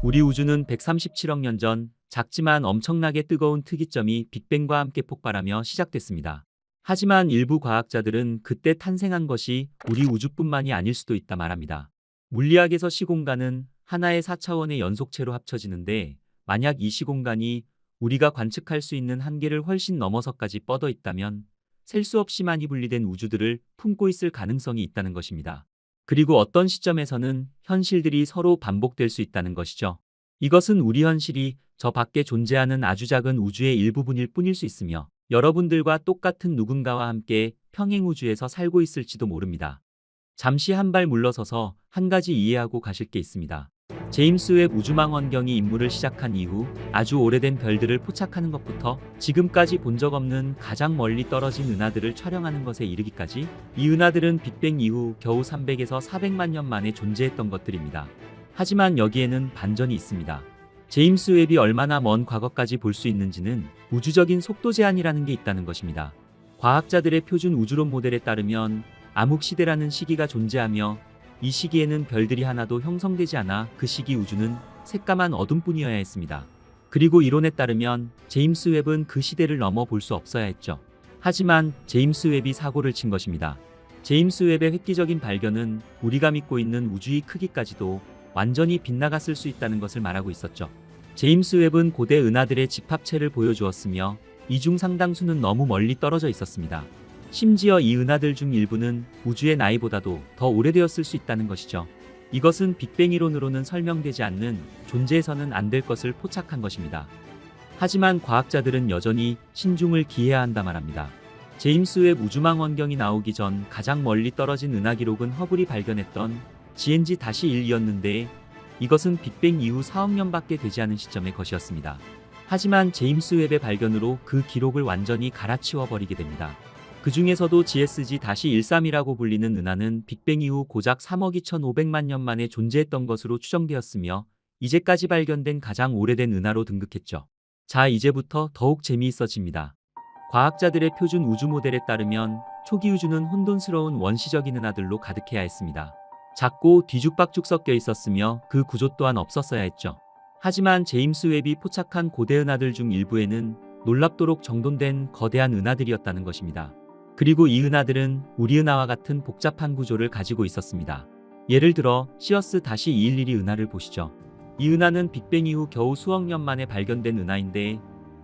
우리 우주는 137억 년 전 작지만 엄청나게 뜨거운 특이점이 빅뱅과 함께 폭발하며 시작됐습니다. 하지만 일부 과학자들은 그때 탄생한 것이 우리 우주뿐만이 아닐 수도 있다 말합니다. 물리학에서 시공간은 하나의 4차원의 연속체로 합쳐지는데 만약 이 시공간이 우리가 관측할 수 있는 한계를 훨씬 넘어서까지 뻗어 있다면 셀 수 없이 많이 분리된 우주들을 품고 있을 가능성이 있다는 것입니다. 그리고 어떤 시점에서는 현실들이 서로 반복될 수 있다는 것이죠. 이것은 우리 현실이 저 밖에 존재하는 아주 작은 우주의 일부분일 뿐일 수 있으며 여러분들과 똑같은 누군가와 함께 평행우주에서 살고 있을지도 모릅니다. 잠시 한 발 물러서서 한 가지 이해하고 가실 게 있습니다. 제임스 웹 우주망 원경이 임무를 시작한 이후 아주 오래된 별들을 포착하는 것부터 지금까지 본 적 없는 가장 멀리 떨어진 은하들을 촬영하는 것에 이르기까지 이 은하들은 빅뱅 이후 겨우 300에서 400만 년 만에 존재했던 것들입니다. 하지만 여기에는 반전이 있습니다. 제임스 웹이 얼마나 먼 과거까지 볼 수 있는지는 우주적인 속도 제한이라는 게 있다는 것입니다. 과학자들의 표준 우주론 모델에 따르면 암흑시대라는 시기가 존재하며 이 시기에는 별들이 하나도 형성되지 않아 그 시기 우주는 새까만 어둠뿐이어야 했습니다. 그리고 이론에 따르면 제임스 웹은 그 시대를 넘어 볼 수 없어야 했죠. 하지만 제임스 웹이 사고를 친 것입니다. 제임스 웹의 획기적인 발견은 우리가 믿고 있는 우주의 크기까지도 완전히 빗나갔을 수 있다는 것을 말하고 있었죠. 제임스 웹은 고대 은하들의 집합체를 보여주었으며 이 중 상당수는 너무 멀리 떨어져 있었습니다. 심지어 이 은하들 중 일부는 우주의 나이보다도 더 오래되었을 수 있다는 것이죠. 이것은 빅뱅 이론으로는 설명되지 않는 존재해서는 안 될 것을 포착한 것입니다. 하지만 과학자들은 여전히 신중을 기해야 한다 말합니다. 제임스 웹 우주망 원경이 나오기 전 가장 멀리 떨어진 은하 기록은 허블이 발견했던 GNG-1이었는데 이것은 빅뱅 이후 4억 년밖에 되지 않은 시점의 것이었습니다. 하지만 제임스 웹의 발견으로 그 기록을 완전히 갈아치워 버리게 됩니다. 그 중에서도 GSG-13이라고 불리는 은하는 빅뱅 이후 고작 3억 2,500만 년 만에 존재했던 것으로 추정되었으며 이제까지 발견된 가장 오래된 은하로 등극했죠. 자, 이제부터 더욱 재미있어집니다. 과학자들의 표준 우주 모델에 따르면 초기 우주는 혼돈스러운 원시적인 은하들로 가득해야 했습니다. 작고 뒤죽박죽 섞여 있었으며 그 구조 또한 없었어야 했죠. 하지만 제임스 웹이 포착한 고대 은하들 중 일부에는 놀랍도록 정돈된 거대한 은하들이었다는 것입니다. 그리고 이 은하들은 우리 은하와 같은 복잡한 구조를 가지고 있었습니다. 예를 들어 시어스-211 은하를 보시죠. 이 은하는 빅뱅 이후 겨우 수억 년 만에 발견된 은하인데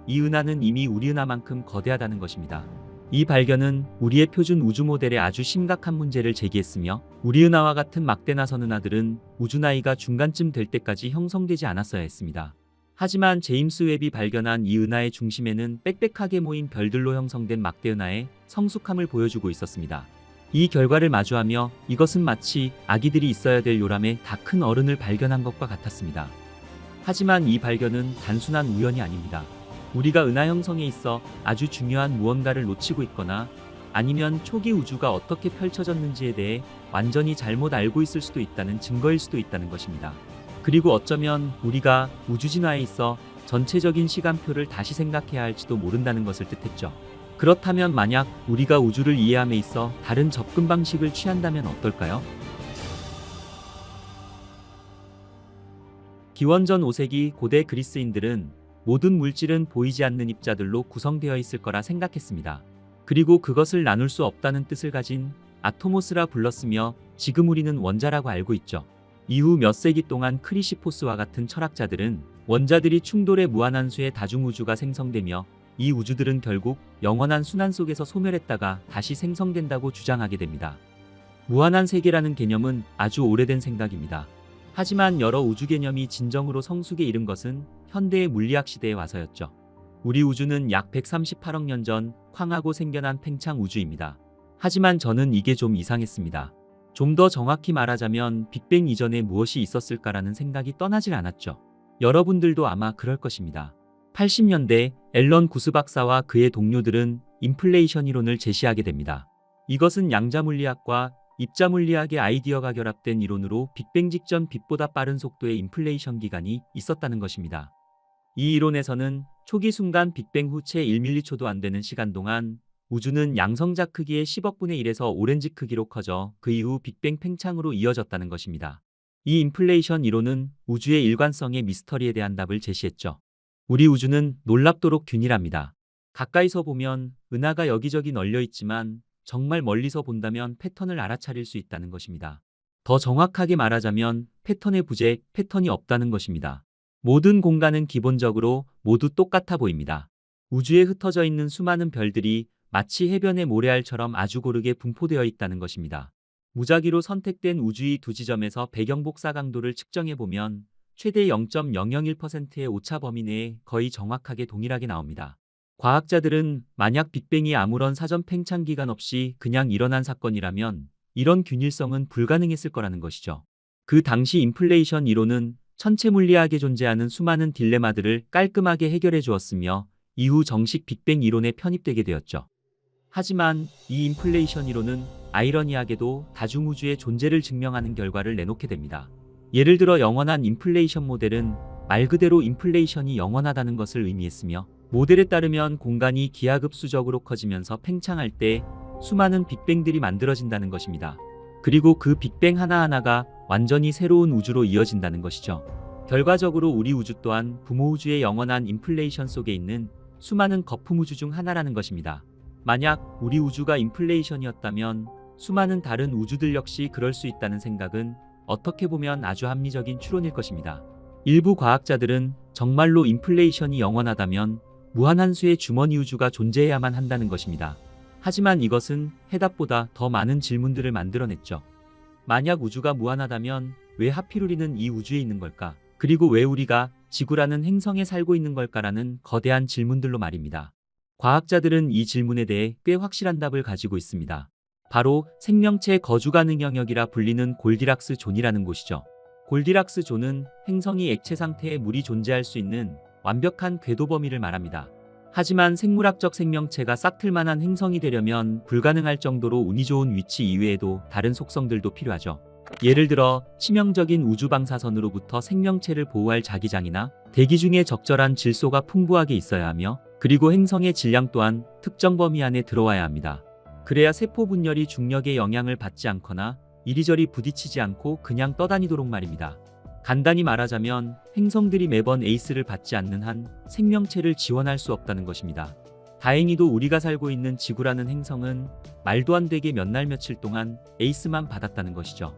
이 은하는 이미 우리 은하만큼 거대하다는 것입니다. 이 발견은 우리의 표준 우주 모델에 아주 심각한 문제를 제기했으며 우리 은하와 같은 막대 나선 은하들은 우주 나이가 중간쯤 될 때까지 형성되지 않았어야 했습니다. 하지만 제임스 웹이 발견한 이 은하의 중심에는 빽빽하게 모인 별들로 형성된 막대 은하의 성숙함을 보여주고 있었습니다. 이 결과를 마주하며 이것은 마치 아기들이 있어야 될 요람에 다 큰 어른을 발견한 것과 같았습니다. 하지만 이 발견은 단순한 우연이 아닙니다. 우리가 은하 형성에 있어 아주 중요한 무언가를 놓치고 있거나 아니면 초기 우주가 어떻게 펼쳐졌는지에 대해 완전히 잘못 알고 있을 수도 있다는 증거일 수도 있다는 것입니다. 그리고 어쩌면 우리가 우주 진화에 있어 전체적인 시간표를 다시 생각해야 할지도 모른다는 것을 뜻했죠. 그렇다면 만약 우리가 우주를 이해함에 있어 다른 접근 방식을 취한다면 어떨까요? 기원전 5세기 고대 그리스인들은 모든 물질은 보이지 않는 입자들로 구성되어 있을 거라 생각했습니다. 그리고 그것을 나눌 수 없다는 뜻을 가진 아토모스라 불렀으며 지금 우리는 원자라고 알고 있죠. 이후 몇 세기 동안 크리시포스와 같은 철학자들은 원자들이 충돌해 무한한 수의 다중우주가 생성되며 이 우주들은 결국 영원한 순환 속에서 소멸했다가 다시 생성된다고 주장하게 됩니다. 무한한 세계라는 개념은 아주 오래된 생각입니다. 하지만 여러 우주 개념이 진정으로 성숙에 이른 것은 현대의 물리학 시대에 와서였죠. 우리 우주는 약 138억 년 전 쾅하고 생겨난 팽창 우주입니다. 하지만 저는 이게 좀 이상했습니다. 좀 더 정확히 말하자면 빅뱅 이전에 무엇이 있었을까라는 생각이 떠나질 않았죠. 여러분들도 아마 그럴 것입니다. 80년대 앨런 구스 박사와 그의 동료들은 인플레이션 이론을 제시하게 됩니다. 이것은 양자물리학과 입자물리학의 아이디어가 결합된 이론으로 빅뱅 직전 빛보다 빠른 속도의 인플레이션 기간이 있었다는 것입니다. 이 이론에서는 초기 순간 빅뱅 후 채 1밀리초도 안 되는 시간 동안 우주는 양성자 크기의 10억 분의 1에서 오렌지 크기로 커져 그 이후 빅뱅 팽창으로 이어졌다는 것입니다. 이 인플레이션 이론은 우주의 일관성의 미스터리에 대한 답을 제시했죠. 우리 우주는 놀랍도록 균일합니다. 가까이서 보면 은하가 여기저기 널려 있지만 정말 멀리서 본다면 패턴을 알아차릴 수 있다는 것입니다. 더 정확하게 말하자면 패턴의 부재, 패턴이 없다는 것입니다. 모든 공간은 기본적으로 모두 똑같아 보입니다. 우주에 흩어져 있는 수많은 별들이 마치 해변의 모래알처럼 아주 고르게 분포되어 있다는 것입니다. 무작위로 선택된 우주의 두 지점에서 배경 복사 강도를 측정해보면 최대 0.001%의 오차 범위 내에 거의 정확하게 동일하게 나옵니다. 과학자들은 만약 빅뱅이 아무런 사전 팽창 기간 없이 그냥 일어난 사건이라면 이런 균일성은 불가능했을 거라는 것이죠. 그 당시 인플레이션 이론은 천체 물리학에 존재하는 수많은 딜레마들을 깔끔하게 해결해 주었으며 이후 정식 빅뱅 이론에 편입되게 되었죠. 하지만 이 인플레이션 이론은 아이러니하게도 다중우주의 존재를 증명하는 결과를 내놓게 됩니다. 예를 들어 영원한 인플레이션 모델은 말 그대로 인플레이션이 영원하다는 것을 의미했으며 모델에 따르면 공간이 기하급수적으로 커지면서 팽창할 때 수많은 빅뱅들이 만들어진다는 것입니다. 그리고 그 빅뱅 하나하나가 완전히 새로운 우주로 이어진다는 것이죠. 결과적으로 우리 우주 또한 부모 우주의 영원한 인플레이션 속에 있는 수많은 거품 우주 중 하나라는 것입니다. 만약 우리 우주가 인플레이션이었다면 수많은 다른 우주들 역시 그럴 수 있다는 생각은 어떻게 보면 아주 합리적인 추론일 것입니다. 일부 과학자들은 정말로 인플레이션이 영원하다면 무한한 수의 주머니 우주가 존재해야만 한다는 것입니다. 하지만 이것은 해답보다 더 많은 질문들을 만들어냈죠. 만약 우주가 무한하다면 왜 하필 우리는 이 우주에 있는 걸까? 그리고 왜 우리가 지구라는 행성에 살고 있는 걸까라는 거대한 질문들로 말입니다. 과학자들은 이 질문에 대해 꽤 확실한 답을 가지고 있습니다. 바로 생명체 거주 가능 영역이라 불리는 골디락스 존이라는 곳이죠. 골디락스 존은 행성이 액체 상태의 물이 존재할 수 있는 완벽한 궤도 범위를 말합니다. 하지만 생물학적 생명체가 싹틀 만한 행성이 되려면 불가능할 정도로 운이 좋은 위치 이외에도 다른 속성들도 필요하죠. 예를 들어 치명적인 우주 방사선으로부터 생명체를 보호할 자기장이나 대기 중에 적절한 질소가 풍부하게 있어야 하며 그리고 행성의 질량 또한 특정 범위 안에 들어와야 합니다. 그래야 세포 분열이 중력의 영향을 받지 않거나 이리저리 부딪히지 않고 그냥 떠다니도록 말입니다. 간단히 말하자면 행성들이 매번 에이스를 받지 않는 한 생명체를 지원할 수 없다는 것입니다. 다행히도 우리가 살고 있는 지구라는 행성은 말도 안 되게 몇 날 며칠 동안 에이스만 받았다는 것이죠.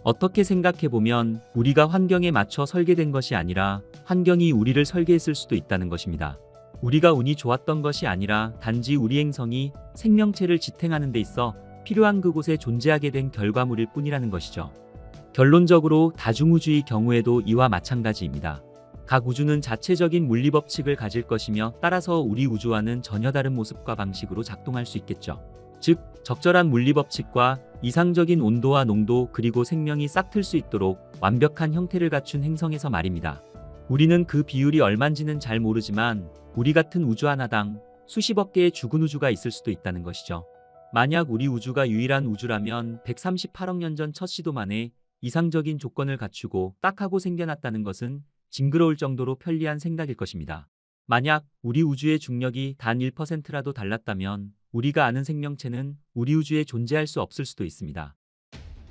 어떻게 생각해보면 우리가 환경에 맞춰 설계된 것이 아니라 환경이 우리를 설계했을 수도 있다는 것입니다. 우리가 운이 좋았던 것이 아니라 단지 우리 행성이 생명체를 지탱하는 데 있어 필요한 그곳에 존재하게 된 결과물일 뿐이라는 것이죠. 결론적으로 다중우주의 경우에도 이와 마찬가지입니다. 각 우주는 자체적인 물리법칙을 가질 것이며 따라서 우리 우주와는 전혀 다른 모습과 방식으로 작동할 수 있겠죠. 즉, 적절한 물리법칙과 이상적인 온도와 농도 그리고 생명이 싹틀 수 있도록 완벽한 형태를 갖춘 행성에서 말입니다. 우리는 그 비율이 얼만지는 잘 모르지만 우리 같은 우주 하나당 수십억 개의 죽은 우주가 있을 수도 있다는 것이죠. 만약 우리 우주가 유일한 우주라면 138억 년 전 첫 시도 만에 이상적인 조건을 갖추고 딱 하고 생겨났다는 것은 징그러울 정도로 편리한 생각일 것입니다. 만약 우리 우주의 중력이 단 1%라도 달랐다면 우리가 아는 생명체는 우리 우주에 존재할 수 없을 수도 있습니다.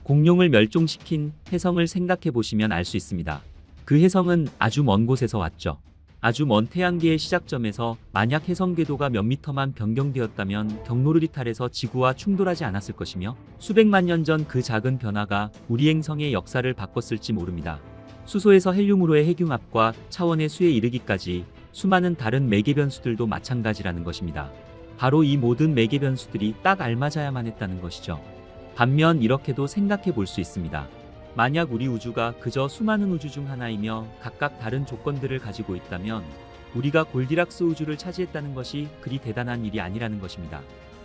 공룡을 멸종시킨 혜성을 생각해 보시면 알 수 있습니다. 그 혜성은 아주 먼 곳에서 왔죠. 아주 먼 태양계의 시작점에서 만약 혜성 궤도가 몇 미터만 변경되었다면 경로를 이탈해서 지구와 충돌하지 않았을 것이며 수백만 년 전 그 작은 변화가 우리 행성의 역사를 바꿨을지 모릅니다. 수소에서 헬륨으로의 핵융합과 차원의 수에 이르기까지 수많은 다른 매개 변수들도 마찬가지라는 것입니다. 바로 이 모든 매개 변수들이 딱 알맞아야만 했다는 것이죠. 반면 이렇게도 생각해 볼 수 있습니다. 만약 우리 우주가 그저 수많은 우주 중 하나이며 각각 다른 조건들을 가지고 있다면 우리가 골디락스 우주를 차지했다는 것이 그리 대단한 일이 아니라는 것입니다.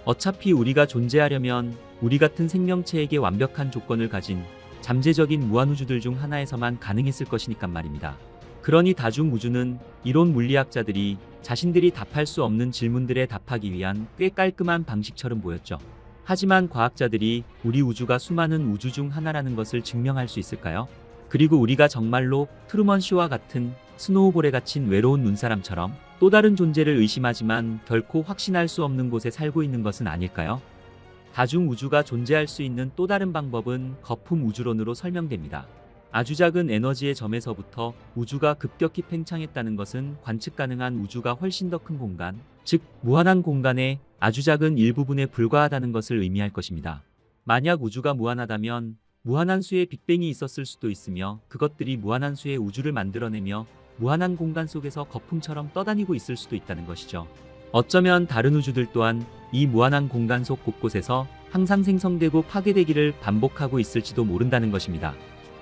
어차피 우리가 존재하려면 우리 같은 생명체에게 완벽한 조건을 가진 잠재적인 무한우주들 중 하나에서만 가능했을 것이니까 말입니다. 그러니 다중우주는 이론 물리학자들이 자신들이 답할 수 없는 질문들에 답하기 위한 꽤 깔끔한 방식처럼 보였죠. 하지만 과학자들이 우리 우주가 수많은 우주 중 하나라는 것을 증명할 수 있을까요? 그리고 우리가 정말로 트루먼 쇼와 같은 스노우볼에 갇힌 외로운 눈사람처럼 또 다른 존재를 의심하지만 결코 확신할 수 없는 곳에 살고 있는 것은 아닐까요? 다중우주가 존재할 수 있는 또 다른 방법은 거품 우주론으로 설명됩니다. 아주 작은 에너지의 점에서부터 우주가 급격히 팽창했다는 것은 관측 가능한 우주가 훨씬 더 큰 공간, 즉 무한한 공간의 아주 작은 일부분에 불과하다는 것을 의미할 것입니다. 만약 우주가 무한하다면 무한한 수의 빅뱅이 있었을 수도 있으며 그것들이 무한한 수의 우주를 만들어내며 무한한 공간 속에서 거품처럼 떠다니고 있을 수도 있다는 것이죠. 어쩌면 다른 우주들 또한 이 무한한 공간 속 곳곳에서 항상 생성되고 파괴되기를 반복하고 있을지도 모른다는 것입니다.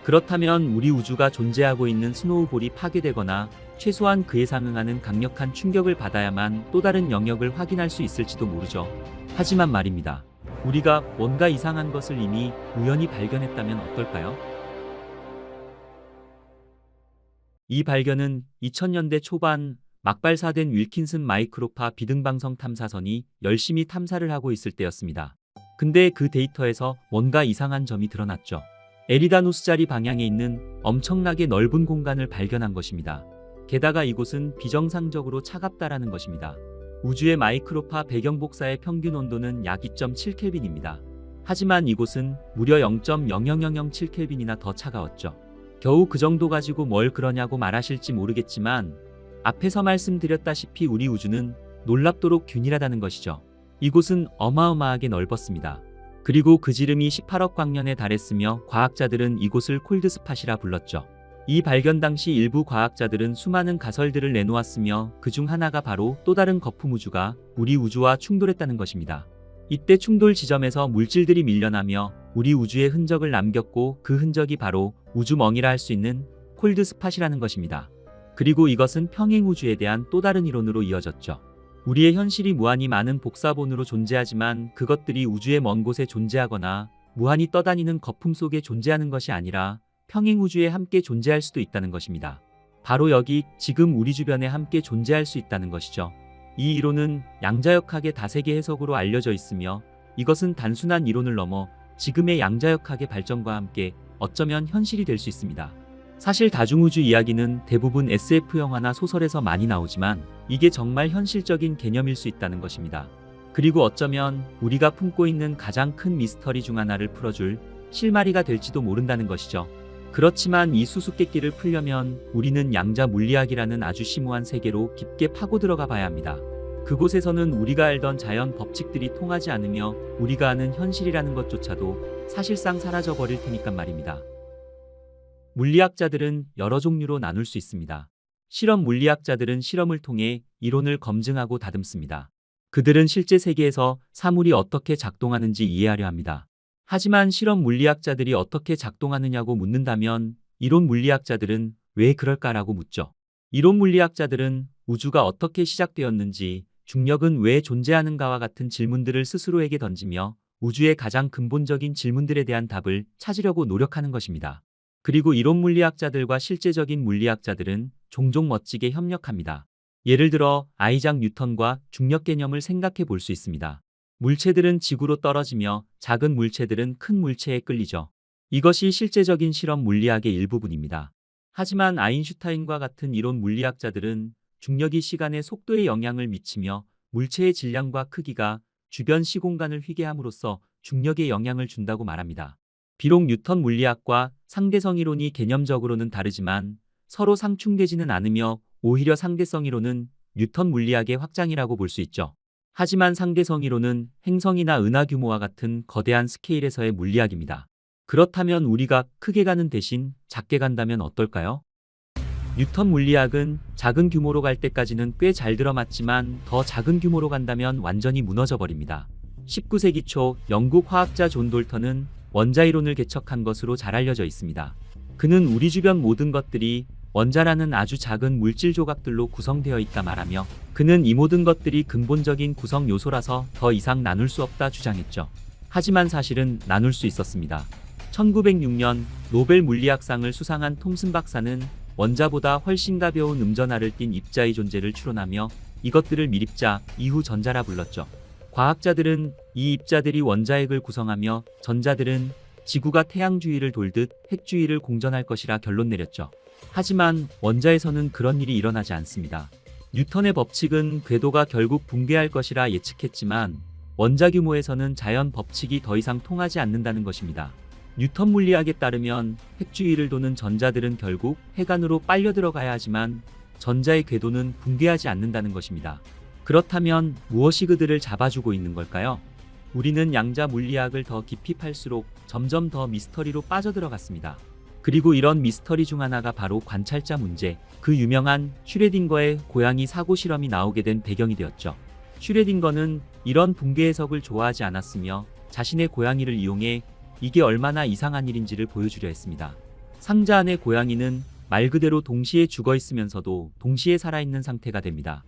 그렇다면 우리 우주가 존재하고 있는 스노우볼이 파괴되거나 최소한 그에 상응하는 강력한 충격을 받아야만 또 다른 영역을 확인할 수 있을지도 모르죠. 하지만 말입니다. 우리가 뭔가 이상한 것을 이미 우연히 발견했다면 어떨까요? 이 발견은 2000년대 초반 막발사된 윌킨슨 마이크로파 비등방성 탐사선이 열심히 탐사를 하고 있을 때였습니다. 근데 그 데이터에서 뭔가 이상한 점이 드러났죠. 에리다노스자리 방향에 있는 엄청나게 넓은 공간을 발견한 것입니다. 게다가 이곳은 비정상적으로 차갑다라는 것입니다. 우주의 마이크로파 배경 복사의 평균 온도는 약 2.7켈빈입니다. 하지만 이곳은 무려 0.00007켈빈이나 더 차가웠죠. 겨우 그 정도 가지고 뭘 그러냐고 말하실지 모르겠지만 앞에서 말씀드렸다시피 우리 우주는 놀랍도록 균일하다는 것이죠. 이곳은 어마어마하게 넓었습니다. 그리고 그 지름이 18억 광년에 달했으며 과학자들은 이곳을 콜드스팟이라 불렀죠. 이 발견 당시 일부 과학자들은 수많은 가설들을 내놓았으며 그중 하나가 바로 또 다른 거품 우주가 우리 우주와 충돌했다는 것입니다. 이때 충돌 지점에서 물질들이 밀려나며 우리 우주의 흔적을 남겼고 그 흔적이 바로 우주멍이라 할 수 있는 콜드스팟이라는 것입니다. 그리고 이것은 평행우주에 대한 또 다른 이론으로 이어졌죠. 우리의 현실이 무한히 많은 복사본으로 존재하지만 그것들이 우주의 먼 곳에 존재하거나 무한히 떠다니는 거품 속에 존재하는 것이 아니라 평행우주에 함께 존재할 수도 있다는 것입니다. 바로 여기 지금 우리 주변에 함께 존재할 수 있다는 것이죠. 이 이론은 양자역학의 다세계 해석으로 알려져 있으며 이것은 단순한 이론을 넘어 지금의 양자역학의 발전과 함께 어쩌면 현실이 될 수 있습니다. 사실 다중우주 이야기는 대부분 SF 영화나 소설에서 많이 나오지만 이게 정말 현실적인 개념일 수 있다는 것입니다. 그리고 어쩌면 우리가 품고 있는 가장 큰 미스터리 중 하나를 풀어줄 실마리가 될지도 모른다는 것이죠. 그렇지만 이 수수께끼를 풀려면 우리는 양자 물리학이라는 아주 심오한 세계로 깊게 파고 들어가 봐야 합니다. 그곳에서는 우리가 알던 자연 법칙들이 통하지 않으며 우리가 아는 현실이라는 것조차도 사실상 사라져 버릴 테니까 말입니다. 물리학자들은 여러 종류로 나눌 수 있습니다. 실험 물리학자들은 실험을 통해 이론을 검증하고 다듬습니다. 그들은 실제 세계에서 사물이 어떻게 작동하는지 이해하려 합니다. 하지만 실험 물리학자들이 어떻게 작동하느냐고 묻는다면 이론 물리학자들은 왜 그럴까라고 묻죠. 이론 물리학자들은 우주가 어떻게 시작되었는지, 중력은 왜 존재하는가와 같은 질문들을 스스로에게 던지며 우주의 가장 근본적인 질문들에 대한 답을 찾으려고 노력하는 것입니다. 그리고 이론 물리학자들과 실제적인 물리학자들은 종종 멋지게 협력합니다. 예를 들어 아이작 뉴턴과 중력 개념을 생각해 볼 수 있습니다. 물체들은 지구로 떨어지며 작은 물체들은 큰 물체에 끌리죠. 이것이 실제적인 실험 물리학의 일부분입니다. 하지만 아인슈타인과 같은 이론 물리학자들은 중력이 시간의 속도에 영향을 미치며 물체의 질량과 크기가 주변 시공간을 휘게 함으로써 중력에 영향을 준다고 말합니다. 비록 뉴턴 물리학과 상대성 이론이 개념적으로는 다르지만 서로 상충되지는 않으며 오히려 상대성 이론은 뉴턴 물리학의 확장이라고 볼 수 있죠. 하지만 상대성 이론은 행성이나 은하 규모와 같은 거대한 스케일에서의 물리학입니다. 그렇다면 우리가 크게 가는 대신 작게 간다면 어떨까요? 뉴턴 물리학은 작은 규모로 갈 때까지는 꽤 잘 들어맞지만 더 작은 규모로 간다면 완전히 무너져 버립니다. 19세기 초 영국 화학자 존 돌턴은 원자이론을 개척한 것으로 잘 알려져 있습니다. 그는 우리 주변 모든 것들이 원자라는 아주 작은 물질 조각들로 구성되어 있다 말하며 그는 이 모든 것들이 근본적인 구성 요소라서 더 이상 나눌 수 없다 주장했죠. 하지만 사실은 나눌 수 있었습니다. 1906년 노벨 물리학상을 수상한 톰슨 박사는 원자보다 훨씬 가벼운 음전하를 띤 입자의 존재를 추론하며 이것들을 밀입자, 이후 전자라 불렀죠. 과학자들은 이 입자들이 원자핵을 구성하며 전자들은 지구가 태양 주위를 돌듯 핵 주위를 공전할 것이라 결론 내렸죠. 하지만 원자에서는 그런 일이 일어나지 않습니다. 뉴턴의 법칙은 궤도가 결국 붕괴할 것이라 예측했지만 원자 규모에서는 자연 법칙이 더 이상 통하지 않는다는 것입니다. 뉴턴 물리학에 따르면 핵 주위를 도는 전자들은 결국 핵 안으로 빨려 들어가야 하지만 전자의 궤도는 붕괴하지 않는다는 것입니다. 그렇다면 무엇이 그들을 잡아주고 있는 걸까요? 우리는 양자 물리학을 더 깊이 팔수록 점점 더 미스터리로 빠져들어갔습니다. 그리고 이런 미스터리 중 하나가 바로 관찰자 문제, 그 유명한 슈레딩거의 고양이 사고 실험이 나오게 된 배경이 되었죠. 슈레딩거는 이런 붕괴 해석을 좋아하지 않았으며 자신의 고양이를 이용해 이게 얼마나 이상한 일인지를 보여주려 했습니다. 상자 안의 고양이는 말 그대로 동시에 죽어 있으면서도 동시에 살아있는 상태가 됩니다.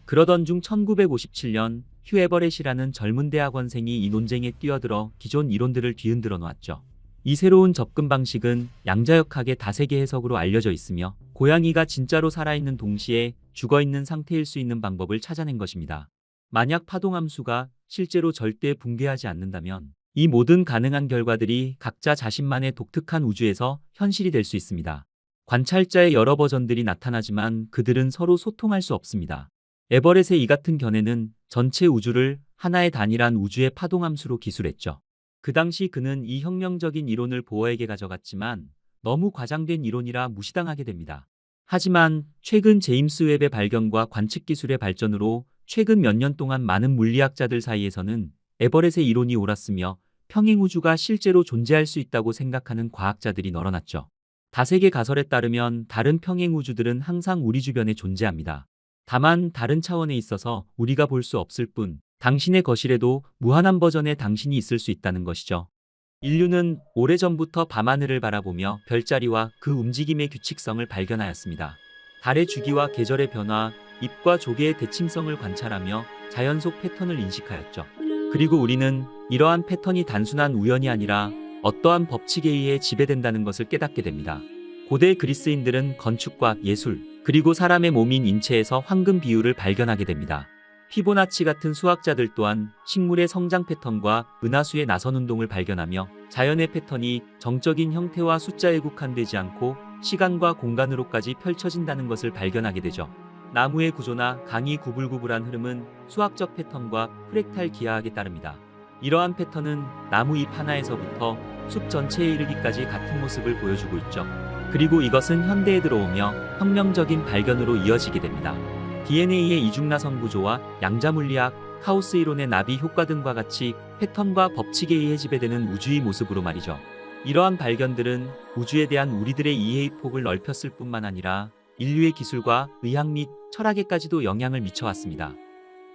그러던 중 1957년 휴 에버렛이라는 젊은 대학원생이 이 논쟁에 뛰어들어 기존 이론들을 뒤흔들어 놓았죠. 이 새로운 접근 방식은 양자역학의 다세계 해석으로 알려져 있으며 고양이가 진짜로 살아있는 동시에 죽어있는 상태일 수 있는 방법을 찾아낸 것입니다. 만약 파동함수가 실제로 절대 붕괴하지 않는다면 이 모든 가능한 결과들이 각자 자신만의 독특한 우주에서 현실이 될 수 있습니다. 관찰자의 여러 버전들이 나타나지만 그들은 서로 소통할 수 없습니다. 에버렛의 이 같은 견해는 전체 우주를 하나의 단일한 우주의 파동함수로 기술했죠. 그 당시 그는 이 혁명적인 이론을 보어에게 가져갔지만 너무 과장된 이론이라 무시당하게 됩니다. 하지만 최근 제임스 웹의 발견과 관측 기술의 발전으로 최근 몇 년 동안 많은 물리학자들 사이에서는 에버렛의 이론이 옳았으며 평행우주가 실제로 존재할 수 있다고 생각하는 과학자들이 늘어났죠. 다세계 가설에 따르면 다른 평행우주들은 항상 우리 주변에 존재합니다. 다만 다른 차원에 있어서 우리가 볼 수 없을 뿐 당신의 거실에도 무한한 버전의 당신이 있을 수 있다는 것이죠. 인류는 오래전부터 밤하늘을 바라보며 별자리와 그 움직임의 규칙성을 발견하였습니다. 달의 주기와 계절의 변화, 잎과 조개의 대칭성을 관찰하며 자연 속 패턴을 인식하였죠. 그리고 우리는 이러한 패턴이 단순한 우연이 아니라 어떠한 법칙에 의해 지배된다는 것을 깨닫게 됩니다. 고대 그리스인들은 건축과 예술, 그리고 사람의 몸인 인체에서 황금 비율을 발견하게 됩니다. 피보나치 같은 수학자들 또한 식물의 성장 패턴과 은하수의 나선 운동을 발견하며 자연의 패턴이 정적인 형태와 숫자에 국한되지 않고 시간과 공간으로까지 펼쳐진다는 것을 발견하게 되죠. 나무의 구조나 강이 구불구불한 흐름은 수학적 패턴과 프랙탈 기하학에 따릅니다. 이러한 패턴은 나무 잎 하나에서부터 숲 전체에 이르기까지 같은 모습을 보여주고 있죠. 그리고 이것은 현대에 들어오며 혁명적인 발견으로 이어지게 됩니다. DNA의 이중나선 구조와 양자물리학, 카오스 이론의 나비 효과 등과 같이 패턴과 법칙에 의해 지배되는 우주의 모습으로 말이죠. 이러한 발견들은 우주에 대한 우리들의 이해의 폭을 넓혔을 뿐만 아니라 인류의 기술과 의학 및 철학에까지도 영향을 미쳐왔습니다.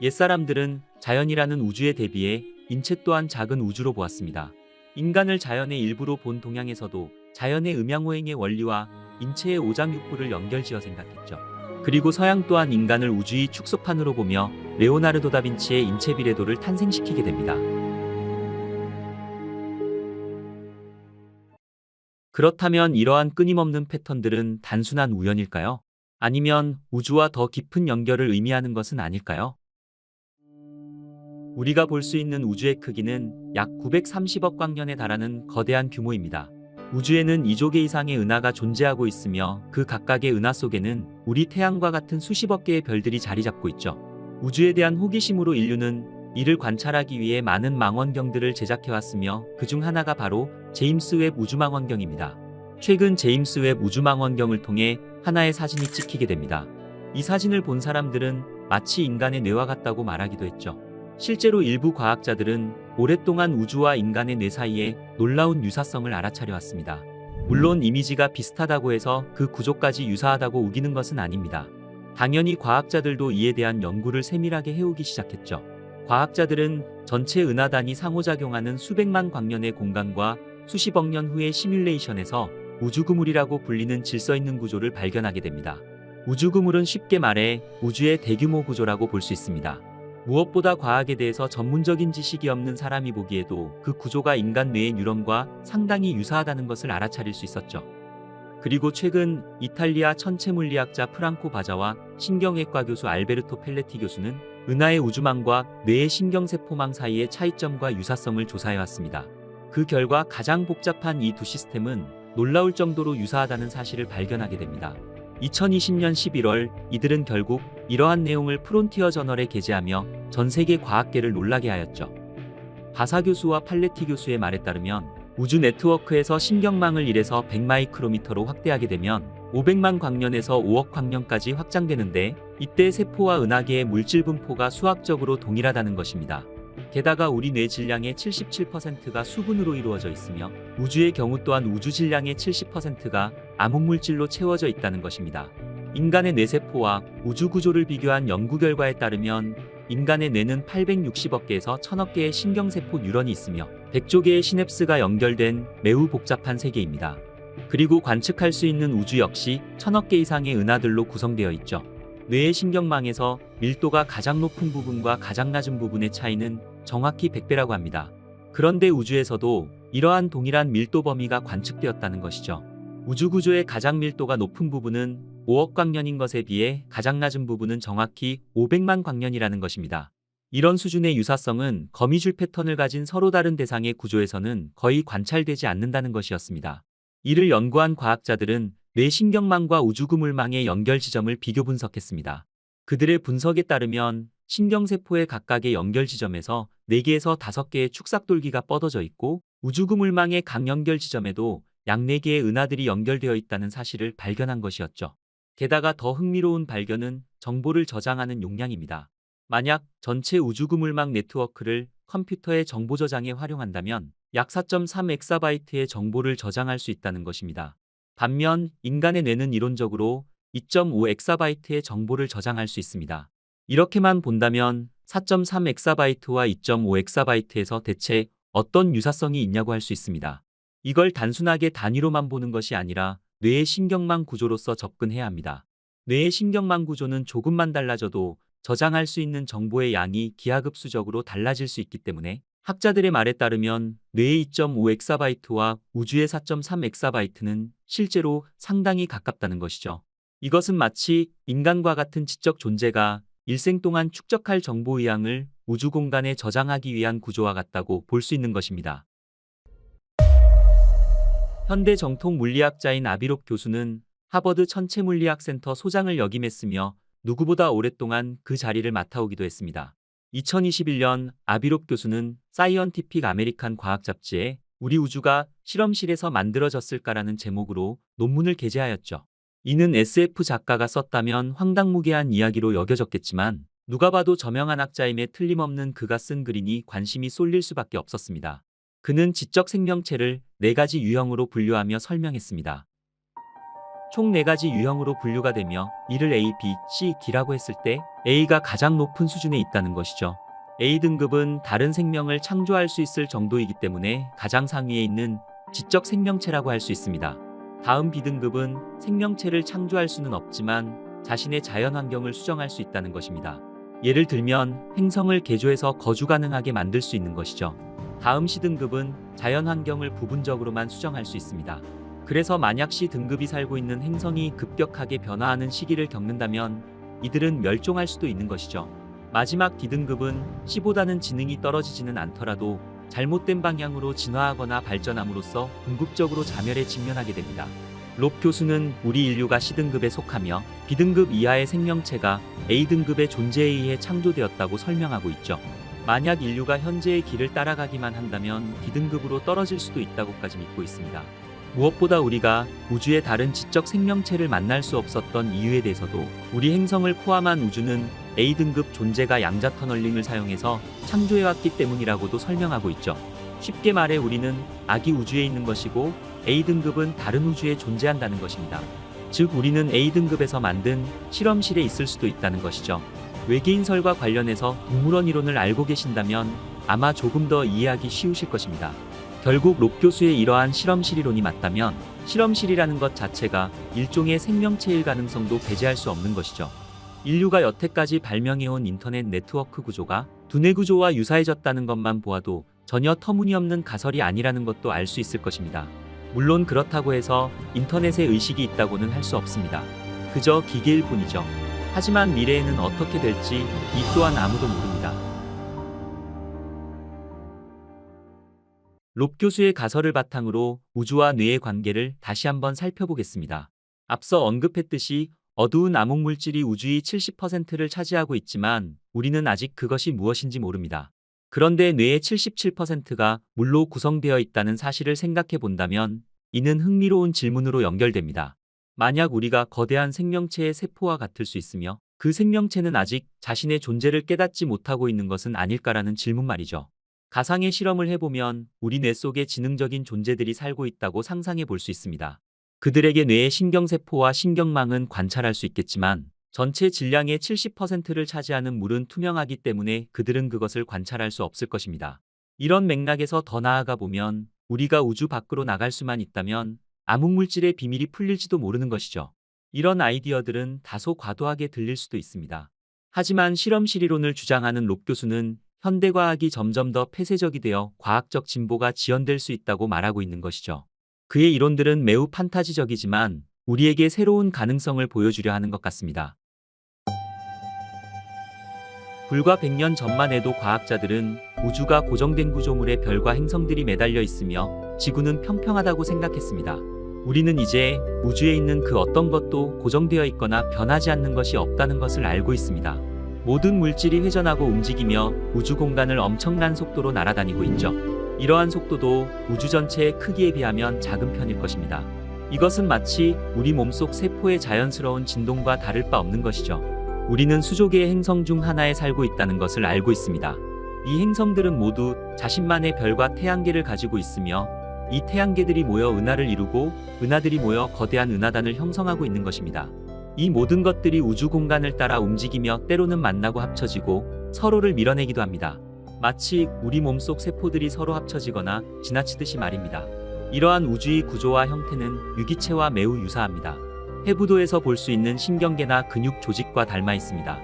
옛사람들은 자연이라는 우주에 대비해 인체 또한 작은 우주로 보았습니다. 인간을 자연의 일부로 본 동양에서도 자연의 음양오행의 원리와 인체의 오장육부를 연결지어 생각했죠. 그리고 서양 또한 인간을 우주의 축소판으로 보며 레오나르도 다빈치의 인체 비례도를 탄생시키게 됩니다. 그렇다면 이러한 끊임없는 패턴들은 단순한 우연일까요? 아니면 우주와 더 깊은 연결을 의미하는 것은 아닐까요? 우리가 볼 수 있는 우주의 크기는 약 930억 광년에 달하는 거대한 규모입니다. 우주에는 2조 개 이상의 은하가 존재하고 있으며 그 각각의 은하 속에는 우리 태양과 같은 수십억 개의 별들이 자리 잡고 있죠. 우주에 대한 호기심으로 인류는 이를 관찰하기 위해 많은 망원경들을 제작해왔으며 그중 하나가 바로 제임스 웹 우주망원경입니다. 최근 제임스 웹 우주망원경을 통해 하나의 사진이 찍히게 됩니다. 이 사진을 본 사람들은 마치 인간의 뇌와 같다고 말하기도 했죠. 실제로 일부 과학자들은 오랫동안 우주와 인간의 뇌 사이에 놀라운 유사성을 알아차려 왔습니다. 물론 이미지가 비슷하다고 해서 그 구조까지 유사하다고 우기는 것은 아닙니다. 당연히 과학자들도 이에 대한 연구를 세밀하게 해오기 시작했죠. 과학자들은 전체 은하단이 상호작용하는 수백만 광년의 공간과 수십억 년 후의 시뮬레이션에서 우주그물이라고 불리는 질서 있는 구조를 발견하게 됩니다. 우주그물은 쉽게 말해 우주의 대규모 구조라고 볼 수 있습니다. 무엇보다 과학에 대해서 전문적인 지식이 없는 사람이 보기에도 그 구조가 인간 뇌의 뉴런과 상당히 유사하다는 것을 알아차릴 수 있었죠. 그리고 최근 이탈리아 천체물리학자 프랑코 바자와 신경외과 교수 알베르토 펠레티 교수는 은하의 우주망과 뇌의 신경세포망 사이의 차이점과 유사성을 조사해왔습니다. 그 결과 가장 복잡한 이 두 시스템은 놀라울 정도로 유사하다는 사실을 발견하게 됩니다. 2020년 11월 이들은 결국 이러한 내용을 프론티어 저널에 게재하며 전 세계 과학계를 놀라게 하였죠. 바사 교수와 팔레티 교수의 말에 따르면 우주 네트워크에서 신경망을 1에서 100마이크로미터로 확대하게 되면 500만 광년에서 5억 광년까지 확장되는데 이때 세포와 은하계의 물질 분포가 수학적으로 동일하다는 것입니다. 게다가 우리 뇌 질량의 77%가 수분으로 이루어져 있으며 우주의 경우 또한 우주 질량의 70%가 암흑물질로 채워져 있다는 것입니다. 인간의 뇌세포와 우주 구조를 비교한 연구 결과에 따르면 인간의 뇌는 860억 개에서 1000억 개의 신경세포 뉴런이 있으며 100조 개의 시냅스가 연결된 매우 복잡한 세계입니다. 그리고 관측할 수 있는 우주 역시 1000억 개 이상의 은하들로 구성되어 있죠. 뇌의 신경망에서 밀도가 가장 높은 부분과 가장 낮은 부분의 차이는 정확히 100배라고 합니다. 그런데 우주에서도 이러한 동일한 밀도 범위가 관측되었다는 것이죠. 우주 구조의 가장 밀도가 높은 부분은 5억 광년인 것에 비해 가장 낮은 부분은 정확히 500만 광년이라는 것입니다. 이런 수준의 유사성은 거미줄 패턴을 가진 서로 다른 대상의 구조에서는 거의 관찰되지 않는다는 것이었습니다. 이를 연구한 과학자들은 뇌 신경망과 우주그물망의 연결 지점을 비교 분석했습니다. 그들의 분석에 따르면 신경세포의 각각의 연결 지점에서 4개에서 5개의 축삭돌기가 뻗어져 있고 우주그물망의 각 연결 지점에도 약 4개의 은하들이 연결되어 있다는 사실을 발견한 것이었죠. 게다가 더 흥미로운 발견은 정보를 저장하는 용량입니다. 만약 전체 우주그물망 네트워크를 컴퓨터의 정보 저장에 활용한다면 약 4.3 엑사바이트의 정보를 저장할 수 있다는 것입니다. 반면 인간의 뇌는 이론적으로 2.5 엑사바이트의 정보를 저장할 수 있습니다. 이렇게만 본다면 4.3 엑사바이트와 2.5 엑사바이트에서 대체 어떤 유사성이 있냐고 할 수 있습니다. 이걸 단순하게 단위로만 보는 것이 아니라 뇌의 신경망 구조로서 접근해야 합니다. 뇌의 신경망 구조는 조금만 달라져도 저장할 수 있는 정보의 양이 기하급수적으로 달라질 수 있기 때문에 학자들의 말에 따르면 뇌의 2.5 엑사바이트와 우주의 4.3 엑사바이트는 실제로 상당히 가깝다는 것이죠. 이것은 마치 인간과 같은 지적 존재가 일생 동안 축적할 정보의 양을 우주 공간에 저장하기 위한 구조와 같다고 볼 수 있는 것입니다. 현대 정통 물리학자인 아비롭 교수는 하버드 천체물리학센터 소장을 역임했으며 누구보다 오랫동안 그 자리를 맡아오기도 했습니다. 2021년 아비롭 교수는 사이언티픽 아메리칸 과학 잡지에 우리 우주가 실험실에서 만들어졌을까라는 제목으로 논문을 게재하였죠. 이는 SF 작가가 썼다면 황당무계한 이야기로 여겨졌겠지만 누가 봐도 저명한 학자임에 틀림없는 그가 쓴 글이니 관심이 쏠릴 수밖에 없었습니다. 그는 지적 생명체를 4가지 유형으로 분류하며 설명했습니다. 총 4가지 유형으로 분류가 되며 이를 A, B, C, D라고 했을 때 A가 가장 높은 수준에 있다는 것이죠. A등급은 다른 생명을 창조할 수 있을 정도이기 때문에 가장 상위에 있는 지적 생명체라고 할 수 있습니다. 다음 B등급은 생명체를 창조할 수는 없지만 자신의 자연 환경을 수정할 수 있다는 것입니다. 예를 들면 행성을 개조해서 거주 가능하게 만들 수 있는 것이죠. 다음 C등급은 자연 환경을 부분적으로만 수정할 수 있습니다. 그래서 만약 C등급이 살고 있는 행성이 급격하게 변화하는 시기를 겪는다면 이들은 멸종할 수도 있는 것이죠. 마지막 D등급은 C보다는 지능이 떨어지지는 않더라도 잘못된 방향으로 진화하거나 발전함으로써 궁극적으로 자멸에 직면하게 됩니다. 롭 교수는 우리 인류가 C등급에 속하며 B등급 이하의 생명체가 A등급의 존재에 의해 창조되었다고 설명하고 있죠. 만약 인류가 현재의 길을 따라가기만 한다면 D등급으로 떨어질 수도 있다고까지 믿고 있습니다. 무엇보다 우리가 우주의 다른 지적 생명체를 만날 수 없었던 이유에 대해서도 우리 행성을 포함한 우주는 A등급 존재가 양자 터널링을 사용해서 창조해왔기 때문이라고도 설명하고 있죠. 쉽게 말해 우리는 아기 우주에 있는 것이고 A등급은 다른 우주에 존재한다는 것입니다. 즉 우리는 A등급에서 만든 실험실에 있을 수도 있다는 것이죠. 외계인설과 관련해서 동물원 이론을 알고 계신다면 아마 조금 더 이해하기 쉬우실 것입니다. 결국 롭 교수의 이러한 실험실 이론이 맞다면 실험실이라는 것 자체가 일종의 생명체일 가능성도 배제할 수 없는 것이죠. 인류가 여태까지 발명해온 인터넷 네트워크 구조가 두뇌 구조와 유사해졌다는 것만 보아도 전혀 터무니없는 가설이 아니라는 것도 알 수 있을 것입니다. 물론 그렇다고 해서 인터넷에 의식이 있다고는 할 수 없습니다. 그저 기계일 뿐이죠. 하지만 미래에는 어떻게 될지 이 또한 아무도 모릅니다. 롭 교수의 가설을 바탕으로 우주와 뇌의 관계를 다시 한번 살펴보겠습니다. 앞서 언급했듯이 어두운 암흑물질이 우주의 70%를 차지하고 있지만 우리는 아직 그것이 무엇인지 모릅니다. 그런데 뇌의 77%가 물로 구성되어 있다는 사실을 생각해 본다면 이는 흥미로운 질문으로 연결됩니다. 만약 우리가 거대한 생명체의 세포와 같을 수 있으며 그 생명체는 아직 자신의 존재를 깨닫지 못하고 있는 것은 아닐까라는 질문 말이죠. 가상의 실험을 해보면 우리 뇌 속에 지능적인 존재들이 살고 있다고 상상해 볼 수 있습니다. 그들에게 뇌의 신경세포와 신경망은 관찰할 수 있겠지만 전체 질량의 70%를 차지하는 물은 투명하기 때문에 그들은 그것을 관찰할 수 없을 것입니다. 이런 맥락에서 더 나아가 보면 우리가 우주 밖으로 나갈 수만 있다면 암흑물질의 비밀이 풀릴지도 모르는 것이죠. 이런 아이디어들은 다소 과도하게 들릴 수도 있습니다. 하지만 실험실 이론을 주장하는 롭 교수는 현대과학이 점점 더 폐쇄적이 되어 과학적 진보가 지연될 수 있다고 말하고 있는 것이죠. 그의 이론들은 매우 판타지적이지만 우리에게 새로운 가능성을 보여주려 하는 것 같습니다. 불과 100년 전만 해도 과학자들은 우주가 고정된 구조물에 별과 행성들이 매달려 있으며 지구는 평평하다고 생각했습니다. 우리는 이제 우주에 있는 그 어떤 것도 고정되어 있거나 변하지 않는 것이 없다는 것을 알고 있습니다. 모든 물질이 회전하고 움직이며 우주 공간을 엄청난 속도로 날아다니고 있죠. 이러한 속도도 우주 전체의 크기에 비하면 작은 편일 것입니다. 이것은 마치 우리 몸속 세포의 자연스러운 진동과 다를 바 없는 것이죠. 우리는 수조 개의 행성 중 하나에 살고 있다는 것을 알고 있습니다. 이 행성들은 모두 자신만의 별과 태양계를 가지고 있으며 이 태양계들이 모여 은하를 이루고 은하들이 모여 거대한 은하단을 형성하고 있는 것입니다. 이 모든 것들이 우주 공간을 따라 움직이며 때로는 만나고 합쳐지고 서로를 밀어내기도 합니다. 마치 우리 몸속 세포들이 서로 합쳐지거나 지나치듯이 말입니다. 이러한 우주의 구조와 형태는 유기체와 매우 유사합니다. 해부도에서 볼 수 있는 신경계나 근육 조직과 닮아 있습니다.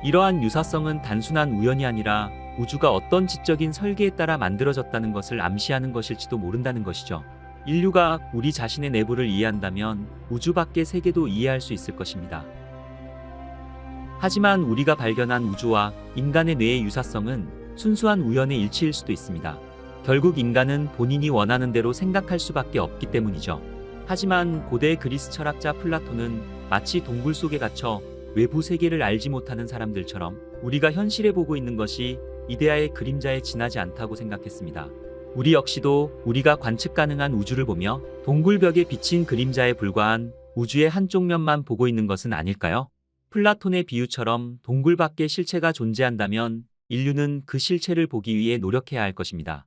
이러한 유사성은 단순한 우연이 아니라 우주가 어떤 지적인 설계에 따라 만들어졌다는 것을 암시하는 것일지도 모른다는 것이죠. 인류가 우리 자신의 내부를 이해한다면 우주 밖의 세계도 이해할 수 있을 것입니다. 하지만 우리가 발견한 우주와 인간의 뇌의 유사성은 순수한 우연의 일치일 수도 있습니다. 결국 인간은 본인이 원하는 대로 생각할 수밖에 없기 때문이죠. 하지만 고대 그리스 철학자 플라톤은 마치 동굴 속에 갇혀 외부 세계를 알지 못하는 사람들처럼 우리가 현실에 보고 있는 것이 이데아의 그림자에 지나지 않다고 생각했습니다. 우리 역시도 우리가 관측 가능한 우주를 보며 동굴벽에 비친 그림자에 불과한 우주의 한쪽 면만 보고 있는 것은 아닐까요? 플라톤의 비유처럼 동굴 밖에 실체가 존재한다면 인류는 그 실체를 보기 위해 노력해야 할 것입니다.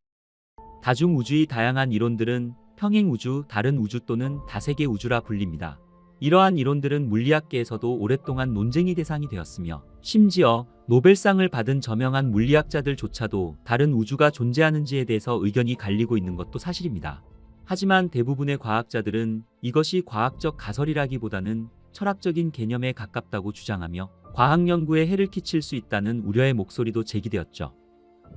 다중우주의 다양한 이론들은 평행우주, 다른 우주 또는 다세계 우주라 불립니다. 이러한 이론들은 물리학계에서도 오랫동안 논쟁의 대상이 되었으며 심지어 노벨상을 받은 저명한 물리학자들조차도 다른 우주가 존재하는지에 대해서 의견이 갈리고 있는 것도 사실입니다. 하지만 대부분의 과학자들은 이것이 과학적 가설이라기보다는 철학적인 개념에 가깝다고 주장하며 과학 연구에 해를 끼칠 수 있다는 우려의 목소리도 제기되었죠.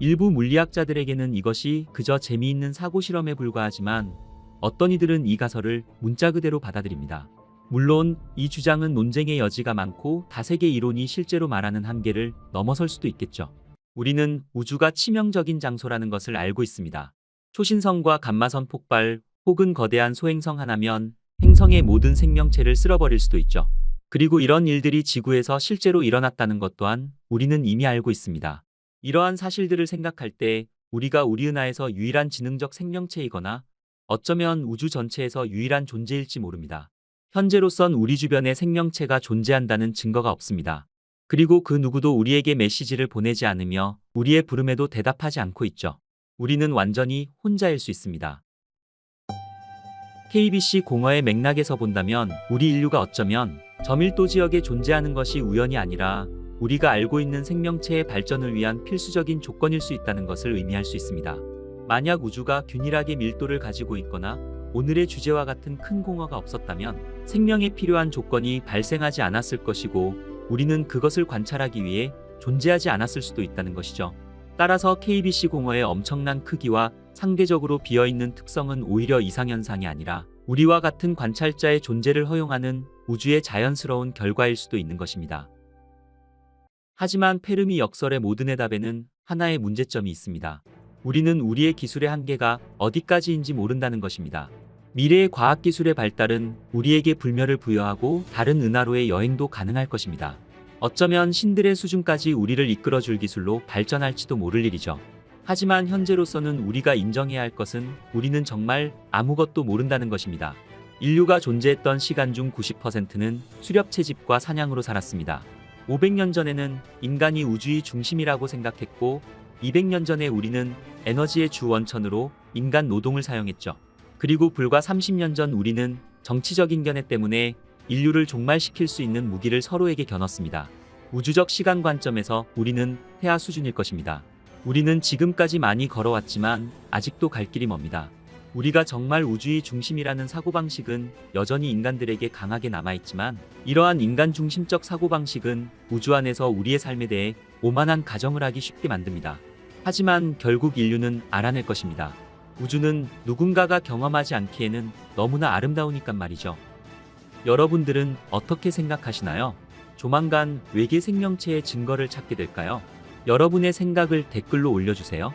일부 물리학자들에게는 이것이 그저 재미있는 사고 실험에 불과하지만 어떤 이들은 이 가설을 문자 그대로 받아들입니다. 물론 이 주장은 논쟁의 여지가 많고 다세계 이론이 실제로 말하는 한계를 넘어설 수도 있겠죠. 우리는 우주가 치명적인 장소라는 것을 알고 있습니다. 초신성과 감마선 폭발 혹은 거대한 소행성 하나면 행성의 모든 생명체를 쓸어버릴 수도 있죠. 그리고 이런 일들이 지구에서 실제로 일어났다는 것 또한 우리는 이미 알고 있습니다. 이러한 사실들을 생각할 때 우리가 우리 은하에서 유일한 지능적 생명체이거나 어쩌면 우주 전체에서 유일한 존재일지 모릅니다. 현재로선 우리 주변에 생명체가 존재한다는 증거가 없습니다. 그리고 그 누구도 우리에게 메시지를 보내지 않으며 우리의 부름에도 대답하지 않고 있죠. 우리는 완전히 혼자일 수 있습니다. KBC 공허의 맥락에서 본다면 우리 인류가 어쩌면 저밀도 지역에 존재하는 것이 우연이 아니라 우리가 알고 있는 생명체의 발전을 위한 필수적인 조건일 수 있다는 것을 의미할 수 있습니다. 만약 우주가 균일하게 밀도를 가지고 있거나 오늘의 주제와 같은 큰 공허가 없었다면 생명에 필요한 조건이 발생하지 않았을 것이고 우리는 그것을 관찰하기 위해 존재하지 않았을 수도 있다는 것이죠. 따라서 KBC 공허의 엄청난 크기와 상대적으로 비어있는 특성은 오히려 이상현상이 아니라 우리와 같은 관찰자의 존재를 허용하는 우주의 자연스러운 결과일 수도 있는 것입니다. 하지만 페르미 역설의 모든 해답에는 하나의 문제점이 있습니다. 우리는 우리의 기술의 한계가 어디까지인지 모른다는 것입니다. 미래의 과학기술의 발달은 우리에게 불멸을 부여하고 다른 은하로의 여행도 가능할 것입니다. 어쩌면 신들의 수준까지 우리를 이끌어줄 기술로 발전할지도 모를 일이죠. 하지만 현재로서는 우리가 인정해야 할 것은 우리는 정말 아무것도 모른다는 것입니다. 인류가 존재했던 시간 중 90%는 수렵 채집과 사냥으로 살았습니다. 500년 전에는 인간이 우주의 중심이라고 생각했고 200년 전에 우리는 에너지의 주 원천으로 인간 노동을 사용했죠. 그리고 불과 30년 전 우리는 정치적인 견해 때문에 인류를 종말시킬 수 있는 무기를 서로에게 겨눴습니다. 우주적 시간 관점에서 우리는 태아 수준일 것입니다. 우리는 지금까지 많이 걸어왔지만 아직도 갈 길이 멉니다. 우리가 정말 우주의 중심이라는 사고방식은 여전히 인간들에게 강하게 남아있지만 이러한 인간 중심적 사고방식은 우주 안에서 우리의 삶에 대해 오만한 가정을 하기 쉽게 만듭니다. 하지만 결국 인류는 알아낼 것입니다. 우주는 누군가가 경험하지 않기에는 너무나 아름다우니까 말이죠. 여러분들은 어떻게 생각하시나요? 조만간 외계 생명체의 증거를 찾게 될까요? 여러분의 생각을 댓글로 올려주세요.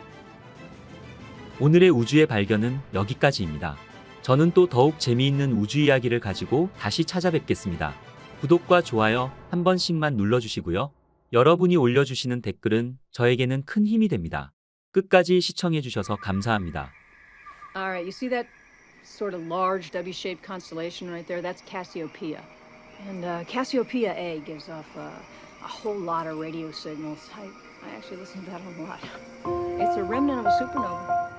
오늘의 우주의 발견은 여기까지입니다. 저는 또 더욱 재미있는 우주 이야기를 가지고 다시 찾아뵙겠습니다. 구독과 좋아요 한 번씩만 눌러주시고요. 여러분이 올려주시는 댓글은 저에게는 큰 힘이 됩니다. 끝까지 시청해주셔서 감사합니다. All right, you see that sort of large W-shaped constellation right there? That's Cassiopeia. And Cassiopeia A gives off a whole lot of radio signals. I actually listen to that a lot. It's a remnant of a supernova.